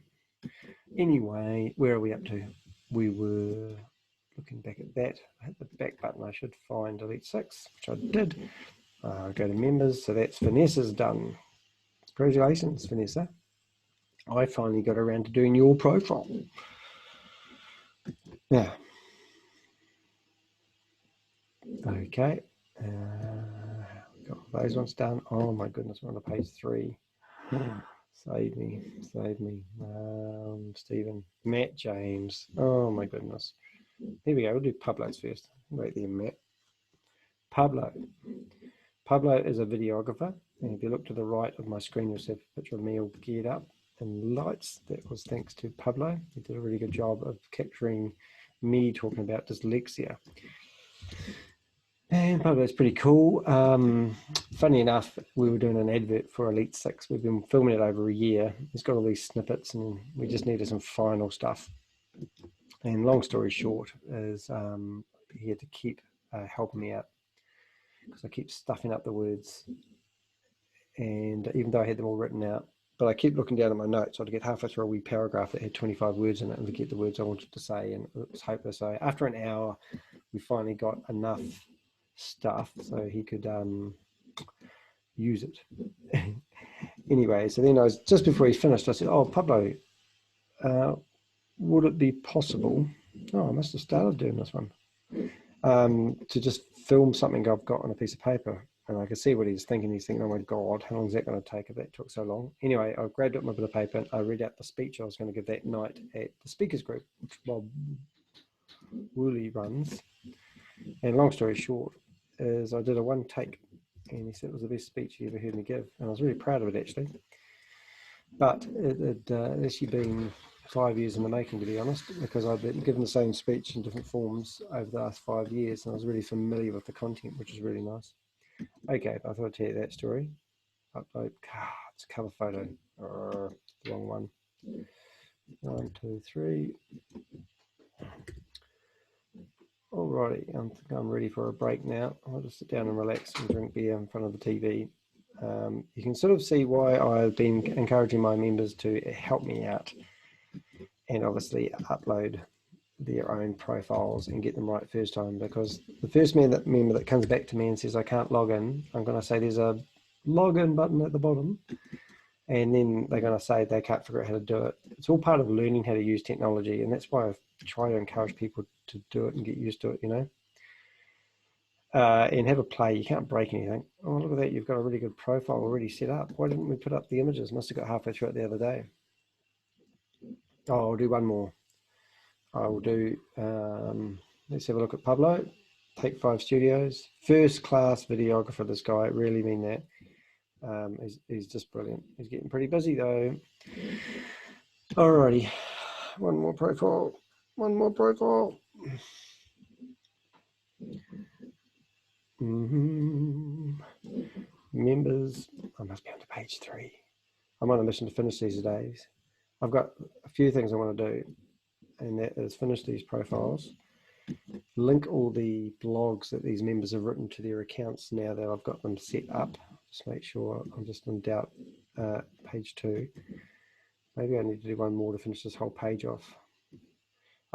Anyway, where are we up to? We were looking back at that. I hit the back button. I should find Elite 6, which I did. Go to members. So that's Vanessa's done. Congratulations, Vanessa. I finally got around to doing your profile. Now, okay. Got those ones done. Oh my goodness, we're on page 3. Save me. Stephen, Matt James. Oh my goodness. Here we go. We'll do Pablo's first. Wait there, Matt. Pablo. Pablo is a videographer, and if you look to the right of my screen, you'll see a picture of me all geared up in lights. That was thanks to Pablo. He did a really good job of capturing me talking about dyslexia. And Pablo's pretty cool. Funny enough, we were doing an advert for Elite 6. We've been filming it over a year. He's got all these snippets, and we just needed some final stuff. And long story short is he had to keep helping me out because I keep stuffing up the words. And even though I had them all written out, but I keep looking down at my notes, I'd get halfway through a wee paragraph that had 25 words in it and forget the words I wanted to say, and it was hopeless. So after an hour, we finally got enough stuff so he could use it. Anyway, so then just before he finished, I said, oh, Pablo, would it be possible, I must have started doing this one, to just film something I've got on a piece of paper? And I could see what he's thinking. He's thinking, oh my God, how long is that going to take if that took so long? Anyway, I grabbed up my bit of paper and I read out the speech I was going to give that night at the speakers group, which Bob Woolley runs. And long story short is I did a one take, and he said it was the best speech he ever heard me give. And I was really proud of it, actually. But it had actually been 5 years in the making, to be honest, because I've been given the same speech in different forms over the last 5 years, and I was really familiar with the content, which is really nice. Okay, I thought I'd tell you that story. Upload. It's a cover photo. The wrong one. 1, 2, 3. Alrighty, I think I'm ready for a break now. I'll just sit down and relax and drink beer in front of the TV. You can sort of see why I've been encouraging my members to help me out and obviously upload their own profiles and get them right first time, because the first member that comes back to me and says I can't log in, I'm going to say there's a login button at the bottom, and then they're going to say they can't figure out how to do it. It's all part of learning how to use technology, and that's why I try to encourage people to do it and get used to it, you know. And have a play. You can't break anything. Oh, look at that, you've got a really good profile already set up. Why didn't we put up the images? Must have got halfway through it the other day. Oh, I'll do one more. I will do, let's have a look at Pablo. Take 5 Studios. First class videographer, this guy, really mean that. He's just brilliant. He's getting pretty busy though. Alrighty, one more profile. Members, I must be on to page 3. I'm on a mission to finish these days. I've got a few things I want to do, and that is finish these profiles, link all the blogs that these members have written to their accounts now that I've got them set up. Just make sure I'm just in doubt. Page 2. Maybe I need to do one more to finish this whole page off.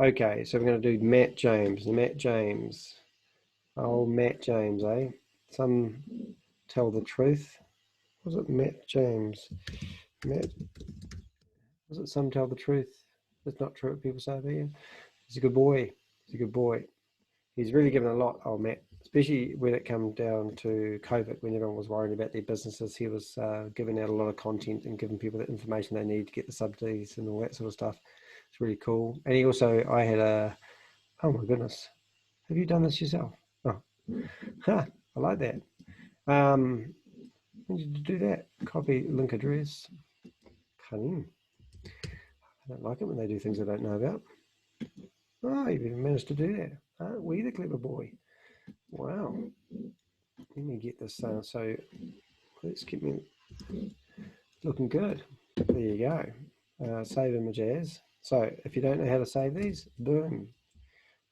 Okay, so we're going to do Matt James. Oh, Matt James, eh? Some tell the truth. Was it Matt James? Was it some tell the truth? It's not true what people say about you. He's a good boy. He's really given a lot, old Matt, especially when it came down to COVID, when everyone was worried about their businesses. He was giving out a lot of content and giving people the information they need to get the subsidies and all that sort of stuff. It's really cool. And he also, oh my goodness, have you done this yourself? Oh, I like that. When did you do that? Copy link address. Cunning. I don't like it when they do things I don't know about. Oh, you've even managed to do that. Aren't we the clever boy? Wow. Let me get this so let's keep me looking good. There you go. Save image as. So if you don't know how to save these, boom.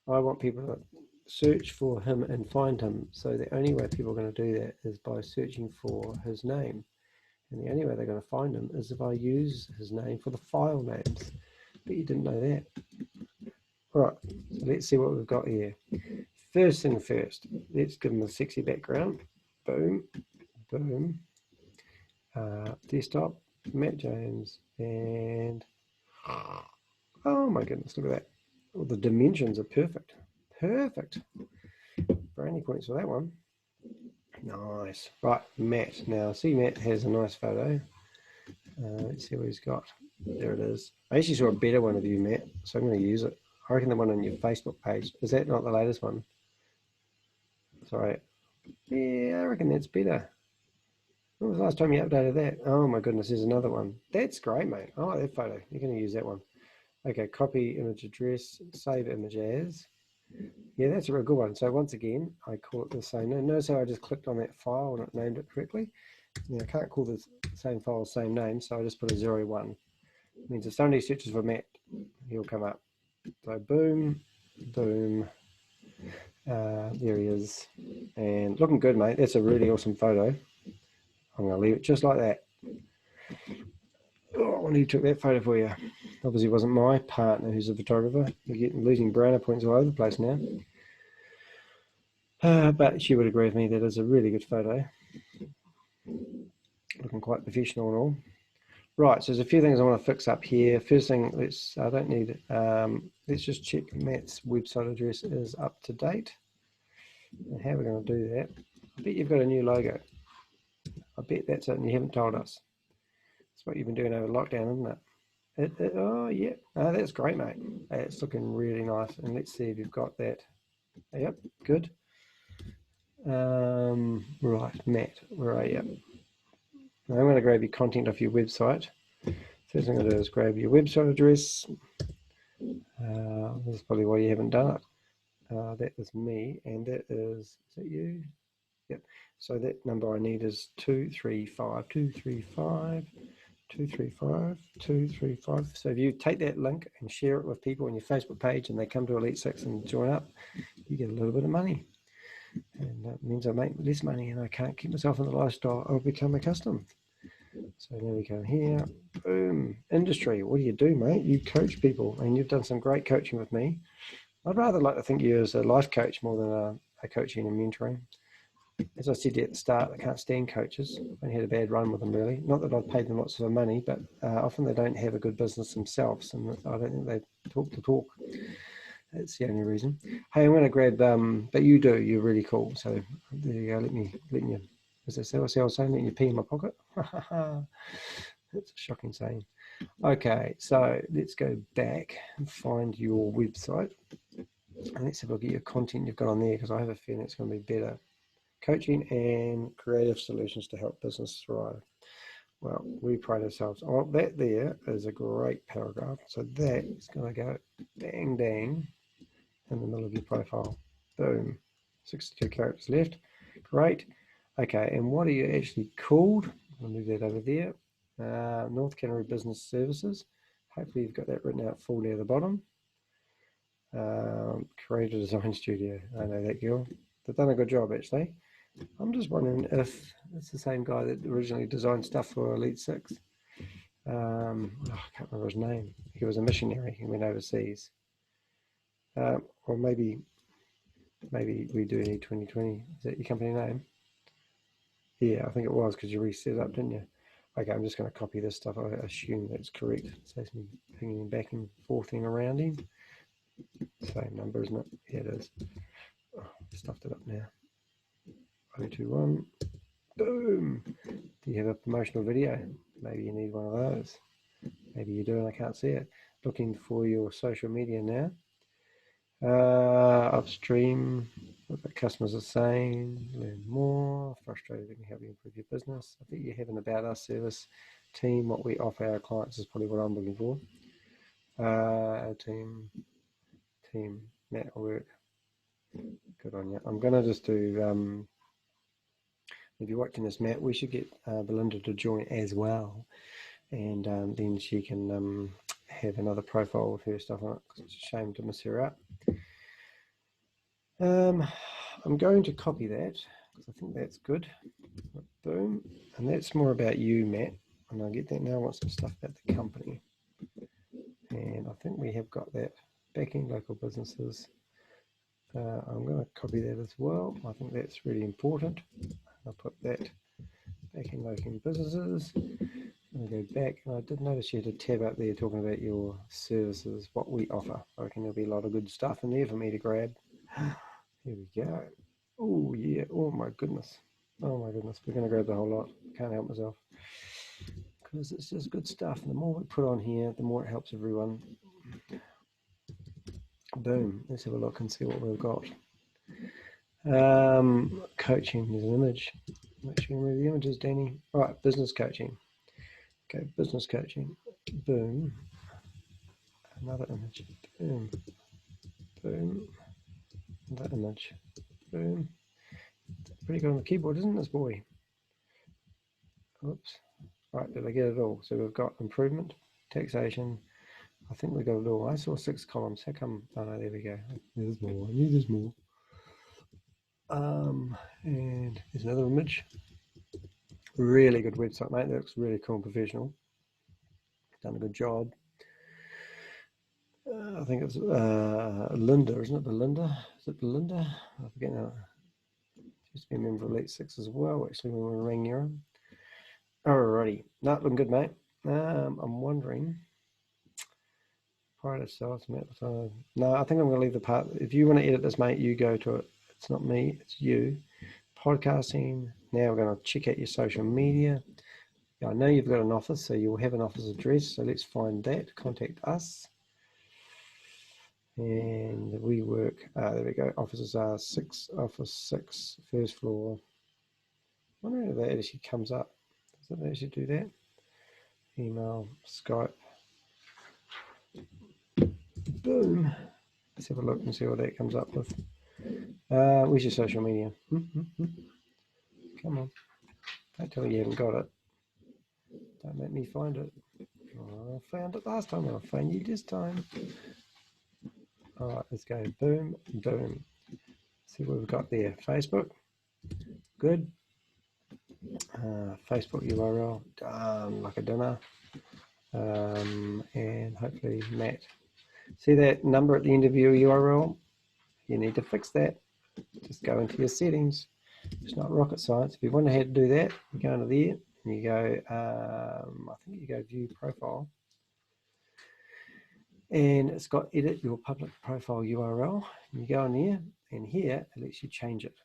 I want people to search for him and find him. So the only way people are going to do that is by searching for his name. And the only way they're going to find him is if I use his name for the file names. But you didn't know that. All right, so let's see what we've got here. First thing first, let's give him a sexy background. Boom, boom. Desktop, Matt James, and oh my goodness, look at that. All the dimensions are perfect. Perfect. Brownie points for that one. Nice. Right, Matt. Now, see, Matt has a nice photo. Let's see what he's got. There it is. I actually saw a better one of you, Matt, so I'm going to use it. I reckon the one on your Facebook page. Is that not the latest one? Sorry. Yeah, I reckon that's better. When was the last time you updated that? Oh my goodness, there's another one. That's great, mate. I like that photo. You're going to use that one. Okay, copy image address, save image as. Yeah, that's a real good one. So once again, I call it the same. Notice how I just clicked on that file and it named it correctly. Now, I can't call the same file the same name, so I just put a 01. It means if somebody searches for Matt, he'll come up. So boom, boom. There he is. And looking good, mate. That's a really awesome photo. I'm going to leave it just like that. Oh, I wonder who took that photo for you. Obviously, it wasn't my partner who's a photographer. You're losing browner points all over the place now. But she would agree with me that it's a really good photo. Looking quite professional and all. Right, so there's a few things I want to fix up here. First thing, let's just check Matt's website address is up to date. And how we're going to do that. I bet you've got a new logo. I bet that's it and you haven't told us. That's what you've been doing over lockdown, isn't it? Oh, yeah. Oh, that's great, mate. It's looking really nice. And let's see if you've got that. Yep, good. Right, Matt, where are you? Now I'm going to grab your content off your website. First thing I'm going to do is grab your website address. This is probably why you haven't done it. That is me, and that is that you? Yep. So that number I need is 235, 235, 235, 235. So if you take that link and share it with people on your Facebook page and they come to Elite 6 and join up, you get a little bit of money. And that means I make less money and I can't keep myself in the lifestyle I've become accustomed. So now we go here, boom, industry. What do you do, mate? You coach people and you've done some great coaching with me. I'd rather like to think of you as a life coach more than a coaching and mentoring. As I said at the start, I can't stand coaches. I've only had a bad run with them, really. Not that I've paid them lots of money, but often they don't have a good business themselves, and I don't think they talk the talk. That's the only reason. Hey, I'm going to grab, but you do. You're really cool. So there you go. Let you, as they say, I was saying, let you pee in my pocket. That's a shocking saying. Okay, so let's go back and find your website. And let's have a look at your content you've got on there, because I have a feeling it's going to be better. Coaching and creative solutions to help business thrive. Well, we pride ourselves. Oh, that there is a great paragraph. So that is going to go bang, bang in the middle of your profile. Boom. 62 characters left. Great. Okay, and what are you actually called? I'll move that over there. North Canterbury Business Services. Hopefully you've got that written out full near the bottom. Creative Design Studio. I know that girl. They've done a good job, actually. I'm just wondering if it's the same guy that originally designed stuff for Elite 6. I can't remember his name. He was a missionary. He went overseas. Or maybe we do need 2020. Is that your company name? Yeah, I think it was, because you reset it up, didn't you? Okay, I'm just going to copy this stuff. I assume that's correct. It saves me pinging back and forthing around him. Same number, isn't it? Yeah, it is. Oh, stuffed it up now. 021. Boom. Do you have a promotional video? Maybe you need one of those. Maybe you do and I can't see it. Looking for your social media now. Upstream, what the customers are saying, learn more, frustrated, we can help you improve your business. I think you have an about us service team. What we offer our clients is probably what I'm looking for. Our team network. Good on you. I'm going to just do, if you're watching this, Matt, we should get Belinda to join as well. And then she can have another profile with her stuff on it, because it's a shame to miss her out. I'm going to copy that because I think that's good. Boom. And that's more about you, Matt. And I'll get that now. I want some stuff about the company. And I think we have got that. Backing local businesses. I'm going to copy that as well. I think that's really important. I'll put that backing local businesses. I'll go back, and I did notice you had a tab up there talking about your services, what we offer. I reckon there'll be a lot of good stuff in there for me to grab. Here we go. Oh yeah, oh my goodness. Oh my goodness, we're going to grab the whole lot. Can't help myself. Because it's just good stuff. And the more we put on here, the more it helps everyone. Boom. Let's have a look and see what we've got. Coaching, there's an image. Make sure you remove the images, Danny. All right, business coaching. Okay, business coaching. Boom. Another image. Boom. Boom. Another image. Boom. Pretty good on the keyboard, isn't this boy? Oops. Right, did I get it all? So we've got improvement, taxation. I think we got it all. I saw 6 columns. How come? Oh no, there we go. There's more. I knew there's more. And there's another image. Really good website, mate. That looks really cool and professional. Done a good job. I think it's Linda, isn't it? Belinda? Is it Belinda? I forget now. She used to be a member of Elite 6 as well, actually, when we were in Rangira. Alrighty. No, looking good, mate. I'm wondering. Prior to sales, Matt. No, I think I'm going to leave the part. If you want to edit this, mate, you go to it. It's not me, it's you. Podcasting. Now we're going to check out your social media. I know you've got an office, so you'll have an office address. So let's find that. Contact us. And we work, there we go. Offices are office 6, first floor. I wonder if that actually comes up. Does it actually do that? Email, Skype. Boom. Let's have a look and see what that comes up with. Where's your social media? Come on. Don't tell me you haven't got it. Don't make me find it. Oh, I found it last time. I'll find you this time. All right, let's go. Boom, boom. See what we've got there. Facebook. Good. Facebook URL. Done like a dinner. And hopefully Matt. See that number at the end of your URL? You need to fix that. Just go into your settings. It's not rocket science. If you want to how to do that, you go into there and you go, I think you go view profile. And it's got edit your public profile URL. And you go in there and here it lets you change it.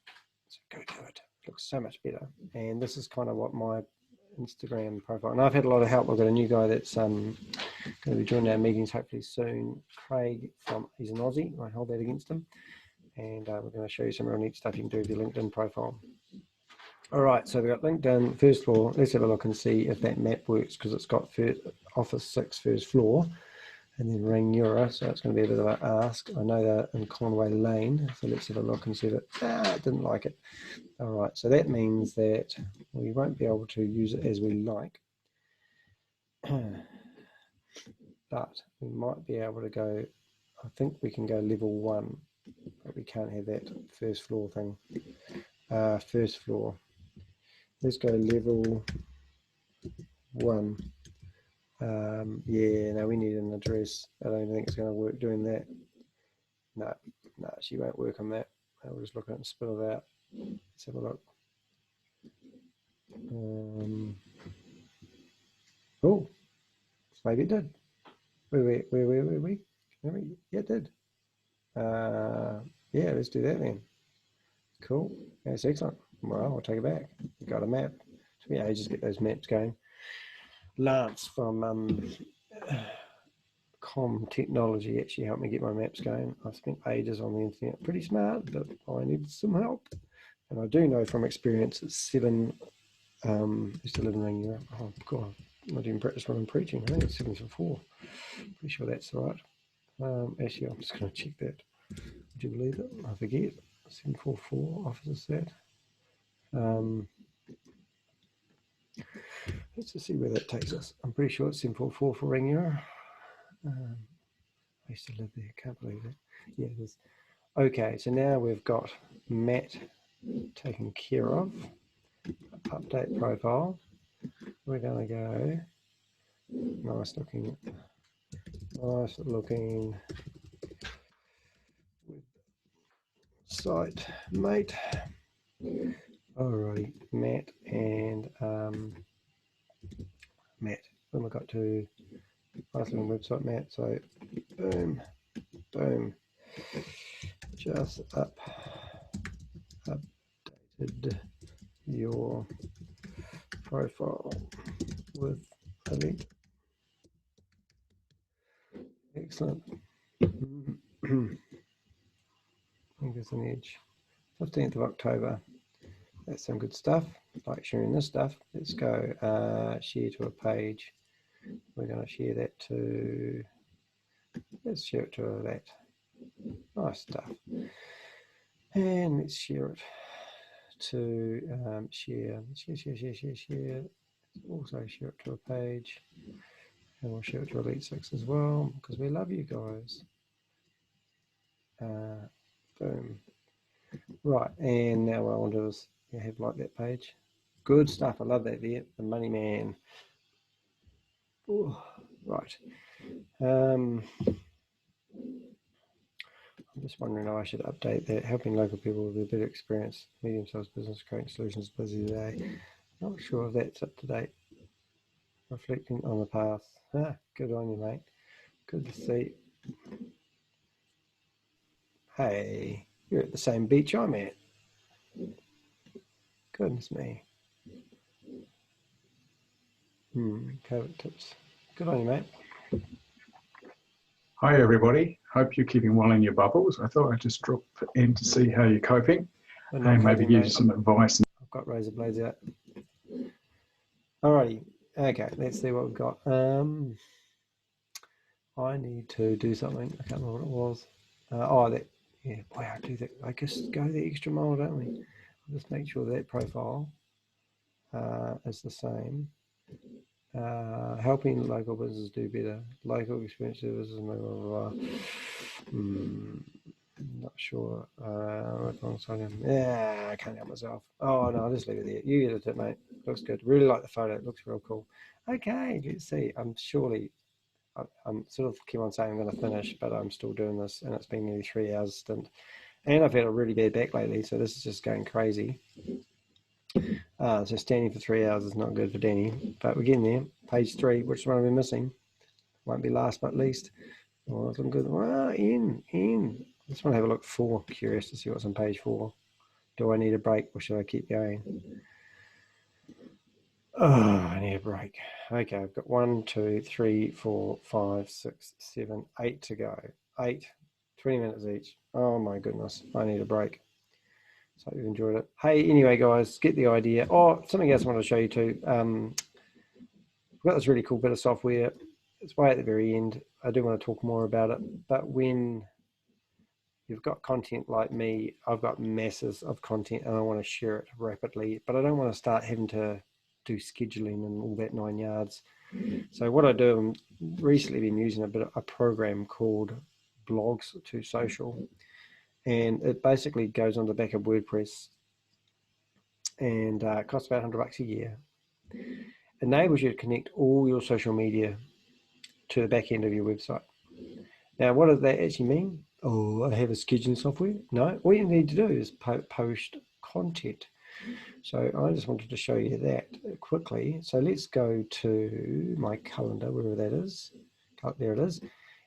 So go do it. It looks so much better. And this is kind of what my Instagram profile, and I've had a lot of help. I've got a new guy that's going to be joining our meetings hopefully soon. Craig he's an Aussie. I hold that against him. And we're going to show you some real neat stuff you can do with your LinkedIn profile. All right, so we've got LinkedIn, first floor. Let's have a look and see if that map works because it's got Office 6 first floor and then Rangira, so it's going to be a bit of an ask. I know they're in Conway Lane, so let's have a look and see if it didn't like it. All right, so that means that we won't be able to use it as we like, but we might be able to go, I think we can go level 1, but we can't have that first floor thing. First floor. Let's go level 1. Yeah, no, we need an address. I don't think it's going to work doing that. No, she won't work on that. We'll just look at it and spit it out. Let's have a look. Oh, maybe it did. Wait. Yeah, it did. Yeah, let's do that then. Cool. That's excellent. Well, I'll take it back. We've got a map. It took me ages to get those maps going. Lance from Com Technology actually helped me get my maps going. I've spent ages on the internet. Pretty smart, but I needed some help. And I do know from experience it's 7, used to live in Rangira. Oh, God, I'm not even practice what I'm preaching. I think it's 7 to 4. Pretty sure that's right. Actually, I'm just going to check that. Would you believe it? I forget. 744 offers that. Let's just see where that takes us. I'm pretty sure it's 744 for Rangira. I used to live there. Can't believe it. Yeah, it is. Okay, so now we've got Matt taken care of. Update profile. We're going to go nice looking website, mate. Alrighty, Matt and Matt. Then we got to nice looking website, Matt. So boom, boom, just updated your profile with a link. Excellent. Fingers on the edge. 15th of October. That's some good stuff. Like sharing this stuff. Let's go share to a page. We're going to share that to. Let's share it to that. Nice stuff. And let's share it to share. Also share it to a page. And we'll share it to Elite 6 as well because we love you guys. Boom. Right, and now what I want to do is have like that page. Good stuff. I love that there. The Money Man. Ooh, right. I'm just wondering if I should update that. Helping local people with a better experience, medium-sized business creating solutions busy today. Not sure if that's up to date. Reflecting on the past. Good on you, mate. Good to see. Hey, you're at the same beach I'm at. Goodness me. COVID tips. Good on you, mate. Hi everybody, hope you're keeping well in your bubbles. I thought I'd just drop in to see how you're coping and maybe give you some advice. I've got razor blades out. Alrighty, okay, let's see what we've got. I need to do something. I can't remember what it was. Yeah, boy, I do that. I just go the extra mile, don't we? I'll just make sure that profile is the same. Helping local businesses do better. Local experience services, blah, blah, blah. Not sure. Yeah, I can't help myself. Oh, no, I'll just leave it there. You edit it, mate. Looks good. Really like the photo. It looks real cool. Okay, let's see. I'm sort of keep on saying I'm going to finish, but I'm still doing this, and it's been nearly 3 hours stint. And I've had a really bad back lately, so this is just going crazy. So standing for 3 hours is not good for Danny, but we're getting there. Page 3, which one have we missing? Won't be last but least. Oh, that's looking good. In. I just want to have a look at 4. Curious to see what's on page 4. Do I need a break or should I keep going? Oh, I need a break. Okay, I've got 1, 2, 3, 4, 5, 6, 7, 8 to go. 8, 20 minutes each. Oh my goodness, I need a break. So hope you've enjoyed it. Hey, anyway, guys, get the idea. Oh, something else I wanted to show you too. I've got this really cool bit of software. It's way at the very end. I do want to talk more about it, but when you've got content like me, I've got masses of content and I want to share it rapidly, but I don't want to start having to do scheduling and all that 9 yards. So what I do, I've recently been using a program called Blogs to Social, and it basically goes on the back of WordPress and costs about $100 a year. Enables you to connect all your social media to the back end of your website. Now, what does that actually mean? Oh, I have a scheduling software? No, all you need to do is post content. So I just wanted to show you that quickly. So let's go to my calendar, wherever that is. There it is.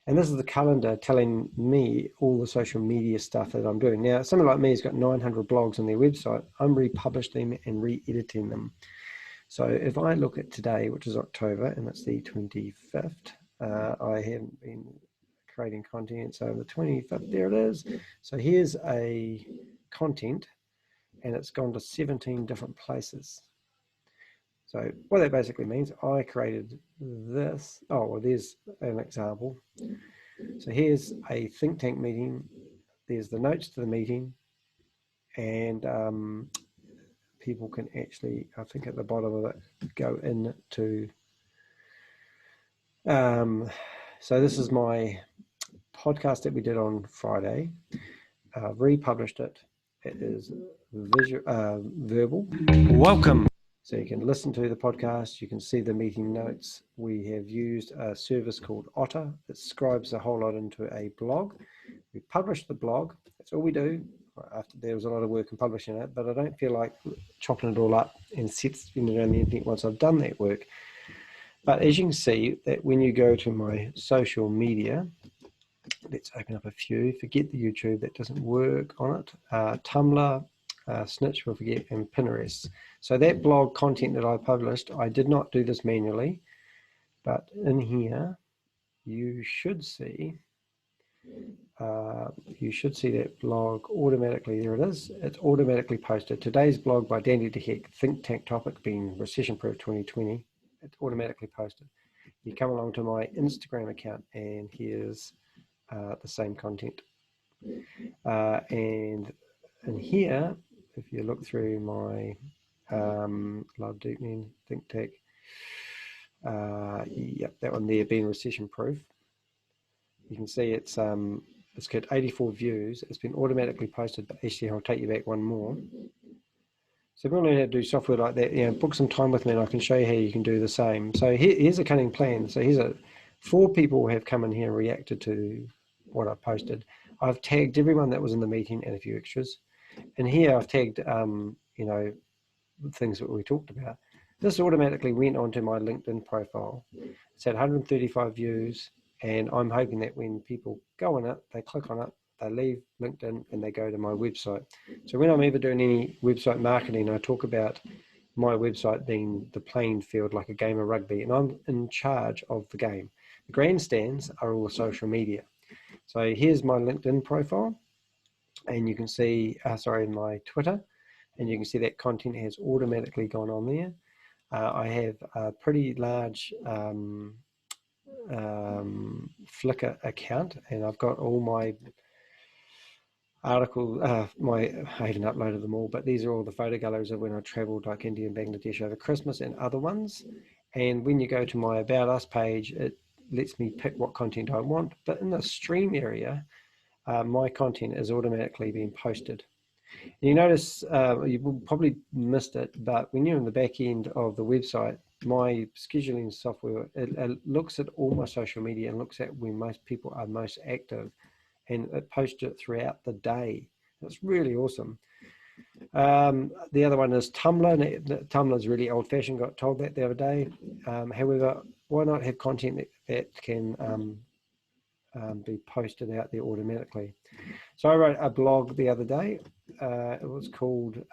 And this is the calendar telling me all the social media stuff that I'm doing. Now, someone like me has got 900 blogs on their website. I'm republishing them and re-editing them. So if I look at today, which is October, and it's the 25th, I haven't been creating content. So the 25th, there it is. So here's a content, and it's gone to 17 different places. So what that basically means, I created this. Oh, well, there's an example. So here's a think tank meeting. There's the notes to the meeting, and people can actually, I think at the bottom of it, go into. So this is my podcast that we did on Friday. I've republished it. It is verbal. Welcome. So you can listen to the podcast. You can see the meeting notes. We have used a service called Otter that scribes a whole lot into a blog. We publish the blog. That's all we do. After there was a lot of work in publishing it, but I don't feel like chopping it all up and setting it on the internet once I've done that work. But as you can see, that when you go to my social media, let's open up a few. Forget the YouTube, that doesn't work on it. Tumblr, Snitch, we'll forget, and Pinterest. So that blog content that I published, I did not do this manually, but in here you should see that blog automatically. There it is. It's automatically posted. Today's blog by Dandy to Heck, Think Tank topic being Recession Proof 2020. It's automatically posted. You come along to my Instagram account and here's the same content. And in here, if you look through my Love Deepening, Think Tank, yep, that one there being recession proof. You can see it's got 84 views. It's been automatically posted, but actually I'll take you back one more. So if you want to learn how to do software like that, book some time with me and I can show you how you can do the same. So here's a cunning plan. So 4 people have come in here and reacted to what I posted. I've tagged everyone that was in the meeting and a few extras. And here I've tagged, things that we talked about. This automatically went onto my LinkedIn profile. It's had 135 views, and I'm hoping that when people go on it, they click on it, they leave LinkedIn and they go to my website. So when I'm ever doing any website marketing, I talk about my website being the playing field like a game of rugby, and I'm in charge of the game. The grandstands are all social media. So here's my LinkedIn profile, and you can see, my Twitter, and you can see that content has automatically gone on there. I have a pretty large Flickr account, and I've got all my articles, I haven't uploaded them all, but these are all the photo galleries of when I traveled like India and Bangladesh over Christmas and other ones. And when you go to my About Us page, it lets me pick what content I want, but in the stream area, my content is automatically being posted. You notice, you probably missed it, but when you're in the back end of the website, my scheduling software, it looks at all my social media and looks at when most people are most active, and it posts it throughout the day. That's really awesome. The other one is Tumblr. Tumblr is really old-fashioned, got told that the other day. However, why not have content that can be posted out there automatically? So I wrote a blog the other day. It was called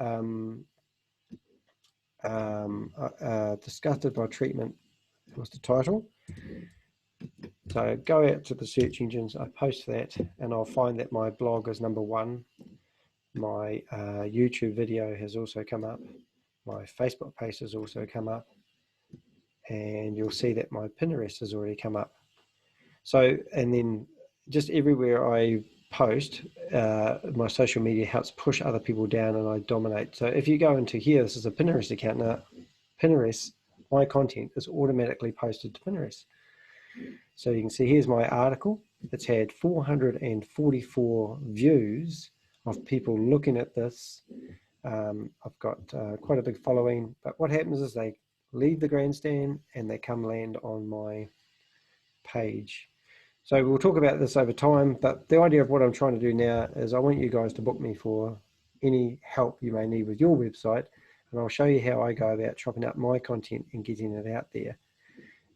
Disgusted by Treatment was the title. So go out to the search engines, I post that, and I'll find that my blog is #1. My YouTube video has also come up. My Facebook post has also come up. And you'll see that my Pinterest has already come up. So, and then just everywhere I post, my social media helps push other people down and I dominate. So if you go into here, this is a Pinterest account. Now, Pinterest, my content is automatically posted to Pinterest. So you can see here's my article. It's had 444 views of people looking at this. I've got quite a big following, but what happens is they leave the grandstand and they come land on my page. So we'll talk about this over time, but the idea of what I'm trying to do now is I want you guys to book me for any help you may need with your website, and I'll show you how I go about chopping up my content and getting it out there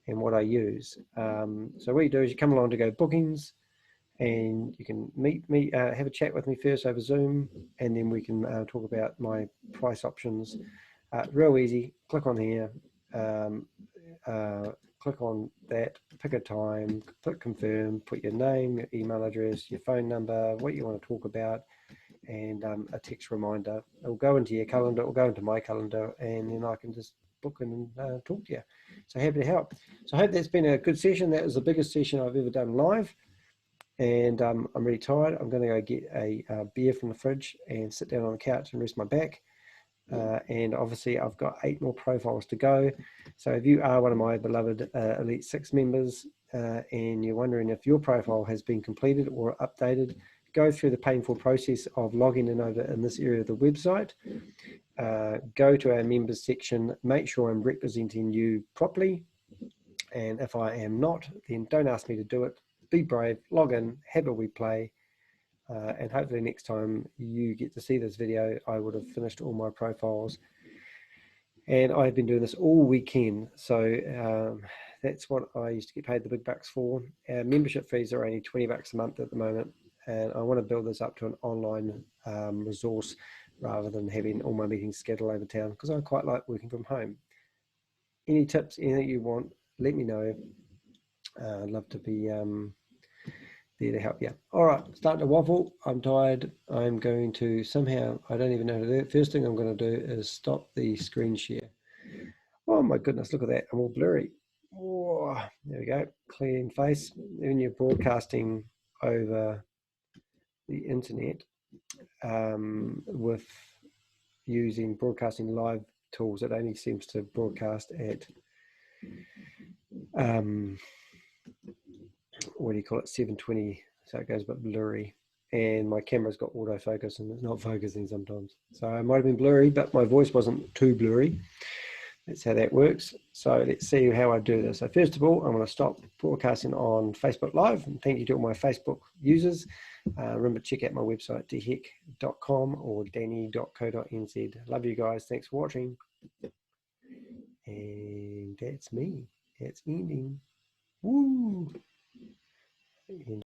and what I use. So what you do is you come along to go bookings, and you can meet me, have a chat with me first over Zoom, and then we can talk about my price options. Real easy, click on here, click on that, pick a time, click confirm, put your name, your email address, your phone number, what you want to talk about, and a text reminder. It will go into your calendar, it will go into my calendar, and then I can just book and talk to you. So happy to help. So I hope that's been a good session. That was the biggest session I've ever done live. And I'm really tired. I'm going to go get a beer from the fridge and sit down on the couch and rest my back. And obviously I've got 8 more profiles to go. So if you are one of my beloved Elite 6 members and you're wondering if your profile has been completed or updated, go through the painful process of logging in over in this area of the website. Go to our members section, make sure I'm representing you properly. And if I am not, then don't ask me to do it. Be brave, log in, have a web play. And hopefully next time you get to see this video, I would have finished all my profiles. And I've been doing this all weekend. So that's what I used to get paid the big bucks for. Our membership fees are only $20 a month at the moment. And I want to build this up to an online resource rather than having all my meetings scattered over town, because I quite like working from home. Any tips, anything you want, let me know. I'd love to be there to help you. All right, starting to waffle. I'm tired. I'm going to somehow, I don't even know how to do it. First thing I'm going to do is stop the screen share. Oh my goodness, look at that. I'm all blurry. Oh, there we go. Clean face. When you're broadcasting over the internet with using broadcasting live tools, it only seems to broadcast at what do you call it, 720, so it goes a bit blurry, and my camera's got autofocus and it's not focusing sometimes, so I might have been blurry, but my voice wasn't too blurry. That's how that works. So let's see how I do this. So first of all, I'm going to stop broadcasting on Facebook Live, and thank you to all my Facebook users. Remember, check out my website, dheck.com or danny.co.nz. Love you guys. Thanks for watching. And that's me. It's ending. Woo!